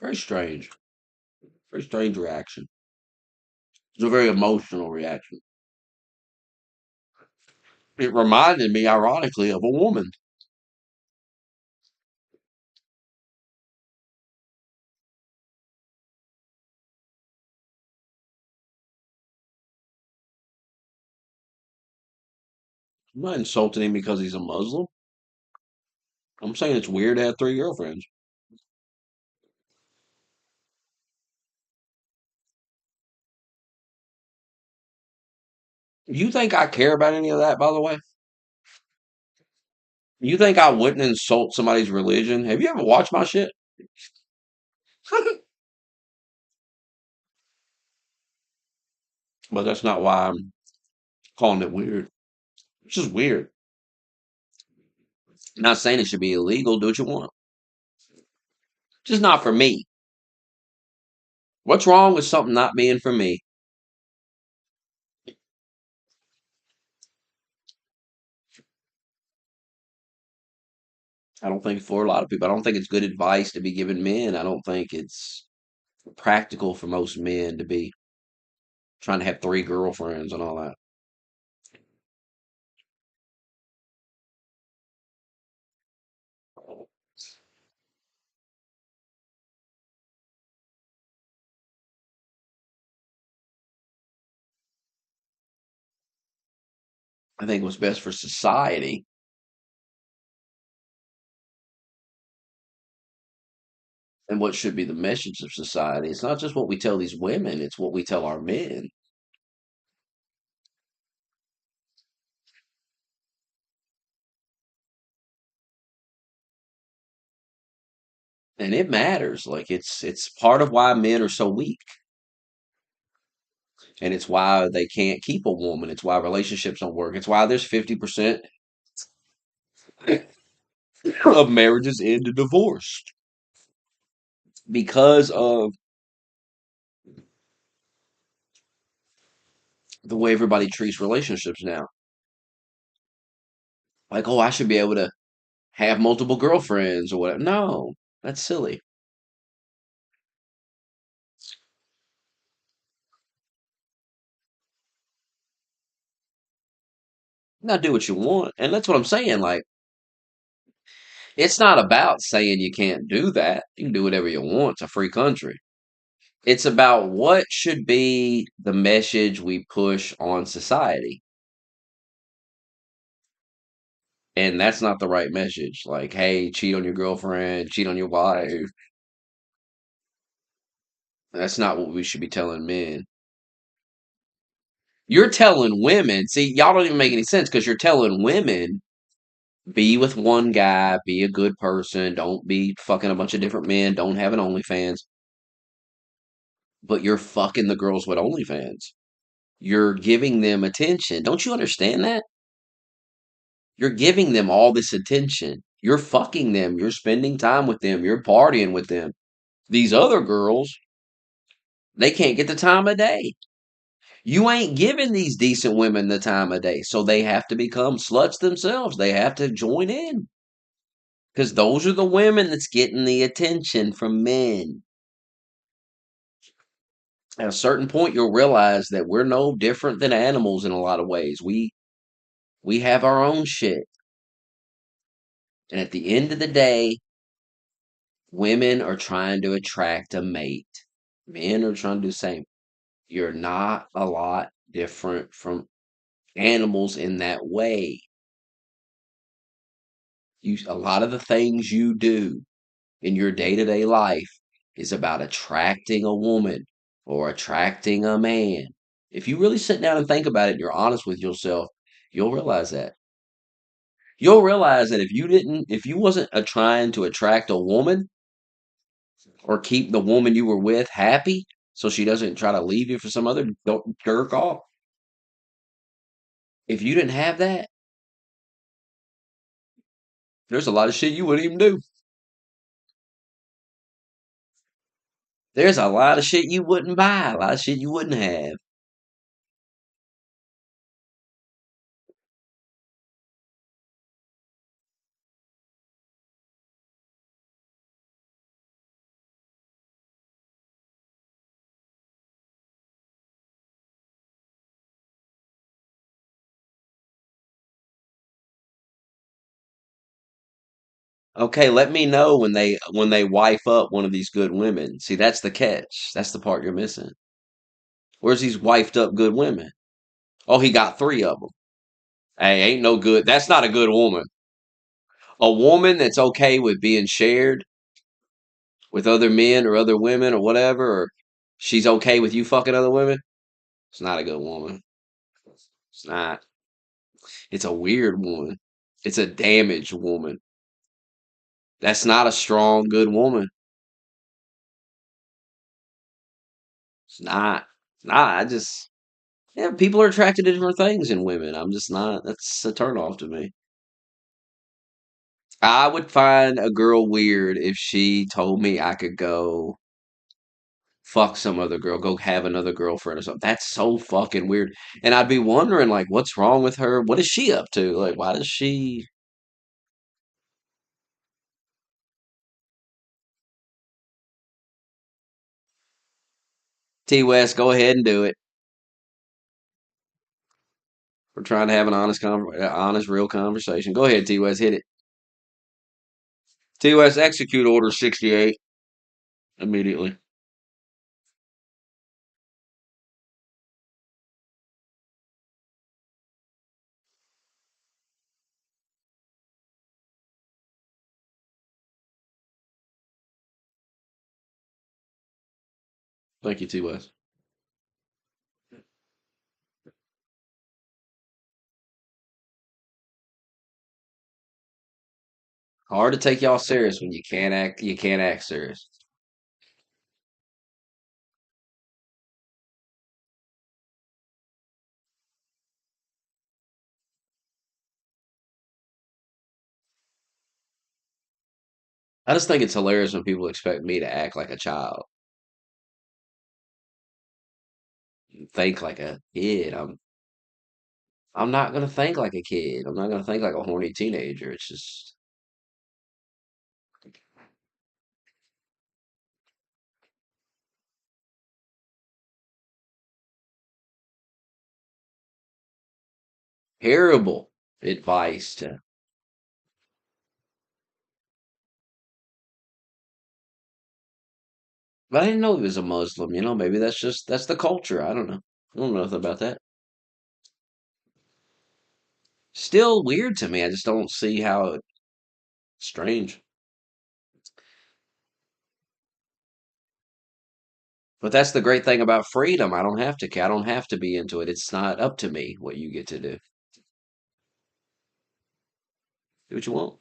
Very strange. Very strange reaction. It's a very emotional reaction. It reminded me, ironically, of a woman. I'm not insulting him because he's a Muslim. I'm saying it's weird to have three girlfriends. You think I care about any of that, by the way? You think I wouldn't insult somebody's religion? Have you ever watched my shit? But that's not why I'm calling it weird. It's just weird. Not saying it should be illegal. Do what you want. Just not for me. What's wrong with something not being for me? I don't think for a lot of people. I don't think it's good advice to be giving men. I don't think it's practical for most men to be trying to have three girlfriends and all that. I think what's best for society and what should be the message of society. It's not just what we tell these women, it's what we tell our men. And it matters. Like it's part of why men are so weak. And it's why they can't keep a woman. It's why relationships don't work. It's why there's 50% of marriages end in divorce because of the way everybody treats relationships now. Like, oh, I should be able to have multiple girlfriends or whatever. No, that's silly. Now do what you want. And that's what I'm saying. Like, it's not about saying you can't do that. You can do whatever you want. It's a free country. It's about what should be the message we push on society. And that's not the right message. Like, hey, cheat on your girlfriend, cheat on your wife. That's not what we should be telling men. You're telling women, see, y'all don't even make any sense because you're telling women be with one guy, be a good person, don't be fucking a bunch of different men, don't have an OnlyFans, but you're fucking the girls with OnlyFans. You're giving them attention. Don't you understand that? You're giving them all this attention. You're fucking them. You're spending time with them. You're partying with them. These other girls, they can't get the time of day. You ain't giving these decent women the time of day, so they have to become sluts themselves. They have to join in because those are the women that's getting the attention from men. At a certain point, you'll realize that we're no different than animals in a lot of ways. We have our own shit, and at the end of the day, women are trying to attract a mate. Men are trying to do the same. You're not a lot different from animals in that way. A lot of the things you do in your day-to-day life is about attracting a woman or attracting a man. If you really sit down and think about it and you're honest with yourself, you'll realize that. You'll realize that if you wasn't trying to attract a woman or keep the woman you were with happy so she doesn't try to leave you for some other jerk off, if you didn't have that, there's a lot of shit you wouldn't even do. There's a lot of shit you wouldn't buy, a lot of shit you wouldn't have. Okay, let me know when they wife up one of these good women. See, that's the catch. That's the part you're missing. Where's these wifed up good women? Oh, he got three of them. Hey, ain't no good. That's not a good woman. A woman that's okay with being shared with other men or other women or whatever, or she's okay with you fucking other women. It's not a good woman. It's not. It's a weird woman. It's a damaged woman. That's not a strong, good woman. It's not. Nah, I just yeah, people are attracted to different things in women. I'm just not. That's a turnoff to me. I would find a girl weird if she told me I could go fuck some other girl, go have another girlfriend or something. That's so fucking weird. And I'd be wondering, like, what's wrong with her? What is she up to? Like, why does she? T West, go ahead and do it. We're trying to have an honest, real conversation. Go ahead, T West, hit it. T West, execute Order 68 immediately. Thank you, T West. Hard to take y'all serious when you can't act. You can't act serious. I just think it's hilarious when people expect me to act like a child, and think like a kid. I'm not gonna think like a kid. I'm not gonna think like a horny teenager. It's just terrible advice to. But I didn't know he was a Muslim. Maybe that's the culture. I don't know. I don't know nothing about that. Still weird to me. I just don't see how it's strange. But that's the great thing about freedom. I don't have to be into it. It's not up to me what you get to do. Do what you want.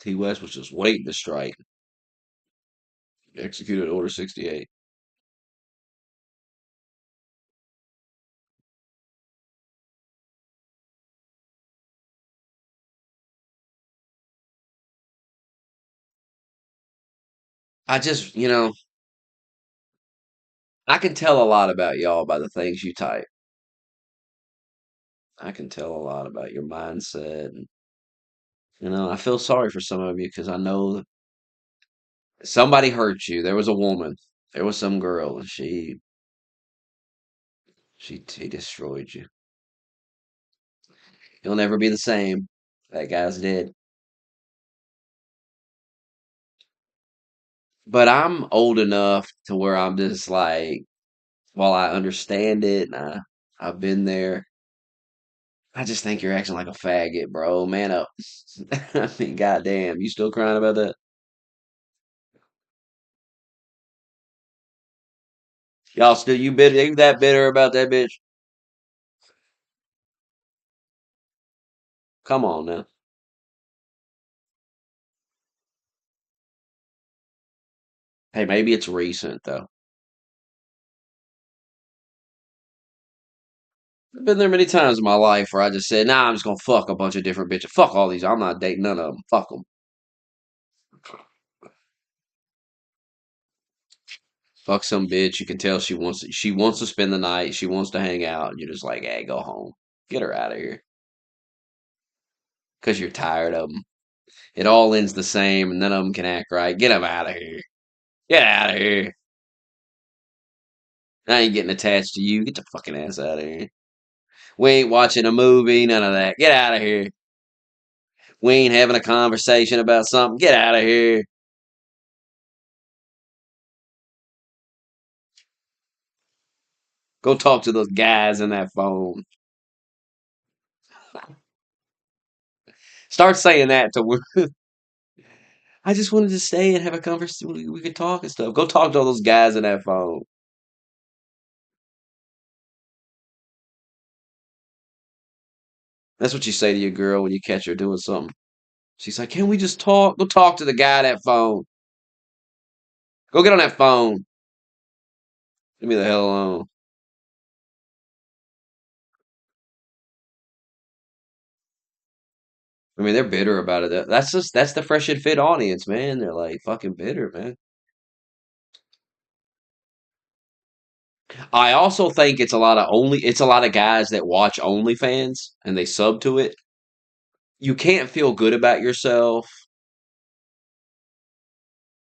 T West was just waiting to strike. Executed Order 68. I just, I can tell a lot about y'all by the things you type. I can tell a lot about your mindset. And, I feel sorry for some of you because I know that somebody hurt you. There was a woman. There was some girl, and he destroyed you. He'll never be the same. That guy's dead. But I'm old enough to where I'm just like, while I understand it and I've been there, I just think you're acting like a faggot, bro. Man up. I mean, goddamn, you still crying about that? Y'all still you that bitter about that bitch? Come on now. Hey, maybe it's recent though. I've been there many times in my life where I just said, nah, I'm just gonna fuck a bunch of different bitches. Fuck all these. I'm not dating none of them. Fuck them. Fuck some bitch. You can tell she wants to spend the night. She wants to hang out. And you're just like, hey, go home. Get her out of here. Because you're tired of them. It all ends the same, and none of them can act right. Get them out of here. Get out of here. I ain't getting attached to you. Get the fucking ass out of here. We ain't watching a movie. None of that. Get out of here. We ain't having a conversation about something. Get out of here. Go talk to those guys in that phone. Start saying that to women. I just wanted to stay and have a conversation. We could talk and stuff. Go talk to all those guys in that phone. That's what you say to your girl when you catch her doing something. She's like, "Can we just talk? Go talk to the guy at that phone. Go get on that phone. Leave me the hell alone." I mean, they're bitter about it. That's the fresh and fit audience, man. They're like fucking bitter, man. I also think it's a lot of guys that watch OnlyFans and they sub to it. You can't feel good about yourself.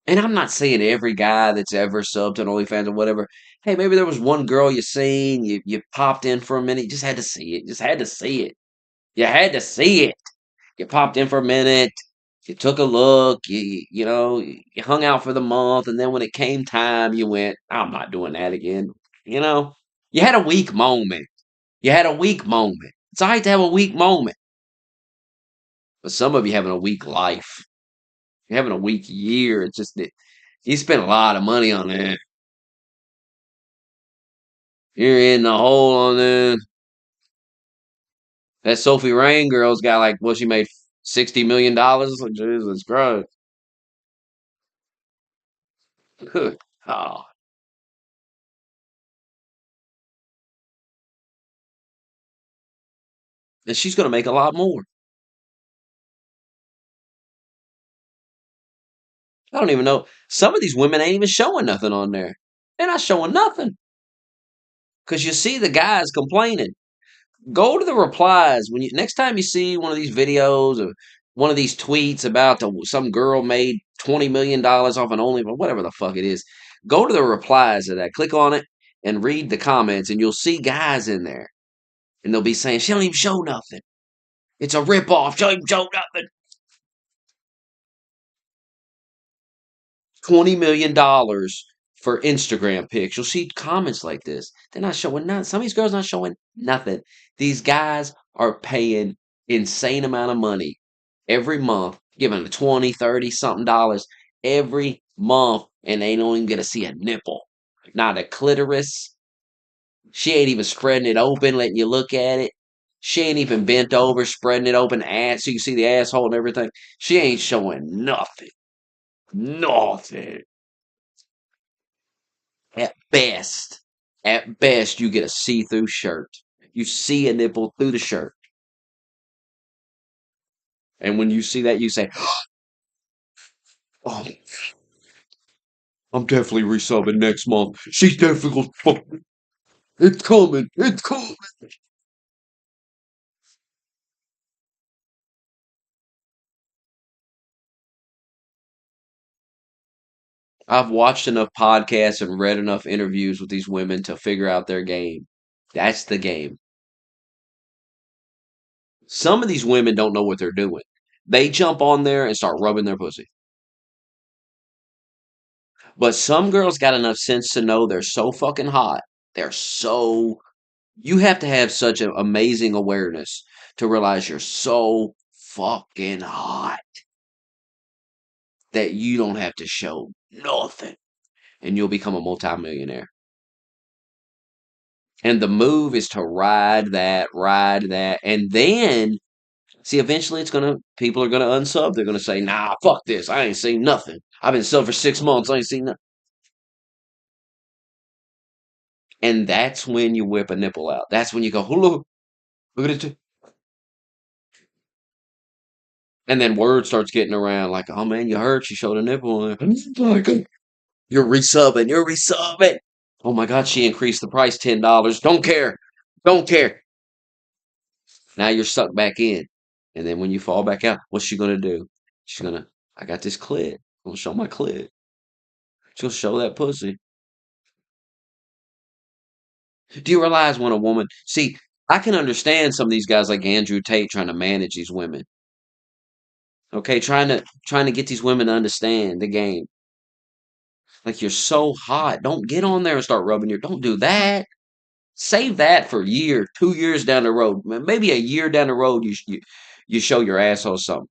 And I'm not saying every guy that's ever subbed to OnlyFans or whatever. Hey, maybe there was one girl you seen, you popped in for a minute, you just had to see it. Just had to see it. You had to see it. You popped in for a minute, you took a look, you hung out for the month, and then when it came time, you went, I'm not doing that again. You know? You had a weak moment. You had a weak moment. It's all right to have a weak moment. But some of you having a weak life. You're having a weak year. It's just that you spent a lot of money on that. You're in the hole on that. That Sophie Rain girl's got like, well, she made $60 million. Like, Jesus Christ. Oh, and she's going to make a lot more. I don't even know. Some of these women ain't even showing nothing on there. They're not showing nothing. Because you see the guys complaining. Go to the replies when you next time you see one of these videos or one of these tweets about some girl made $20 million off an only whatever the fuck it is. Go to the replies of that. Click on it and read the comments, and you'll see guys in there, and they'll be saying she don't even show nothing. It's a ripoff. She don't even show nothing. $20 million for Instagram pics. You'll see comments like this. They're not showing nothing. Some of these girls not showing nothing. These guys are paying insane amount of money every month, giving them 20, 30 something dollars every month, and they don't even get to see a nipple. Not a clitoris. She ain't even spreading it open, letting you look at it. She ain't even bent over, spreading it open ass so you can see the asshole and everything. She ain't showing nothing. Nothing. At best, you get a see-through shirt. You see a nipple through the shirt. And when you see that, you say, oh, I'm definitely resubbing next month. She's definitely gonna fuck me. It's coming. It's coming. I've watched enough podcasts and read enough interviews with these women to figure out their game. That's the game. Some of these women don't know what they're doing. They jump on there and start rubbing their pussy. But some girls got enough sense to know they're so fucking hot. They're so You have to have such an amazing awareness to realize you're so fucking hot that you don't have to show nothing and you'll become a multimillionaire. And the move is to ride that, and then see eventually people are gonna unsub. They're gonna say, nah, fuck this. I ain't seen nothing. I've been subbed for 6 months. I ain't seen nothing. And that's when you whip a nipple out. That's when you go, oh, look at it. And then word starts getting around like, oh man, you heard she showed a nipple. Like, you're resubbing. You're resubbing. Oh my God, she increased the price $10. Don't care. Don't care. Now you're sucked back in. And then when you fall back out, what's she gonna do? She's gonna, I got this clit. I'm gonna show my clit. She'll show that pussy. Do you realize when a woman see, I can understand some of these guys like Andrew Tate trying to manage these women. Okay, trying to get these women to understand the game. Like you're so hot. Don't get on there and start rubbing your don't do that. Save that for a year, 2 years down the road. Maybe a year down the road you show your asshole something.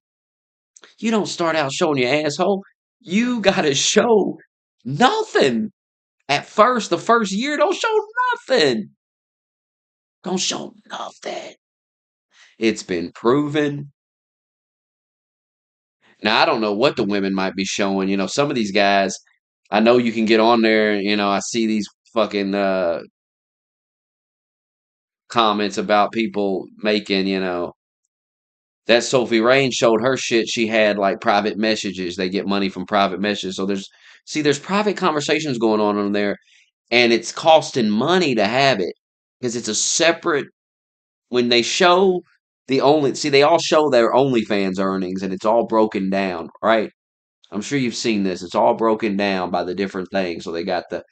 You don't start out showing your asshole. You gotta show nothing. At first, the first year, don't show nothing. Don't show nothing. It's been proven. Now, I don't know what the women might be showing. Some of these guys, I know you can get on there. I see these fucking comments about people making, that Sophie Rain showed her shit. She had like private messages. They get money from private messages. So there's private conversations going on there, and it's costing money to have it because it's a separate. When they show they all show their OnlyFans earnings, and it's all broken down, right? I'm sure you've seen this. It's all broken down by the different things. So they got the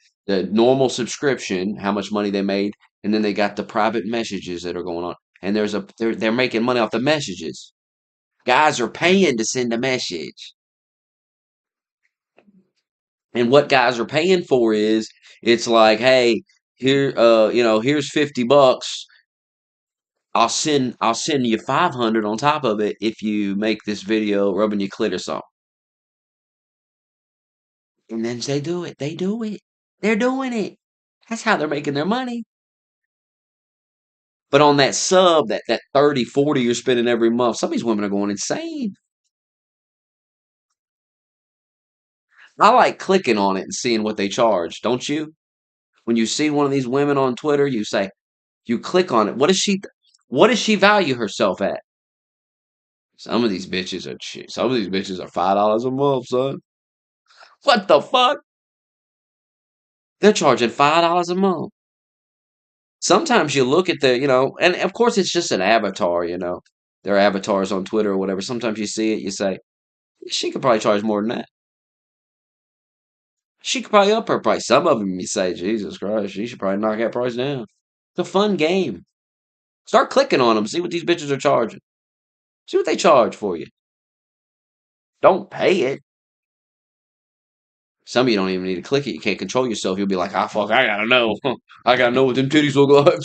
normal subscription, how much money they made, and then they got the private messages that are going on. And they're making money off the messages. Guys are paying to send a message. And what guys are paying for is it's like, hey, here here's $50. I'll send you 500 on top of it if you make this video rubbing your clit or something. And then they do it. They do it. They're doing it. That's how they're making their money. But on that sub, that 30, 40 you're spending every month, some of these women are going insane. I like clicking on it and seeing what they charge, don't you? When you see one of these women on Twitter, you click on it. What does she value herself at? Some of these bitches are cheap. Some of these bitches are $5 a month, son. What the fuck? They're charging $5 a month. Sometimes you look at and of course it's just an avatar, their avatars on Twitter or whatever. Sometimes you see it, you say, she could probably charge more than that. She could probably up her price. Some of them you say, Jesus Christ, she should probably knock that price down. It's a fun game. Start clicking on them, see what these bitches are charging. See what they charge for you. Don't pay it. Some of you don't even need to click it. You can't control yourself. You'll be like, fuck, I gotta know. I gotta know what them titties look like.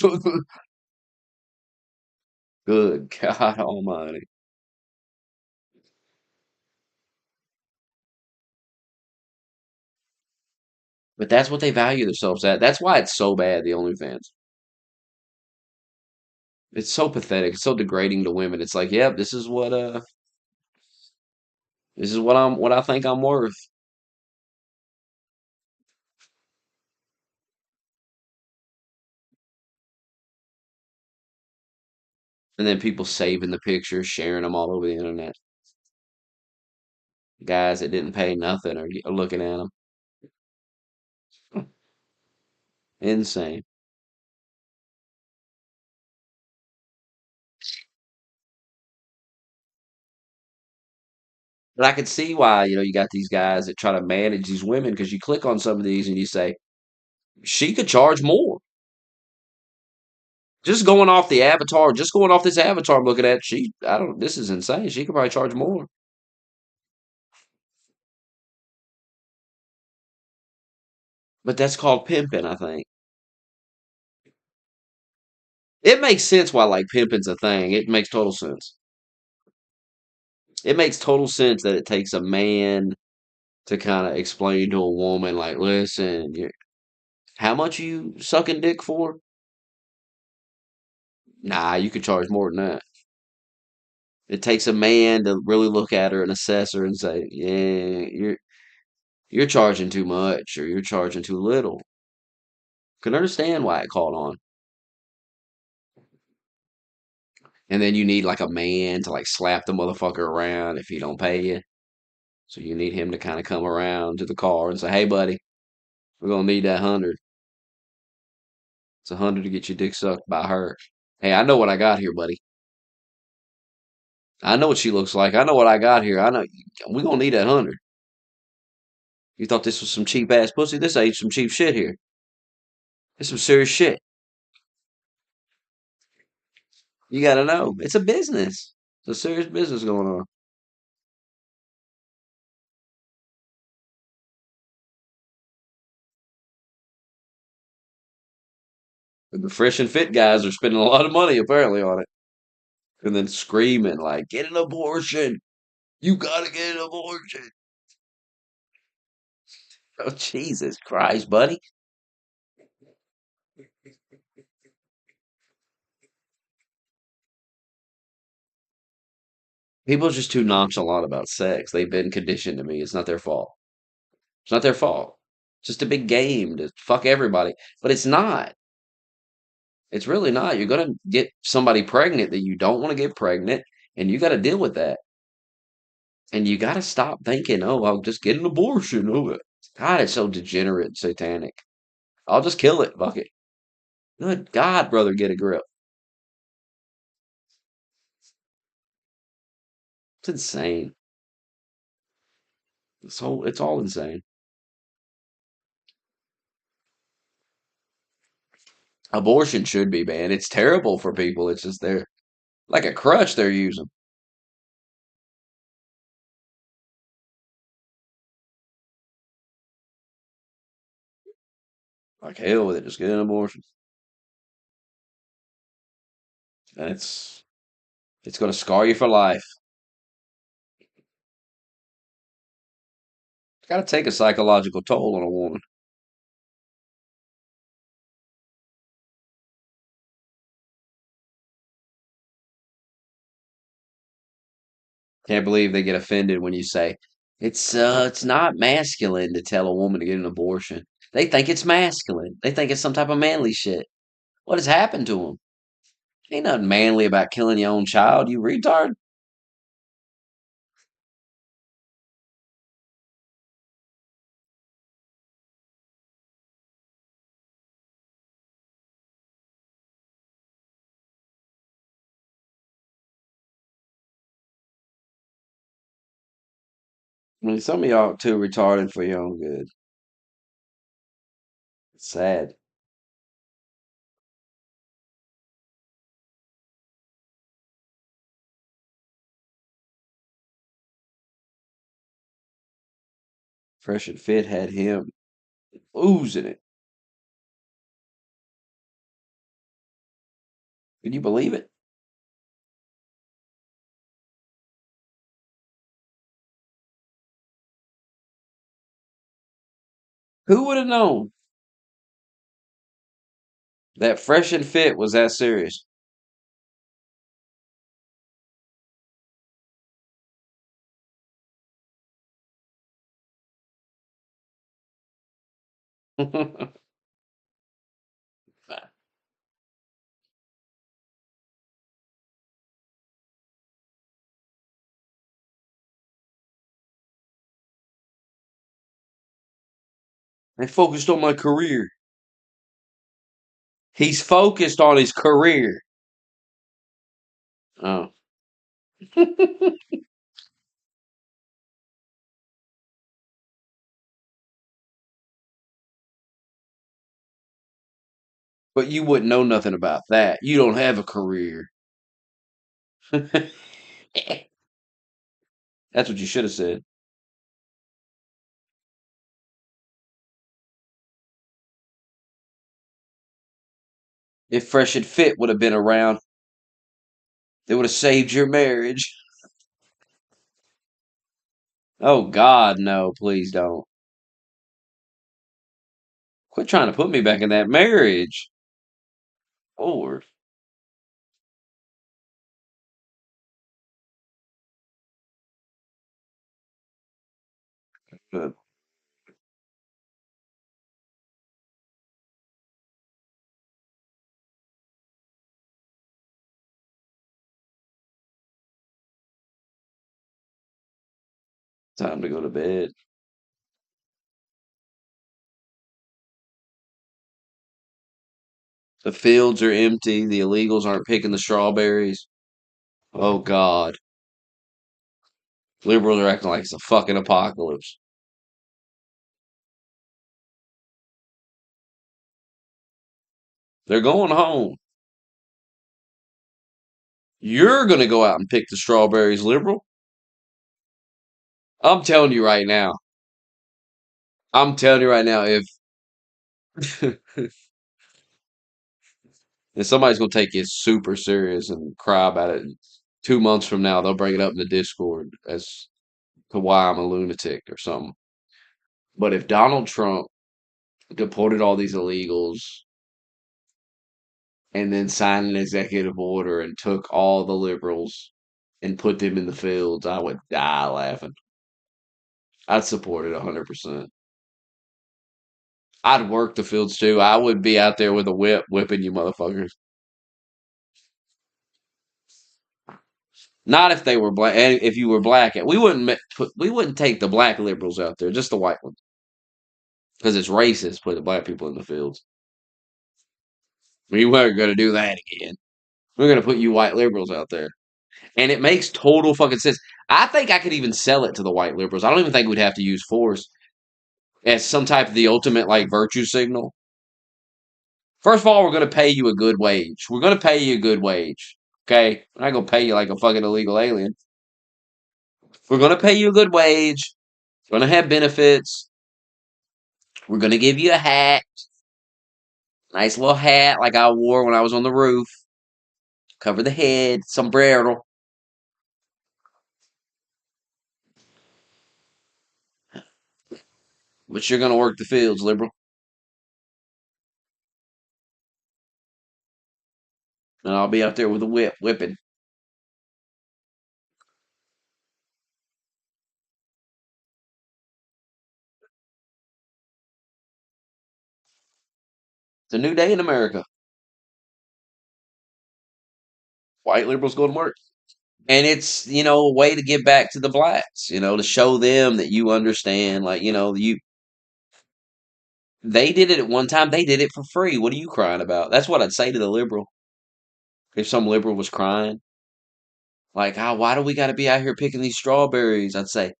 Good God Almighty. But that's what they value themselves at. That's why it's so bad, the OnlyFans. It's so pathetic. It's so degrading to women. It's like, yep, this is what I think I'm worth. And then people saving the pictures, sharing them all over the internet. Guys that didn't pay nothing are looking at them. Insane. But I could see why, you got these guys that try to manage these women because you click on some of these and you say, she could charge more. Just going off the avatar, just going off this avatar I'm looking at, this is insane. She could probably charge more. But that's called pimping, I think. It makes sense why like pimping's a thing. It makes total sense. It makes total sense that it takes a man to kind of explain to a woman, like, listen, how much you sucking dick for? Nah, you could charge more than that. It takes a man to really look at her and assess her and say, yeah, you're charging too much or you're charging too little. Can understand why it caught on. And then you need like a man to like slap the motherfucker around if he don't pay you. So you need him to kind of come around to the car and say, "Hey, buddy, we're gonna need that 100. It's 100 to get your dick sucked by her. Hey, I know what I got here, buddy. I know what she looks like. I know what I got here. I know we're gonna need that 100. You thought this was some cheap ass pussy? This ain't some cheap shit here. It's some serious shit. You gotta know. It's a business. It's a serious business going on. And the fresh and fit guys are spending a lot of money apparently on it. And then screaming like, get an abortion. You gotta get an abortion. Oh, Jesus Christ, buddy. People are just too nonchalant about sex. They've been conditioned to me. It's not their fault. It's not their fault. It's just a big game to fuck everybody. But it's not. It's really not. You're gonna get somebody pregnant that you don't want to get pregnant, and you got to deal with that. And you got to stop thinking, "Oh, I'll just get an abortion." Oh, God, it's so degenerate and satanic. I'll just kill it. Fuck it. Good God, brother, get a grip. It's insane. It's all insane. Abortion should be banned. It's terrible for people. It's just they're like a crutch they're using. Like hell with it. Just get an abortion. And it's gonna scar you for life. It's gotta take a psychological toll on a woman. Can't believe they get offended when you say it's not masculine to tell a woman to get an abortion. They think it's masculine. They think it's some type of manly shit. What has happened to them? Ain't nothing manly about killing your own child, you retard. I mean, some of y'all too retarded for your own good. It's sad. Fresh and Fit had him oozing it. Can you believe it? Who would have known that Fresh and Fit was that serious? I focused on my career. He's focused on his career. Oh. But you wouldn't know nothing about that. You don't have a career. That's what you should have said. If Fresh and Fit would have been around, they would have saved your marriage. Oh God, no, please don't. Quit trying to put me back in that marriage. Lord. Time to go to bed. The fields are empty. The illegals aren't picking the strawberries. Oh God. Liberals are acting like it's a fucking apocalypse. They're going home. You're gonna go out and pick the strawberries, liberal. I'm telling you right now. I'm telling you right now, if if somebody's gonna take it super serious and cry about it, 2 months from now they'll bring it up in the Discord as to why I'm a lunatic or something. But if Donald Trump deported all these illegals and then signed an executive order and took all the liberals and put them in the fields, I would die laughing. I'd support it 100%. I'd work the fields too. I would be out there with a whip whipping you motherfuckers. Not if they were black. If you were black, we wouldn't take the black liberals out there, just the white ones, because it's racist putting black people in the fields. We weren't going to do that again. We're going to put you white liberals out there, and it makes total fucking sense. I think I could even sell it to the white liberals. I don't even think we'd have to use force as some type of the ultimate like virtue signal. First of all, we're going to pay you a good wage. We're going to pay you a good wage. Okay, we're not going to pay you like a fucking illegal alien. We're going to pay you a good wage. We're going to have benefits. We're going to give you a hat. Nice little hat like I wore when I was on the roof. Cover the head. Sombrero. But you're going to work the fields, liberal. And I'll be out there with a whip, whipping. It's a new day in America. White liberals go to work. And it's, a way to give back to the blacks, to show them that you understand. Like, they did it at one time. They did it for free. What are you crying about? That's what I'd say to the liberal. If some liberal was crying, like, why do we got to be out here picking these strawberries? I'd say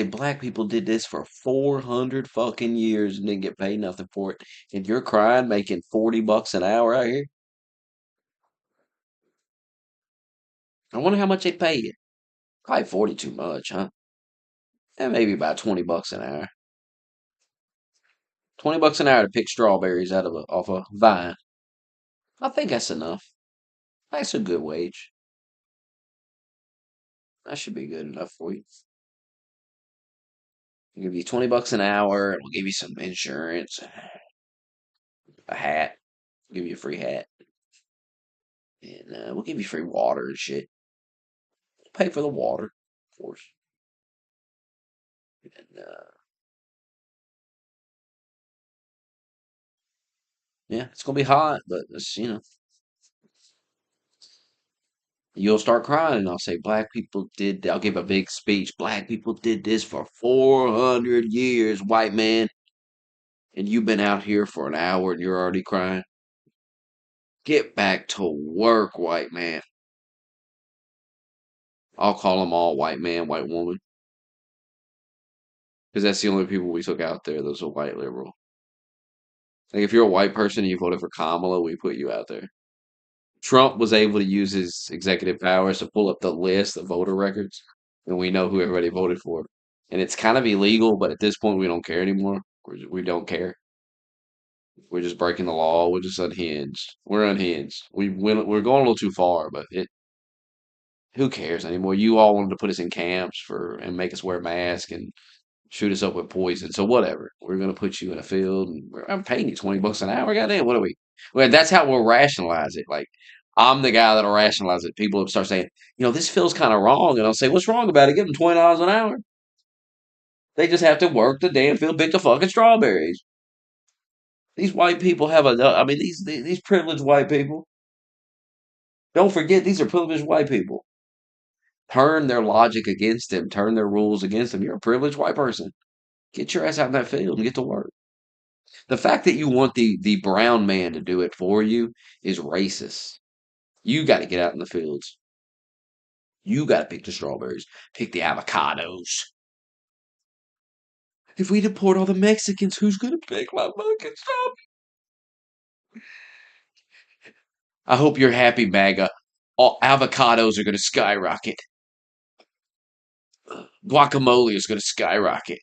black people did this for 400 fucking years and didn't get paid nothing for it. And you're crying making $40 an hour out here? I wonder how much they pay you. Probably 40 too much, huh? And maybe about $20 an hour. $20 an hour to pick strawberries off a vine. I think that's enough. That's a good wage. That should be good enough for you. We'll give you $20 an hour. We'll give you some insurance, a hat. We'll give you a free hat. And we'll give you free water and shit. We'll pay for the water, of course. And yeah, it's gonna be hot, but you'll start crying, and I'll say, "Black people did." I'll give a big speech. Black people did this for 400 years, white man, and you've been out here for an hour and you're already crying. Get back to work, white man. I'll call them all white man, white woman, because that's the only people we took out there. Those are white liberal. Like if you're a white person and you voted for Kamala, we put you out there. Trump was able to use his executive powers to pull up the list of voter records, and we know who everybody voted for. And it's kind of illegal, but at this point, we don't care anymore. We don't care. We're just breaking the law. We're just unhinged. We're unhinged. We're going a little too far, but who cares anymore? You all wanted to put us in camps and make us wear masks and shoot us up with poison. So whatever. We're gonna put you in a field and I'm paying you $20 an hour. Goddamn, what are we? Well, that's how we'll rationalize it. Like I'm the guy that'll rationalize it. People will start saying, this feels kind of wrong, and I'll say, what's wrong about it? Give them $20 an hour. They just have to work the damn field, pick the fucking strawberries. These white people have I mean, these privileged white people. Don't forget, these are privileged white people. Turn their logic against them. Turn their rules against them. You're a privileged white person. Get your ass out in that field and get to work. The fact that you want the brown man to do it for you is racist. You got to get out in the fields. You got to pick the strawberries, pick the avocados. If we deport all the Mexicans, who's gonna pick my fucking stuff? I hope you're happy, MAGA. All avocados are gonna skyrocket. Guacamole is gonna skyrocket.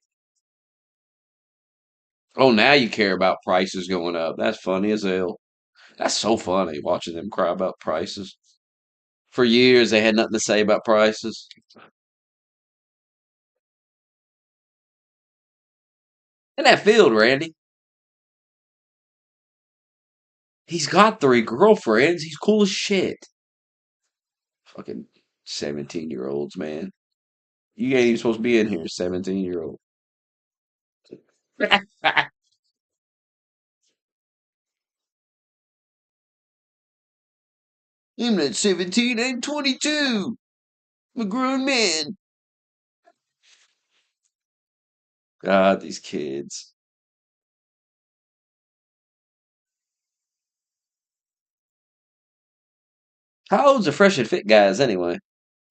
Oh, now you care about prices going up. That's funny as hell. That's so funny watching them cry about prices. For years, they had nothing to say about prices. In that field, Randy, he's got 3 girlfriends. He's cool as shit. Fucking 17-year-olds, man. You ain't even supposed to be in here, 17-year-old. I'm not 17, I'm 22. I'm a grown man. God, these kids. How old's the fresh and fit guys anyway?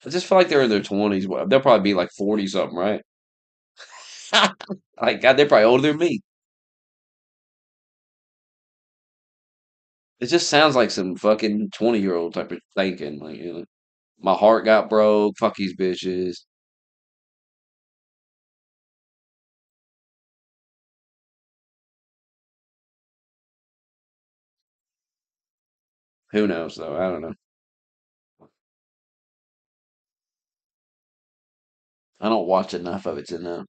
I just feel like they're in their 20s. Well, they'll probably be like 40 something, right? Like, God, they're probably older than me. It just sounds like some fucking 20-year-old type of thinking. Like, my heart got broke. Fuck these bitches. Who knows, though? I don't know. I don't watch enough of it to know.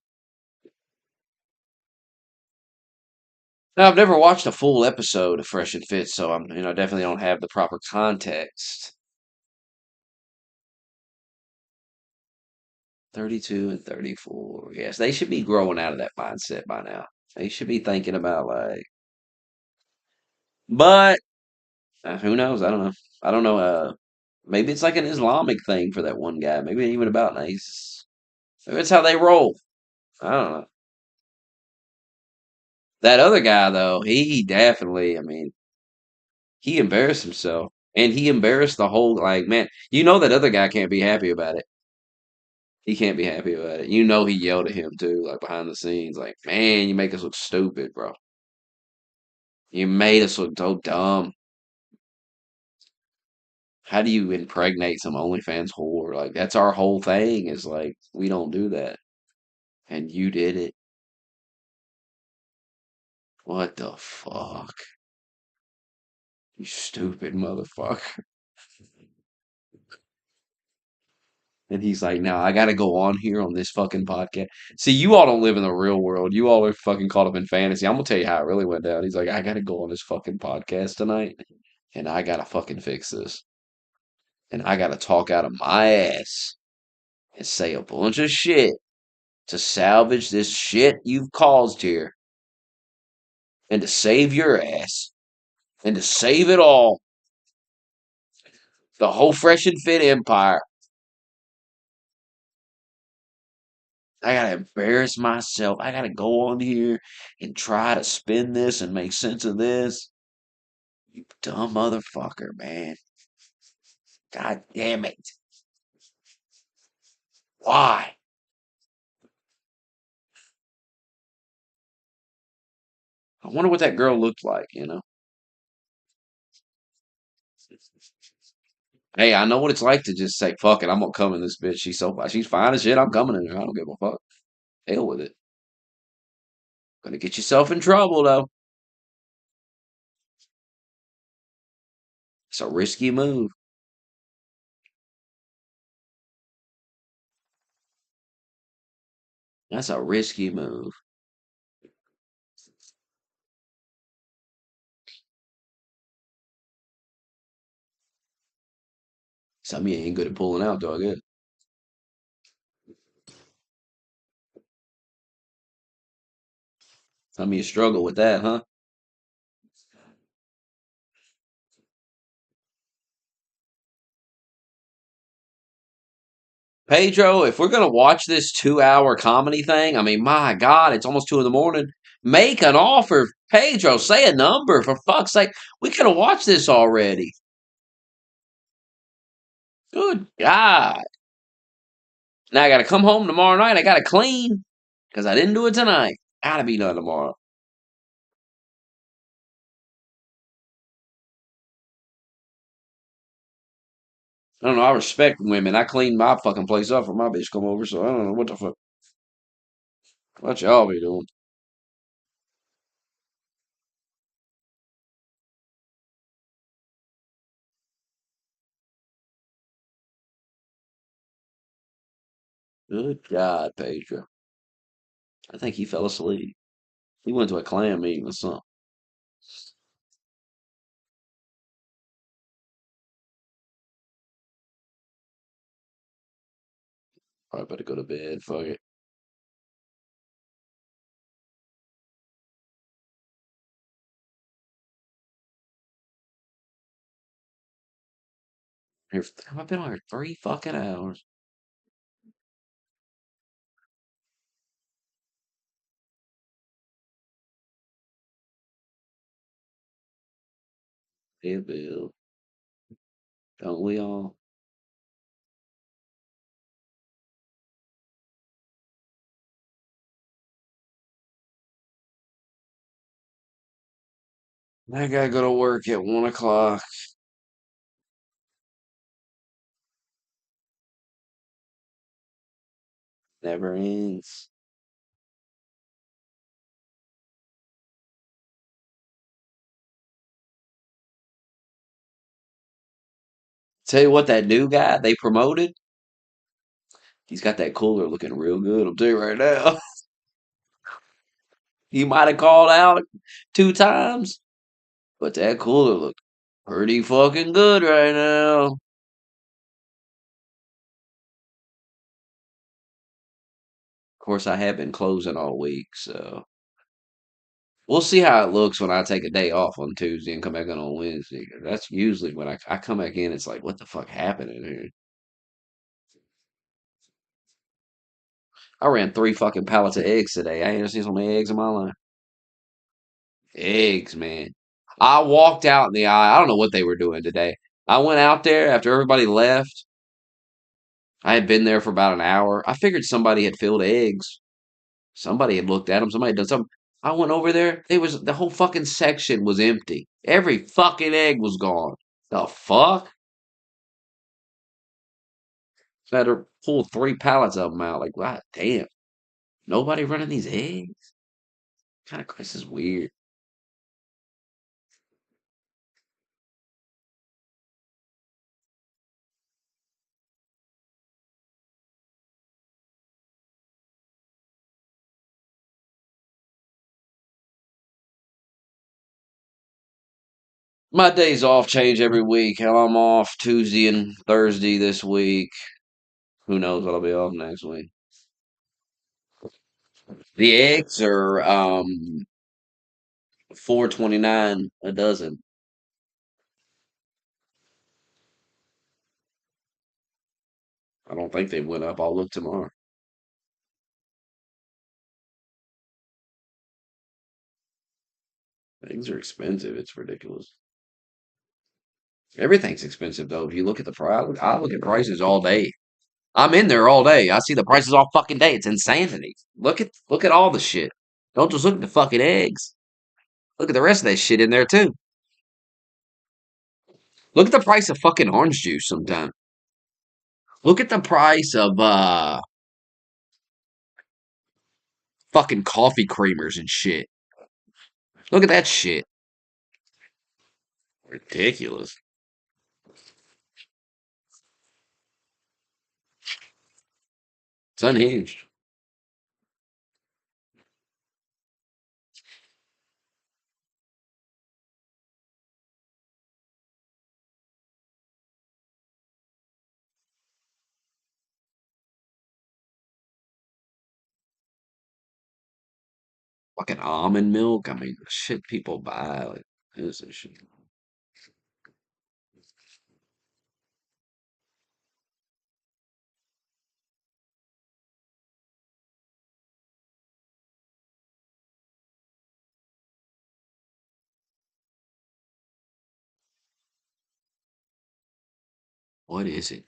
No, I've never watched a full episode of Fresh and Fit, so definitely don't have the proper context. 32 and 34. Yes, they should be growing out of that mindset by now. They should be thinking about like, but who knows? I don't know. I don't know. Maybe it's like an Islamic thing for that one guy. Maybe it ain't even about nice. Maybe it's how they roll. I don't know. That other guy though, he definitely. I mean, he embarrassed himself, and he embarrassed the whole like man. That other guy can't be happy about it. He can't be happy about it. He yelled at him too, like behind the scenes, like, "Man, you make us look stupid, bro. You made us look so dumb. How do you impregnate some OnlyFans whore? Like, that's our whole thing is like, we don't do that. And you did it. What the fuck? You stupid motherfucker." And he's like, "Now I gotta go on here on this fucking podcast." See, you all don't live in the real world. You all are fucking caught up in fantasy. I'm gonna tell you how it really went down. He's like, "I gotta go on this fucking podcast tonight, and I gotta fucking fix this. And I gotta talk out of my ass and say a bunch of shit to salvage this shit you've caused here and to save your ass and to save it all. The whole Fresh and Fit empire. I gotta embarrass myself. I gotta go on here and try to spin this and make sense of this. You dumb motherfucker, man. God damn it. Why? I wonder what that girl looked like. Hey, I know what it's like to just say, fuck it, I'm gonna come in this bitch. She's fine as shit. I'm coming in her. I don't give a fuck. Hell with it. Gonna get yourself in trouble though. It's a risky move. That's a risky move. Some of you ain't good at pulling out, dog. Yeah. Some of you struggle with that, huh? Pedro, if we're gonna watch this 2 hour comedy thing, I mean, my God, it's almost 2 in the morning. Make an offer, Pedro. Say a number for fuck's sake. We could have watched this already. Good God! Now I gotta come home tomorrow night. I gotta clean because I didn't do it tonight. Gotta be done tomorrow. I don't know. I respect women. I cleaned my fucking place up for my bitch come over, so I don't know what the fuck. What y'all be doing? Good God, Pedro. I think he fell asleep. He went to a clan meeting or something. Probably better go to bed. Fuck it. Here, I've been on here 3 fucking hours. Yeah, Bill. Don't we all? I gotta go to work at 1 o'clock. Never ends. Tell you what, that new guy they promoted, he's got that cooler looking real good. I'm telling you right now. He might have called out 2 times, but that cooler looked pretty fucking good right now. Of course, I have been closing all week, so we'll see how it looks when I take a day off on Tuesday and come back in on Wednesday. That's usually when I come back in. It's like, what the fuck happened in here? I ran 3 fucking pallets of eggs today. I ain't never seen so many eggs in my life. Eggs, man. I walked out in the aisle. I don't know what they were doing today. I went out there after everybody left. I had been there for about an hour. I figured somebody had filled eggs. Somebody had looked at them. Somebody had done something. I went over there. It was the whole fucking section was empty. Every fucking egg was gone. The fuck? So I had to pull 3 pallets of them out. Like, god damn. Nobody running these eggs? Kind of, this is weird. My days off change every week. Hell, I'm off Tuesday and Thursday this week. Who knows what I'll be off next week? The eggs are 4.29 a dozen. I don't think they went up. I'll look tomorrow. Eggs are expensive. It's ridiculous. Everything's expensive though. If you look at the price, I look at prices all day. I'm in there all day. I see the prices all fucking day. It's insanity. Look at all the shit. Don't just look at the fucking eggs. Look at the rest of that shit in there too. Look at the price of fucking orange juice sometime. Look at the price of fucking coffee creamers and shit. Look at that shit. Ridiculous. It's unhinged. Fucking almond milk. I mean, shit people buy. Like, this is shit. What is it?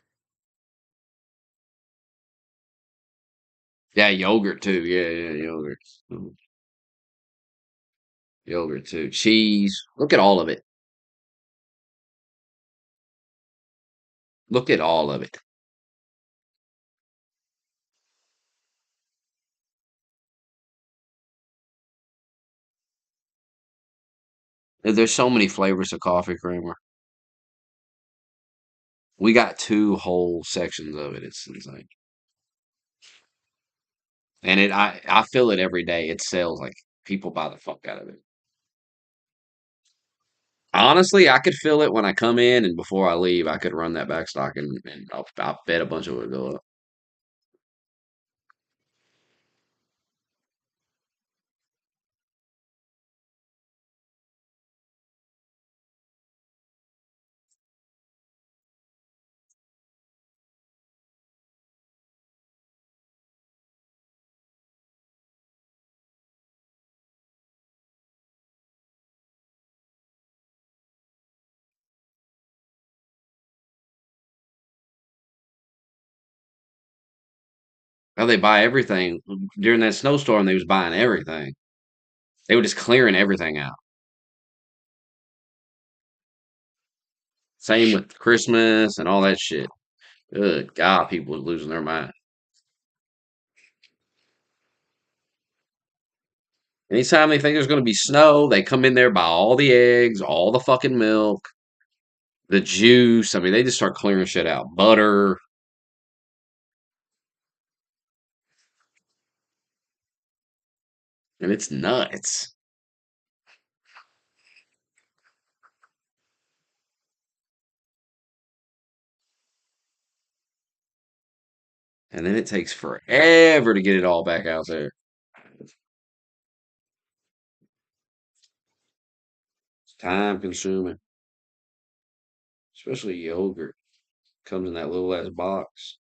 Yeah, yogurt too. Yeah, yeah, yogurt. Mhm. Yogurt too. Cheese. Look at all of it. Look at all of it. There's so many flavors of coffee creamer. We got two whole sections of it. It's insane. And I feel it every day. It sells like people buy the fuck out of it. Honestly, I could feel it when I come in and before I leave, I could run that back stock and I'll bet a bunch of it would go up. Well, they buy everything. During that snowstorm, they was buying everything. They were just clearing everything out. Same with Christmas and all that shit. Good God, people was losing their mind. Anytime they think there's going to be snow, they come in there, buy all the eggs, all the fucking milk, the juice. I mean, they just start clearing shit out. Butter, and it's nuts. And then it takes forever to get it all back out there. It's time consuming, especially yogurt. Comes in that little ass box.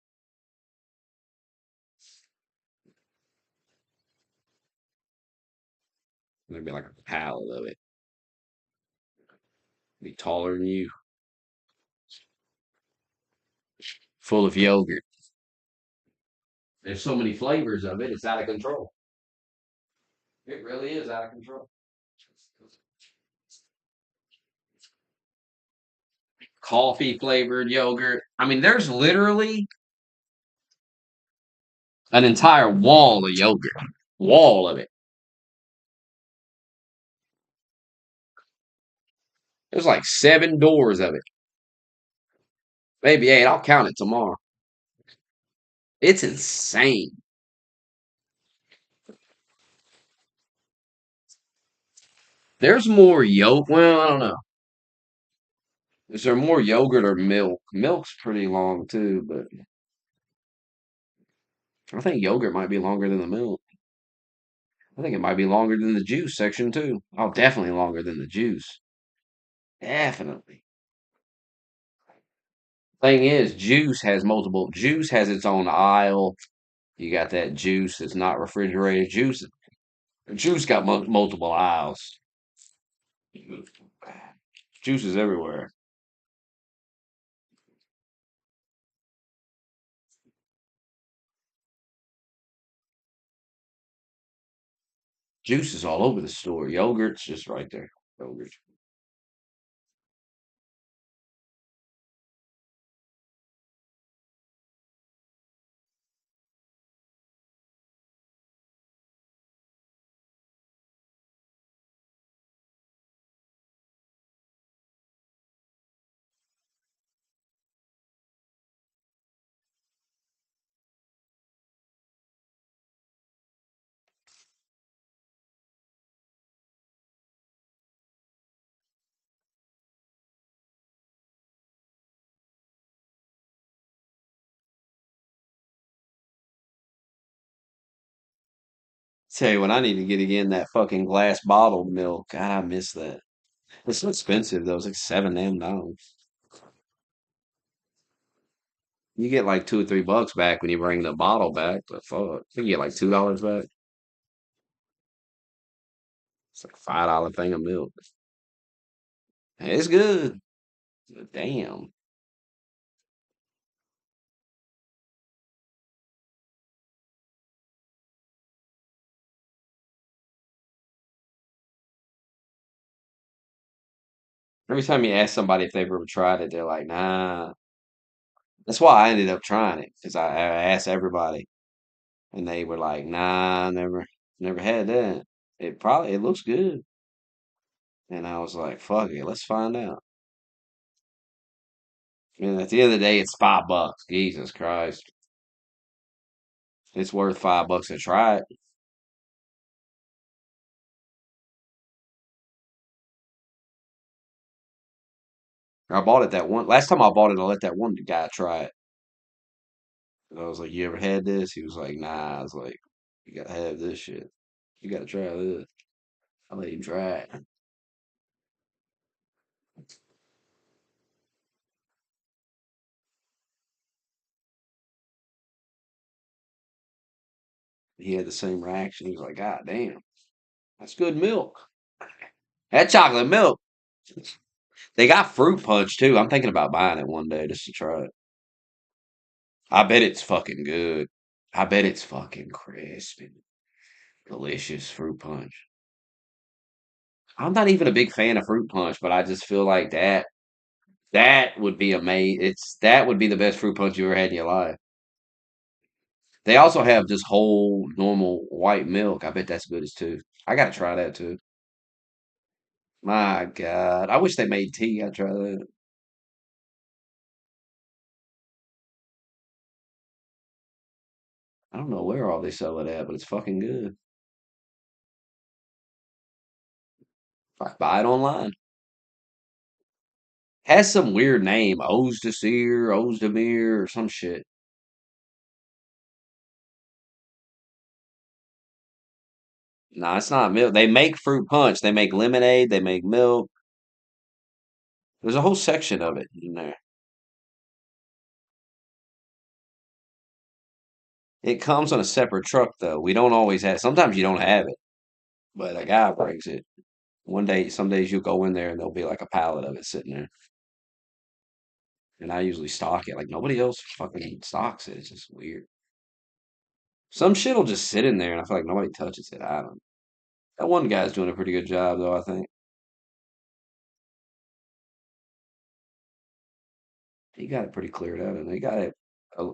There'd be like a pallet of it. Be taller than you, full of yogurt. There's so many flavors of it, it's out of control. It really is out of control. Coffee flavored yogurt. I mean, there's literally an entire wall of yogurt. Wall of it. There's like 7 doors of it. Maybe 8. I'll count it tomorrow. It's insane. There's more yolk. Well, I don't know. Is there more yogurt or milk? Milk's pretty long too, but I think yogurt might be longer than the milk. I think it might be longer than the juice section too. Oh, definitely longer than the juice. Definitely. Thing is, juice has its own aisle. You got that juice that's not refrigerated. Juice got multiple aisles. Juice is everywhere. Juice is all over the store. Yogurt's just right there. Yogurt. Tell you what, I need to get again that fucking glass bottled milk. God, I miss that. It's so expensive though. It's like $7 damn. You get like $2 or $3 back when you bring the bottle back, but fuck, you get like $2 back. It's like a $5 thing of milk. It's good. But damn. Every time you ask somebody if they've ever tried it, they're like, nah. That's why I ended up trying it because I asked everybody, and they were like, nah, never had that. It looks good, and I was like, fuck it, let's find out. And at the end of the day, it's $5. Jesus Christ, it's worth $5 to try it. I bought it that one last time I bought it. I let that one guy try it. And I was like, "You ever had this?" He was like, "Nah." I was like, "You gotta have this shit. You gotta try this." I let him try it. He had the same reaction. He was like, "God damn, that's good milk. That chocolate milk." They got fruit punch too. I'm thinking about buying it one day just to try it. I bet it's fucking good. I bet it's fucking crisp and delicious fruit punch. I'm not even a big fan of fruit punch, but I just feel like that would be amazing. That would be the best fruit punch you ever had in your life. They also have just whole normal white milk. I bet that's good as too. I gotta try that too. My God, I wish they made tea. I'd try that. I don't know where all they sell it at, but it's fucking good. I buy it online. Has some weird name, Ozdasir, Ozdemir, or some shit. No, it's not milk. They make fruit punch. They make lemonade. They make milk. There's a whole section of it in there. It comes on a separate truck though. We don't always have. Sometimes you don't have it, but a guy brings it. One day, some days you'll go in there and there'll be like a pallet of it sitting there. And I usually stock it. Like nobody else fucking stocks it. It's just weird. Some shit'll just sit in there and I feel like nobody touches it. I don't. That one guy's doing a pretty good job though, I think. He got it pretty cleared out and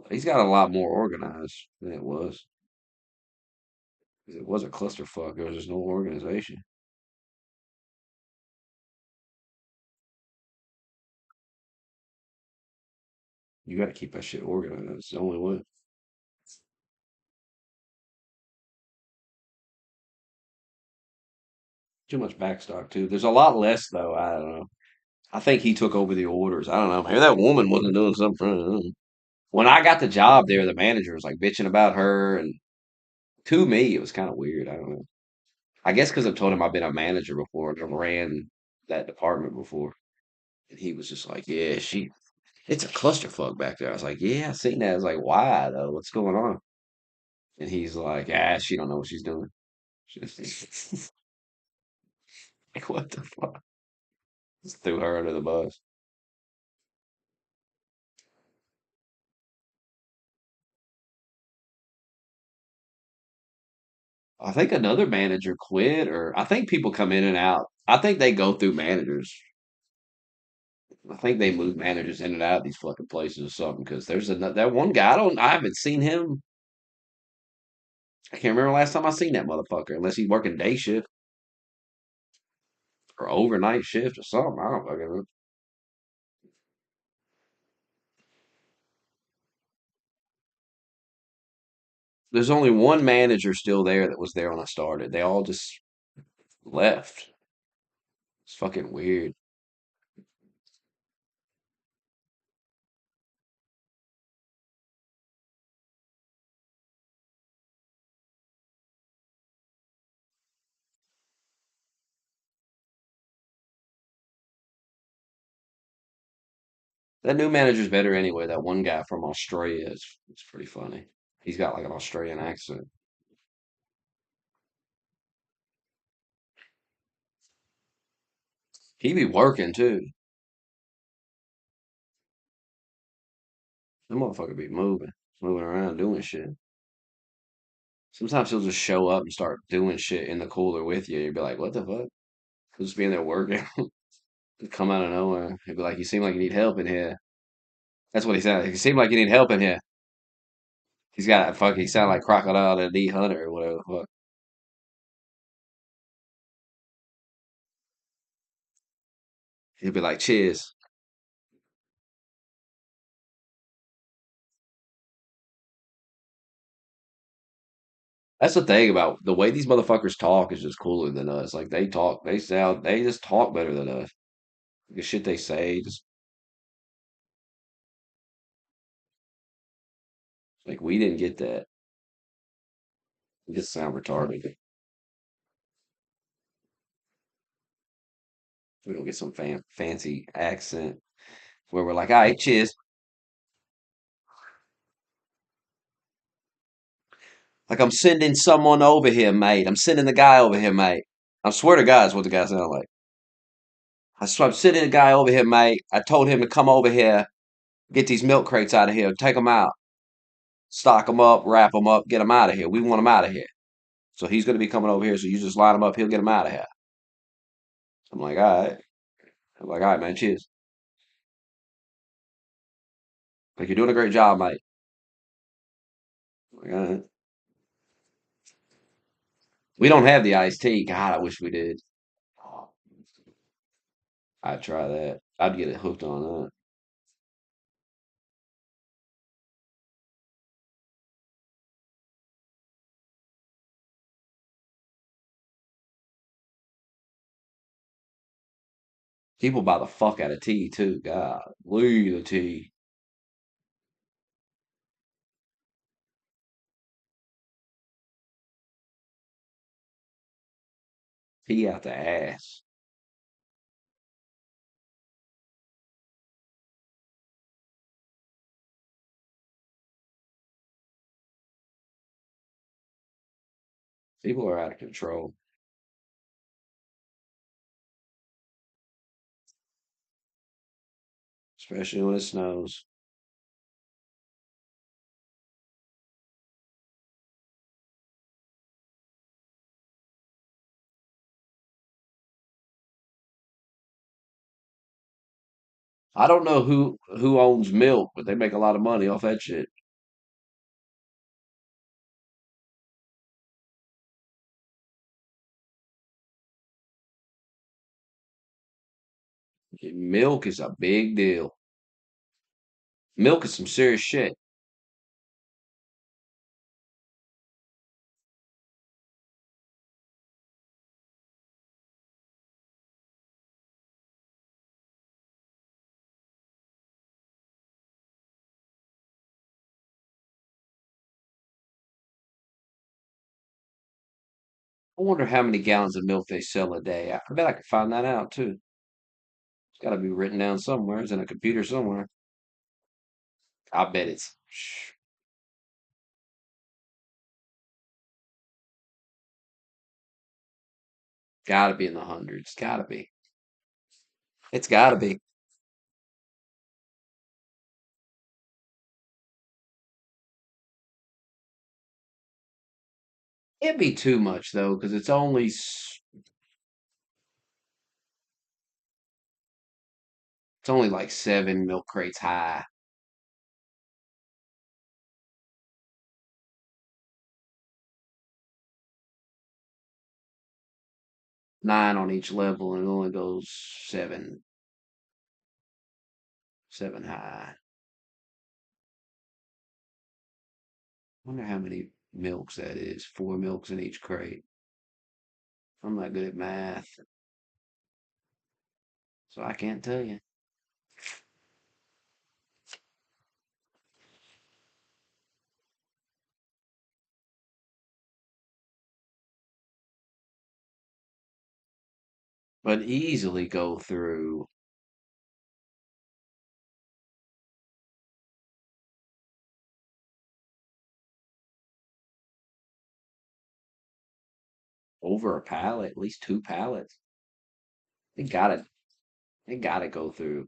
he's got a lot more organized than it was. 'Cause it was a clusterfuck. There was just no organization. You gotta keep that shit organized. It's the only way. Too much backstock too. There's a lot less though. I don't know. I think he took over the orders. I don't know. Maybe that woman wasn't doing something. I don't know. When I got the job there, the manager was like bitching about her, and to me, it was kind of weird. I don't know. I guess because I've told him I've been a manager before and I ran that department before, and he was just like, "Yeah, it's a clusterfuck back there." I was like, "Yeah, I seen that." I was like, "Why though? What's going on?" And he's like, "Ah, she don't know what she's doing." Like, what the fuck? Just threw her under the bus. I think another manager quit, or I think people come in and out. I think they go through managers. I think they move managers in and out of these fucking places or something. Because there's that one guy. I haven't seen him. I can't remember last time I seen that motherfucker. Unless he's working day shift or overnight shift or something. I don't fucking know. There's only one manager still there that was there when I started. They all just left. It's fucking weird. That new manager's better anyway. That one guy from Australia is it's pretty funny. He's got like an Australian accent. He be working too. That motherfucker be moving around, doing shit. Sometimes he'll just show up and start doing shit in the cooler with you. You'd be like, what the fuck? He'll just be in there working. Come out of nowhere. He'd be like, "You seem like you need help in here." That's what he sounded. He seemed like you need help in here. He's got a fuck. He sound like Crocodile and D Hunter or whatever the fuck. He'd be like, "Cheers." That's the thing about the way these motherfuckers talk is just cooler than us. Like they talk, they just talk better than us. The shit they say, just like we didn't get that. We just sound retarded. We don't get some fancy accent where we're like, "All right, cheers." Like I'm sending someone over here, mate. I'm sending the guy over here, mate. I swear to God, is what the guy sounded like. I'm sending the guy over here, mate. I told him to come over here, get these milk crates out of here, take them out, stock them up, wrap them up, get them out of here. We want them out of here. So he's going to be coming over here. So you just line him up. He'll get them out of here. I'm like, all right. I'm like, all right, man. Cheers. Like you're doing a great job, mate. Like, all right. We don't have the iced tea. God, I wish we did. I'd try that. I'd get it hooked on that. People buy the fuck out of tea too. God, leave the tea. Tea out the ass. People are out of control, especially when it snows. I don't know who owns milk, but they make a lot of money off that shit. Milk is a big deal. Milk is some serious shit. I wonder how many gallons of milk they sell a day. I bet I could find that out too. It's got to be written down somewhere. It's in a computer somewhere. I bet it's got to be in the hundreds. Got to be. It's got to be. It'd be too much though, because it's only like 7 milk crates high, 9 on each level, and it only goes 7 high. Wonder how many milks that is. 4 milks in each crate. I'm not good at math, so I can't tell you. But easily go through over a pallet, at least 2 pallets. They gotta, they gotta go through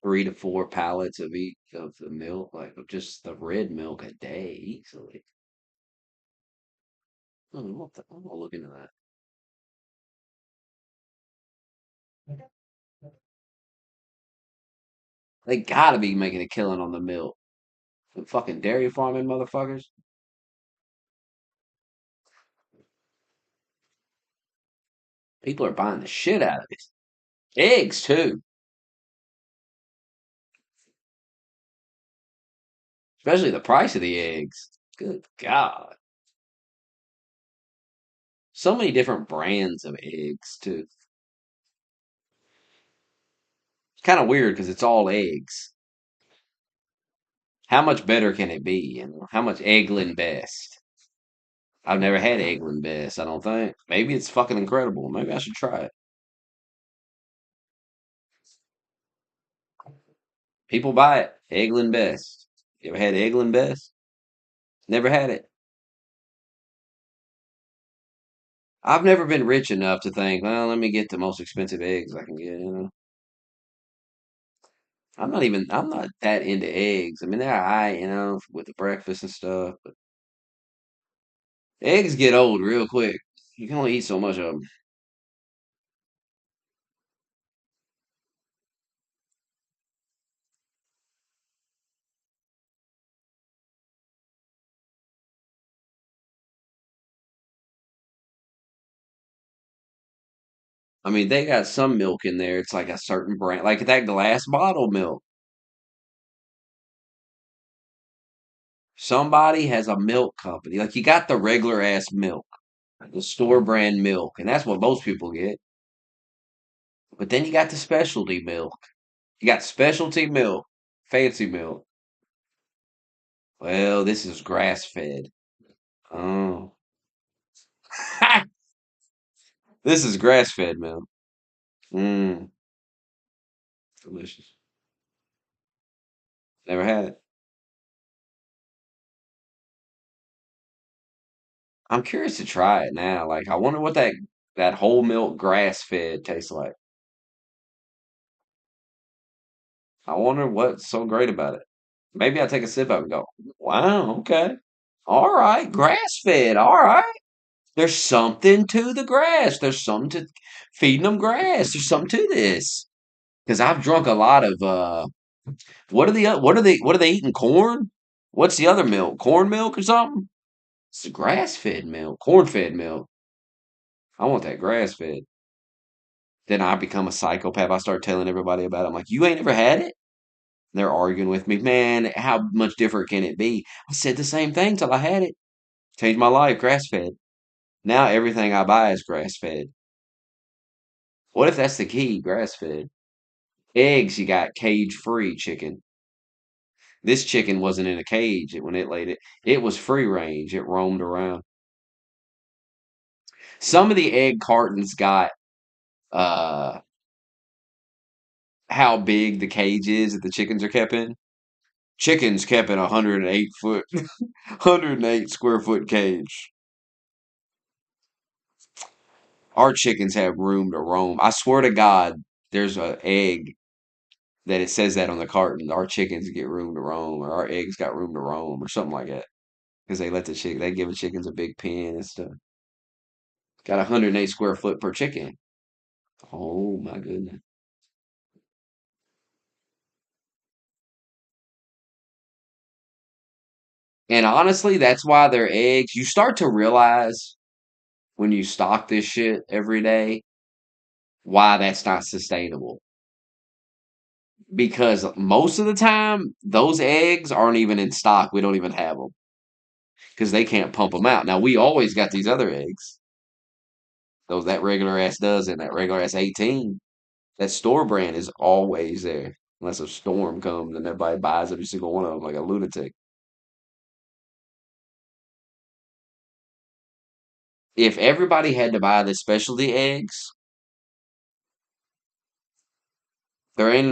3 to 4 pallets of each of the milk, like of just the red milk a day easily. I'm gonna look into that. They gotta be making a killing on the milk. The fucking dairy farming motherfuckers. People are buying the shit out of it. Eggs too, especially the price of the eggs. Good God, so many different brands of eggs too. It's kind of weird because it's all eggs. How much better can it be? And how much Eggland best? I've never had Eggland best. I don't think. Maybe it's fucking incredible. Maybe I should try it. People buy it. Eggland best. You ever had Eggland best? Never had it. I've never been rich enough to think, well, let me get the most expensive eggs I can get. I'm not that into eggs. I mean, they're alright, with the breakfast and stuff, but eggs get old real quick. You can only eat so much of them. I mean, they got some milk in there. It's like a certain brand, like that glass bottle milk. Somebody has a milk company. Like you got the regular ass milk, the store brand milk, and that's what most people get. But then you got the specialty milk. You got specialty milk, fancy milk. Well, this is grass fed. Oh, this is grass fed milk. Mmm, delicious. Never had it. I'm curious to try it now. Like, I wonder what that whole milk grass fed tastes like. I wonder what's so great about it. Maybe I take a sip of it and go, wow, okay. All right, grass fed. All right. There's something to the grass. There's something to feeding them grass. There's something to this. Because I've drunk a lot of what are they eating? Corn? What's the other milk? Corn milk or something? It's the grass fed milk, corn fed milk. I want that grass fed. Then I become a psychopath. I start telling everybody about it. I'm like, you ain't ever had it? They're arguing with me. Man, how much different can it be? I said the same thing till I had it. Changed my life, grass fed. Now everything I buy is grass fed. What if that's the key, grass fed? Eggs, you got cage free chicken. This chicken wasn't in a cage when it laid it. It was free range. It roamed around. Some of the egg cartons got uh how big the cage is that the chickens are kept in. Chickens kept in a 108 foot 108 square foot cage. Our chickens have room to roam. I swear to God, there's a egg that it says that on the carton. Our chickens get room to roam, or our eggs got room to roam, or something like that. Because they give the chickens a big pen and stuff. Got 108 square foot per chicken. Oh my goodness. And honestly, that's why their eggs, you start to realize when you stock this shit every day why that's not sustainable. Because most of the time, those eggs aren't even in stock. We don't even have them because they can't pump them out. Now, we always got these other eggs. Those that regular ass dozen, that regular ass 18. That store brand is always there. Unless a storm comes and everybody buys every single one of them like a lunatic. If everybody had to buy the specialty eggs, there ain't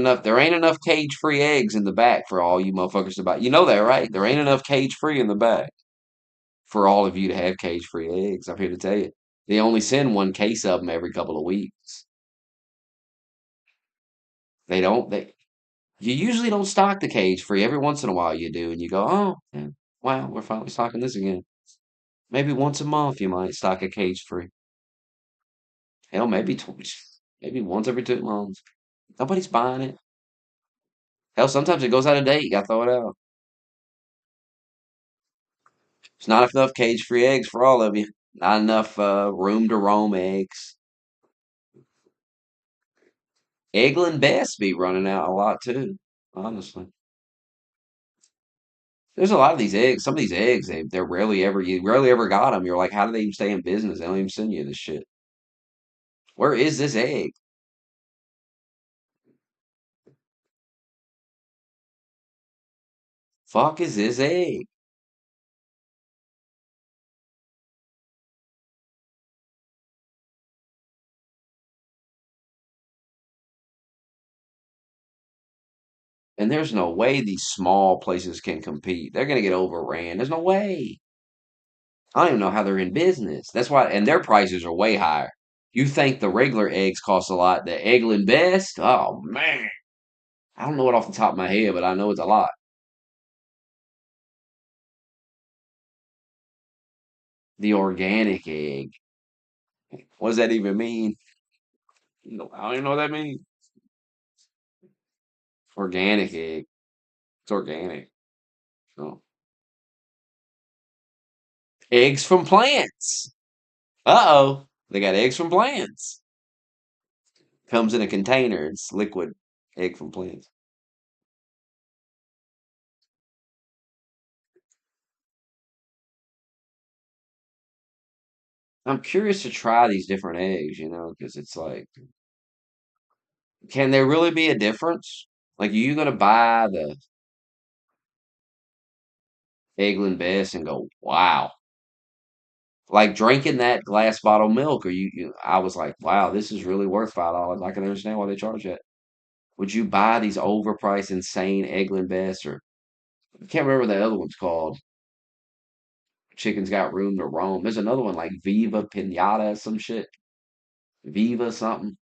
enough cage free eggs in the back for all you motherfuckers to buy. You know that, right? There ain't enough cage free in the back for all of you to have cage free eggs. I'm here to tell you. They only send one case of them every couple of weeks. They don't they You usually don't stock the cage free. Every once in a while you do, and you go, oh, yeah, wow, we're finally stocking this again. Maybe once a month you might stock a cage free. Hell, maybe once every 2 months. Nobody's buying it. Hell, sometimes it goes out of date. You gotta throw it out. It's not enough cage free eggs for all of you. Not enough room to roam eggs. Eggland Best be running out a lot too, honestly. There's a lot of these eggs. Some of these eggs, they're you rarely ever got them. You're like, how do they even stay in business? They don't even send you this shit. Where is this egg? Fuck is this egg? And there's no way these small places can compete. They're gonna get overran. There's no way. I don't even know how they're in business. That's why, and their prices are way higher. You think the regular eggs cost a lot? The Eggland Best? Oh man, I don't know it off the top of my head, but I know it's a lot. The organic egg. What does that even mean? I don't even know what that means. Organic egg. It's organic. Oh. Eggs from plants. Uh-oh. They got eggs from plants. Comes in a container. It's liquid egg from plants. I'm curious to try these different eggs, because it's like, can there really be a difference? Like, are you gonna buy the Eggland Best and go, wow. Like drinking that glass bottle milk, or I was like, wow, this is really worth $5. I can understand why they charge that. Would you buy these overpriced, insane Eggland Best, or I can't remember what the other one's called? Chicken's Got Room to Roam. There's another one like Viva Pinata, some shit. Viva something.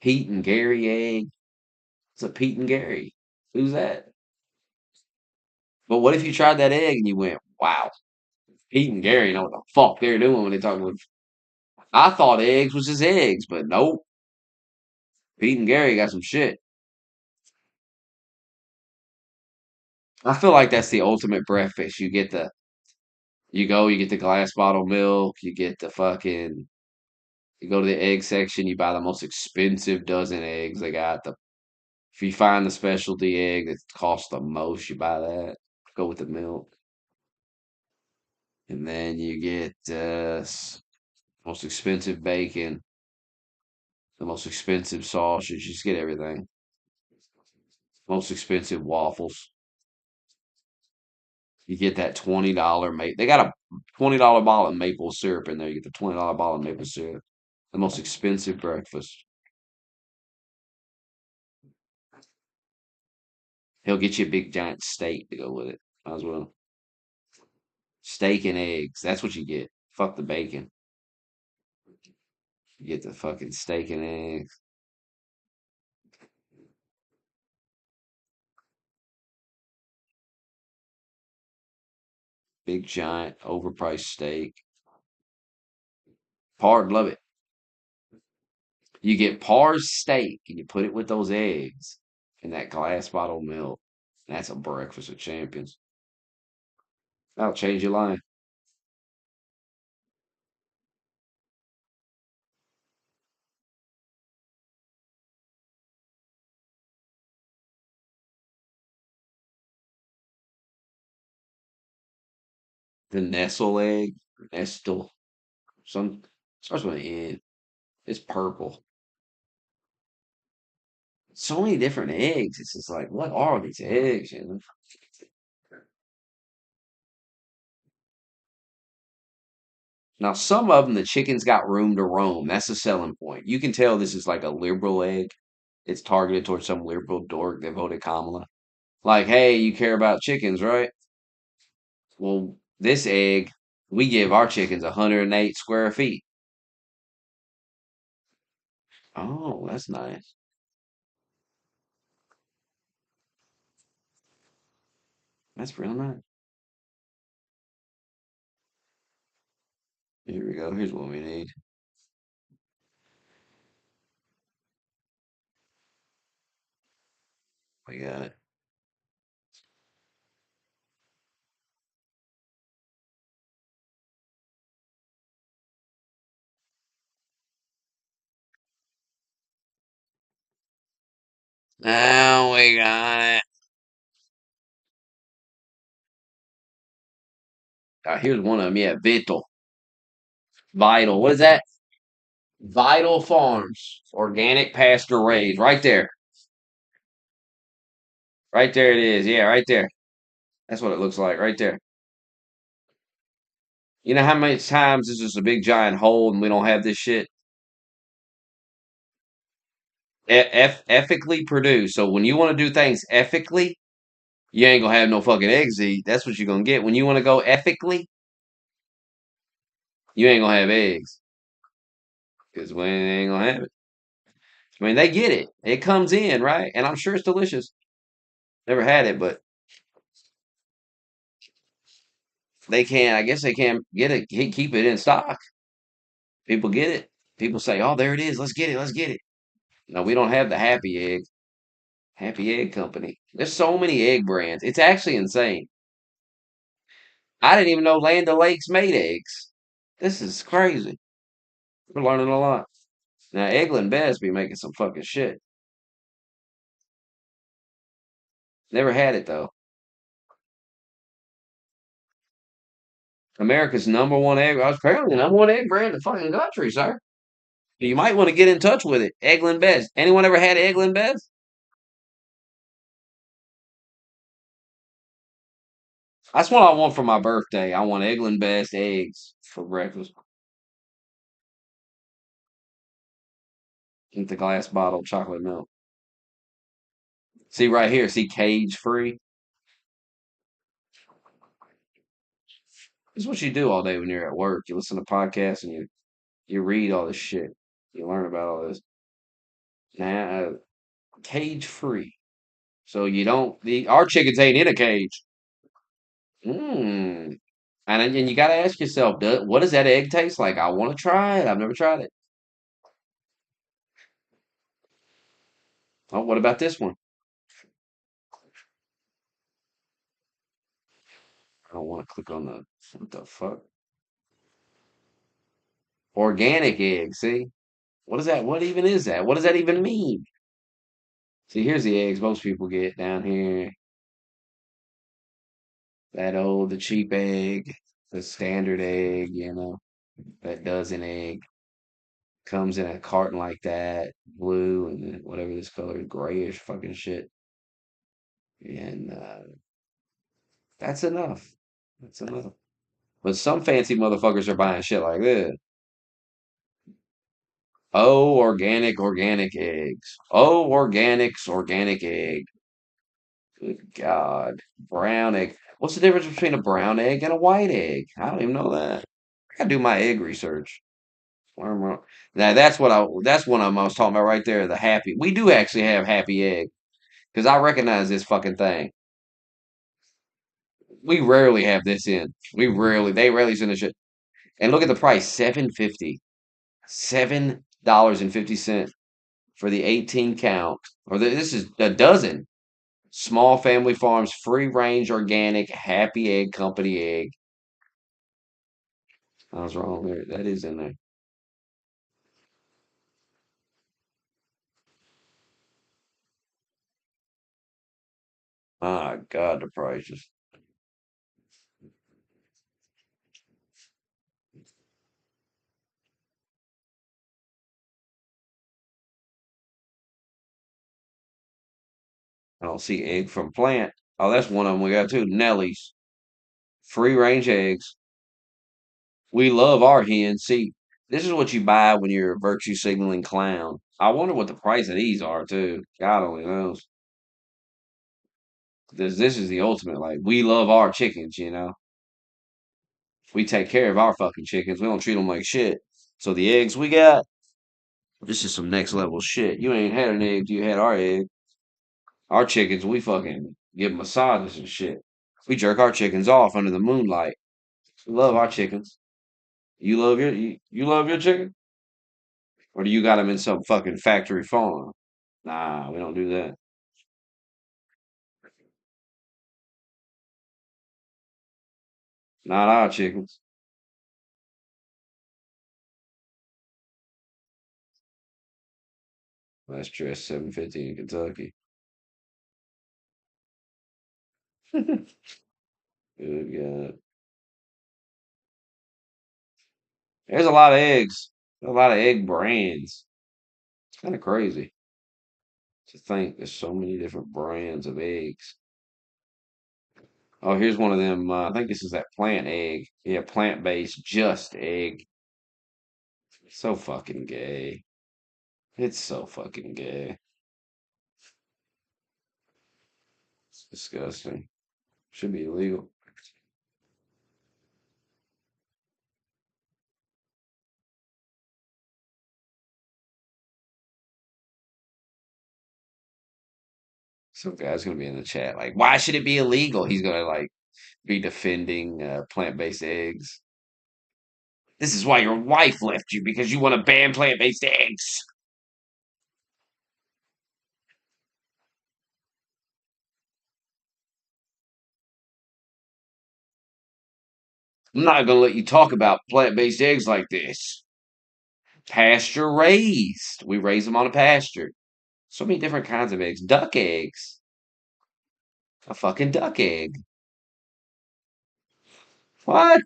Pete and Gary egg. It's a Pete and Gary. Who's that? But what if you tried that egg and you went, wow, Pete and Gary know what the fuck they're doing when they talk about. I thought eggs was just eggs, but nope. Pete and Gary got some shit. I feel like that's the ultimate breakfast. You get the glass bottle milk, you go to the egg section, you buy the most expensive dozen eggs they got. If you find the specialty egg that costs the most, you buy that. Go with the milk. And then you get most expensive bacon, the most expensive sausage. You just get everything. Most expensive waffles. You get that $20 maple. They got a $20 bottle of maple syrup in there. You get the $20 bottle of maple syrup. The most expensive breakfast. He'll get you a big giant steak to go with it. Might as well. Steak and eggs. That's what you get. Fuck the bacon. You get the fucking steak and eggs. Big giant overpriced steak. Pard love it. You get Par's steak and you put it with those eggs and that glass bottle of milk. That's a breakfast of champions. That'll change your life. The Nestle egg, Nestle, some starts with an N. It's purple. So many different eggs. It's just like, what are these eggs? Now, some of them, the chicken's got room to roam. That's the selling point. You can tell this is like a liberal egg. It's targeted towards some liberal dork that voted Kamala. Like, hey, you care about chickens, right? Well, this egg, we give our chickens 108 square feet. Oh, that's nice. That's real nice. Here we go. Here's what we need. We got it. Now we got it. Here's one of them. Yeah, Vital. Vital. What is that? Vital Farms. Organic pasture raised. Right there. Right there it is. Yeah, right there. That's what it looks like. Right there. You know how many times this is a big giant hole and we don't have this shit? Ethically produced. So when you want to do things ethically, you ain't gonna have no fucking eggs to eat. That's what you're gonna get. When you want to go ethically, you ain't gonna have eggs. Because we ain't gonna have it. I mean, they get it. It comes in, right? And I'm sure it's delicious. Never had it, but they can. I guess they can get it. Keep it in stock. People get it. People say, "Oh, there it is. Let's get it. Let's get it." No, we don't have the Happy Egg. Happy Egg Company. There's so many egg brands. It's actually insane. I didn't even know Land O'Lakes made eggs. This is crazy. We're learning a lot. Now, Eglin Best be making some fucking shit. Never had it though. America's number one egg. I was apparently the number one egg brand in the fucking country, sir. You might want to get in touch with it. Eglin Best. Anyone ever had Eglin Best? That's what I want for my birthday. I want Eglin Best eggs for breakfast. Eat the glass bottle chocolate milk. See right here. See cage free. This is what you do all day when you're at work. You listen to podcasts and you read all this shit. You learn about all this. Now, cage free. So you don't. Our chickens ain't in a cage. Mmm. And you got to ask yourself, what does that egg taste like? I want to try it. I've never tried it. Oh, what about this one? I don't want to click on the. What the fuck? Organic egg. See? What is that? What even is that? What does that even mean? See, here's the eggs most people get down here. The cheap egg, the standard egg, that dozen egg comes in a carton like that, blue and then whatever this color, grayish fucking shit. And that's enough. That's enough. But some fancy motherfuckers are buying shit like this. Oh, organic eggs. Oh, organic egg. Good God. Brown egg. What's the difference between a brown egg and a white egg? I don't even know that. I gotta do my egg research. Now that's one of them I was talking about right there. The happy. We do actually have happy egg because I recognize this fucking thing. We rarely have this in. They rarely send this shit. And look at the price, 7.50. $7.50 for the 18 count. This is a dozen. Small family farms, free range, organic, happy egg company egg. I was wrong there. That is in there. My God, the prices. I don't see egg from plant. Oh, that's one of them we got too. Nellie's. Free range eggs. We love our hens. See, this is what you buy when you're a virtue signaling clown. I wonder what the price of these are too. God only knows. This is the ultimate. Like we love our chickens. We take care of our fucking chickens. We don't treat them like shit. So the eggs we got, this is some next level shit. You ain't had an egg, you had our egg. Our chickens, we fucking give massages and shit. We jerk our chickens off under the moonlight. We love our chickens. You love your chicken, or do you got them in some fucking factory farm? Nah, we don't do that. Not our chickens. Last dress 750 in Kentucky. Good God. There's a lot of eggs. A lot of egg brands. It's kind of crazy to think there's so many different brands of eggs. Oh, here's one of them. I think this is that plant egg. Yeah, plant-based, just egg. So fucking gay. It's so fucking gay. It's disgusting. Should be illegal. Some guy's gonna be in the chat like, why should it be illegal? He's gonna like be defending plant-based eggs. This is why your wife left you because you want to ban plant-based eggs. I'm not gonna let you talk about plant-based eggs like this. Pasture raised. We raise them on a pasture. So many different kinds of eggs. Duck eggs. A fucking duck egg. What?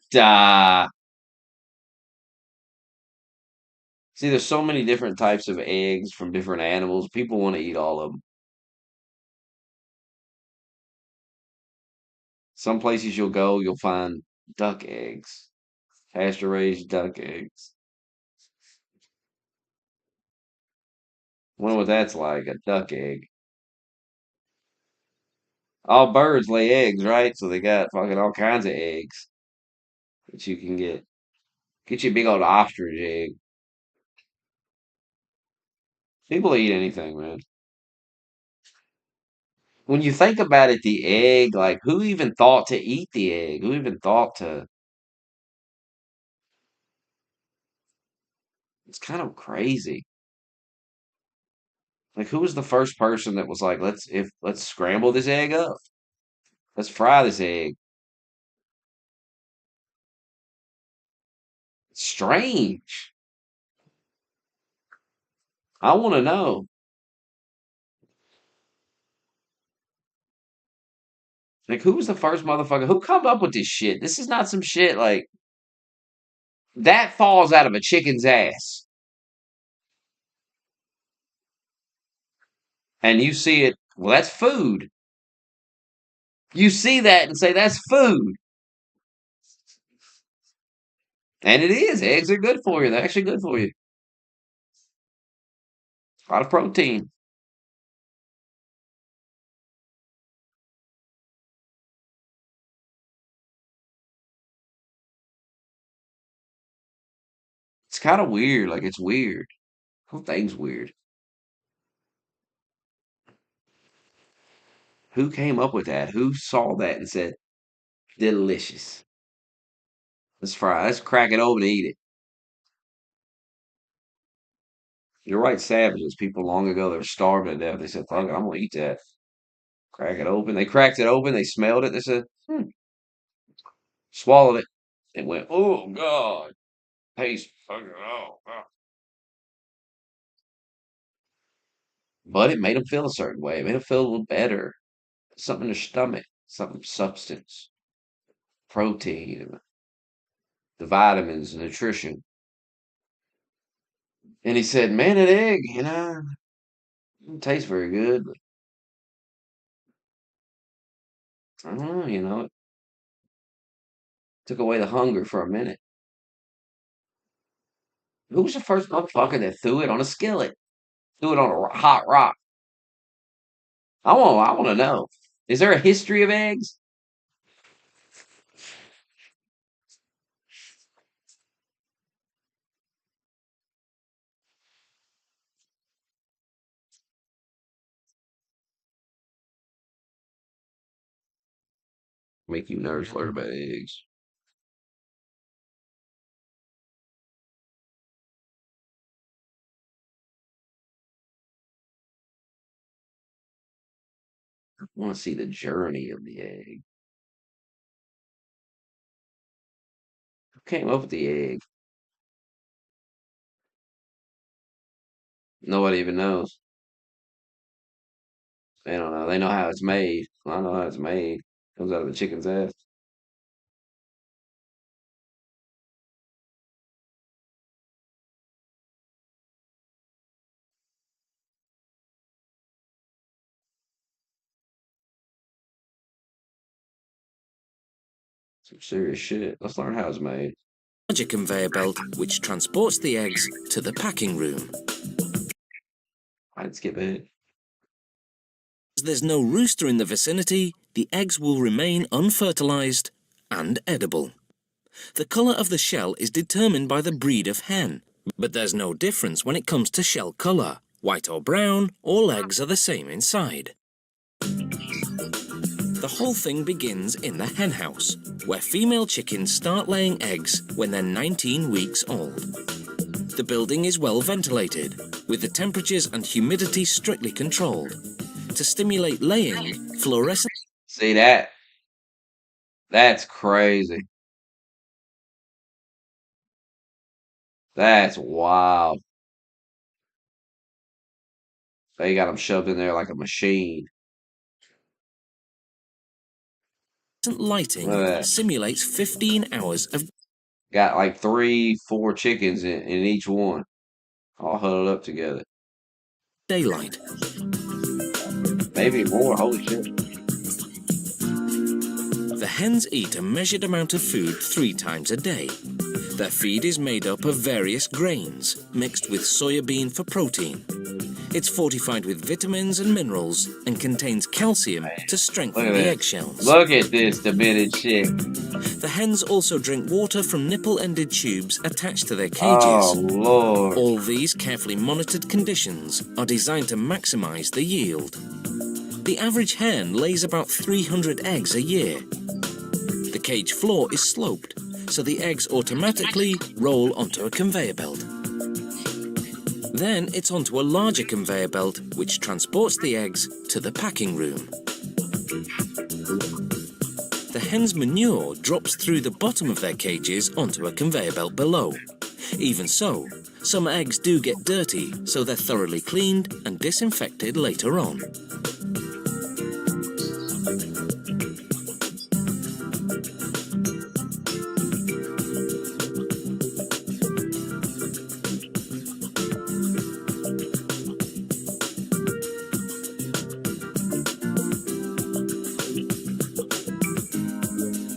See, there's so many different types of eggs from different animals. People want to eat all of them. Some places you'll go, you'll find duck eggs, pasture raised duck eggs. Wonder what that's like, a duck egg. All birds lay eggs, right? So they got fucking all kinds of eggs that you can get. Get you a big old ostrich egg. People eat anything, man. When you think about it, the egg, like, who even thought to eat the egg? Who even thought to? It's kind of crazy. Like, who was the first person that was like, let's scramble this egg up. Let's fry this egg. It's strange. I want to know. Like, who was the first motherfucker? Who come up with this shit? This is not some shit like that falls out of a chicken's ass. And you see it, well, that's food. You see that and say, that's food. And it is. Eggs are good for you. They're actually good for you. A lot of protein. It's kind of weird. Like, it's weird. The whole thing's weird. Who came up with that? Who saw that and said, delicious? Let's fry. Let's crack it open and eat it. You're right, savages. People long ago, they were starving to death. They said, fuck it, I'm going to eat that. Crack it open. They cracked it open. They smelled it. They said, swallowed it. And went, oh, God. Taste fucking, oh. But it made them feel a certain way. It made them feel a little better. Something in their stomach, something substance, protein, the vitamins, the nutrition. And he said, man, an egg, doesn't taste very good. But I don't know, it took away the hunger for a minute. Who was the first motherfucker that threw it on a skillet? Threw it on a hot rock? I want to know. Is there a history of eggs? Make you nervous learn about eggs. I want to see the journey of the egg. Who came up with the egg? Nobody even knows. They don't know. They know how it's made. I know how it's made. Comes out of the chicken's ass. Some serious shit. Let's learn how it's made. Larger conveyor belt which transports the eggs to the packing room. I'd skip it. As there's no rooster in the vicinity, the eggs will remain unfertilized and edible. The color of the shell is determined by the breed of hen, but there's no difference when it comes to shell color. White or brown, all eggs are the same inside. The whole thing begins in the hen house, where female chickens start laying eggs when they're 19 weeks old. The building is well ventilated, with the temperatures and humidity strictly controlled. To stimulate laying, fluorescent... See that? That's crazy. That's wild. They got them shoved in there like a machine. lighting simulates 15 hours of Got like 3, 4 chickens in each one, all huddled up together. daylight. Maybe more. Holy shit. The hens eat a measured amount of food 3 times a day. Their feed is made up of various grains, mixed with soya bean for protein. It's fortified with vitamins and minerals and contains calcium to strengthen the eggshells. Look at this demented shit. The hens also drink water from nipple-ended tubes attached to their cages. Oh, Lord. All these carefully monitored conditions are designed to maximize the yield. The average hen lays about 300 eggs a year. The cage floor is sloped, so the eggs automatically roll onto a conveyor belt. Then it's onto a larger conveyor belt which transports the eggs to the packing room. The hen's manure drops through the bottom of their cages onto a conveyor belt below. Even so, some eggs do get dirty, so they're thoroughly cleaned and disinfected later on.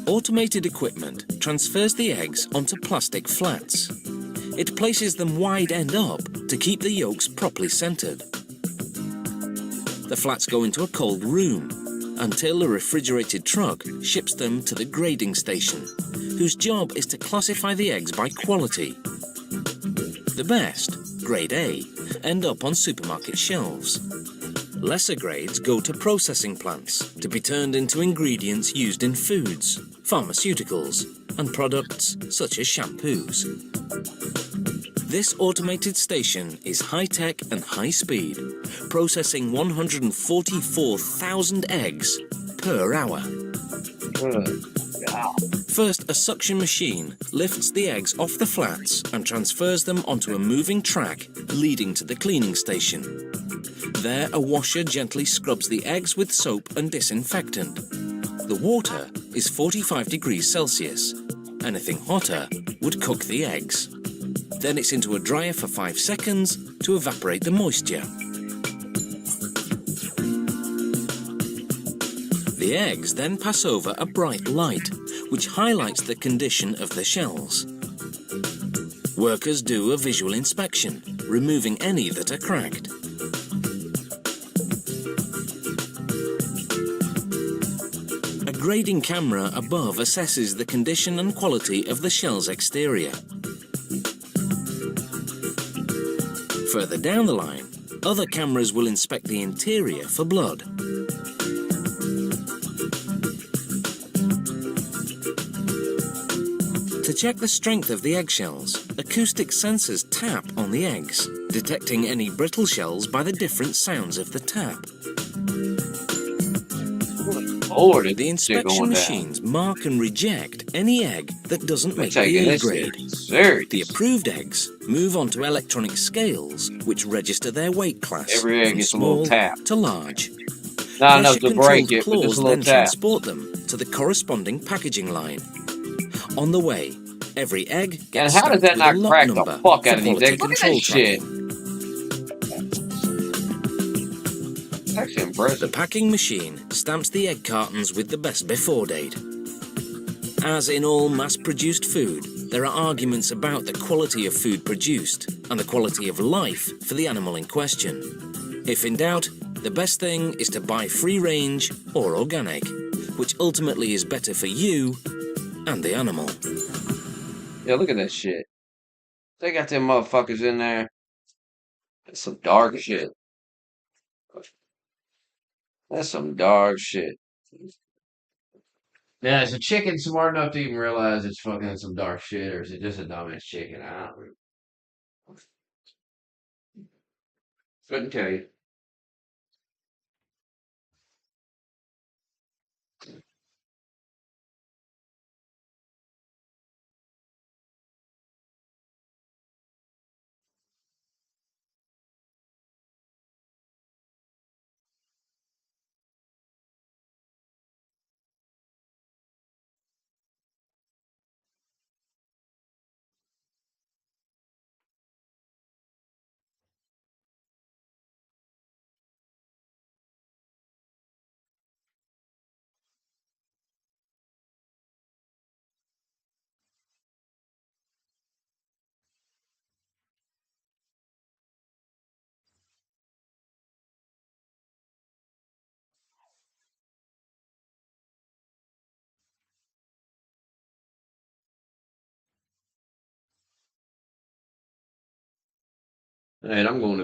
Automated equipment transfers the eggs onto plastic flats. It places them wide end up to keep the yolks properly centered. The flats go into a cold room until a refrigerated truck ships them to the grading station, whose job is to classify the eggs by quality. The best, grade A, end up on supermarket shelves. Lesser grades go to processing plants to be turned into ingredients used in foods, pharmaceuticals, and products such as shampoos. This automated station is high-tech and high-speed, processing 144,000 eggs per hour. First, a suction machine lifts the eggs off the flats and transfers them onto a moving track leading to the cleaning station. There, a washer gently scrubs the eggs with soap and disinfectant. The water is 45 degrees Celsius. Anything hotter would cook the eggs. Then it's into a dryer for 5 seconds to evaporate the moisture. The eggs then pass over a bright light, which highlights the condition of the shells. Workers do a visual inspection, removing any that are cracked. A grading camera above assesses the condition and quality of the shell's exterior. Further down the line, other cameras will inspect the interior for blood. To check the strength of the eggshells, acoustic sensors tap on the eggs, detecting any brittle shells by the different sounds of the tap. Lord, is The this shit inspection going down? machines mark and reject any egg that doesn't We're make the taking A this grade. shit serious. The approved eggs move on to electronic scales, which register their weight class Every egg from gets a little small tap. to large. Not enough to break Pressure-controlled it, but just a claws little then tap. transport them to the corresponding packaging line. On the way, every egg And gets how does stamped that with a not lot crack the number fuck for out of these quality eggs? Look at control that shit. tracking. It's actually The impressive. packing machine stamps the egg cartons with the best before date. As in all mass-produced food, there are arguments about the quality of food produced and the quality of life for the animal in question. If in doubt, the best thing is to buy free-range or organic, which ultimately is better for you and the animal. Yeah, look at that shit. They got them motherfuckers in there. That's some dark shit. That's some dark shit. Now, is a chicken smart enough to even realize it's fucking some dark shit, or is it just a dumbass chicken? I don't couldn't tell you. And I'm going to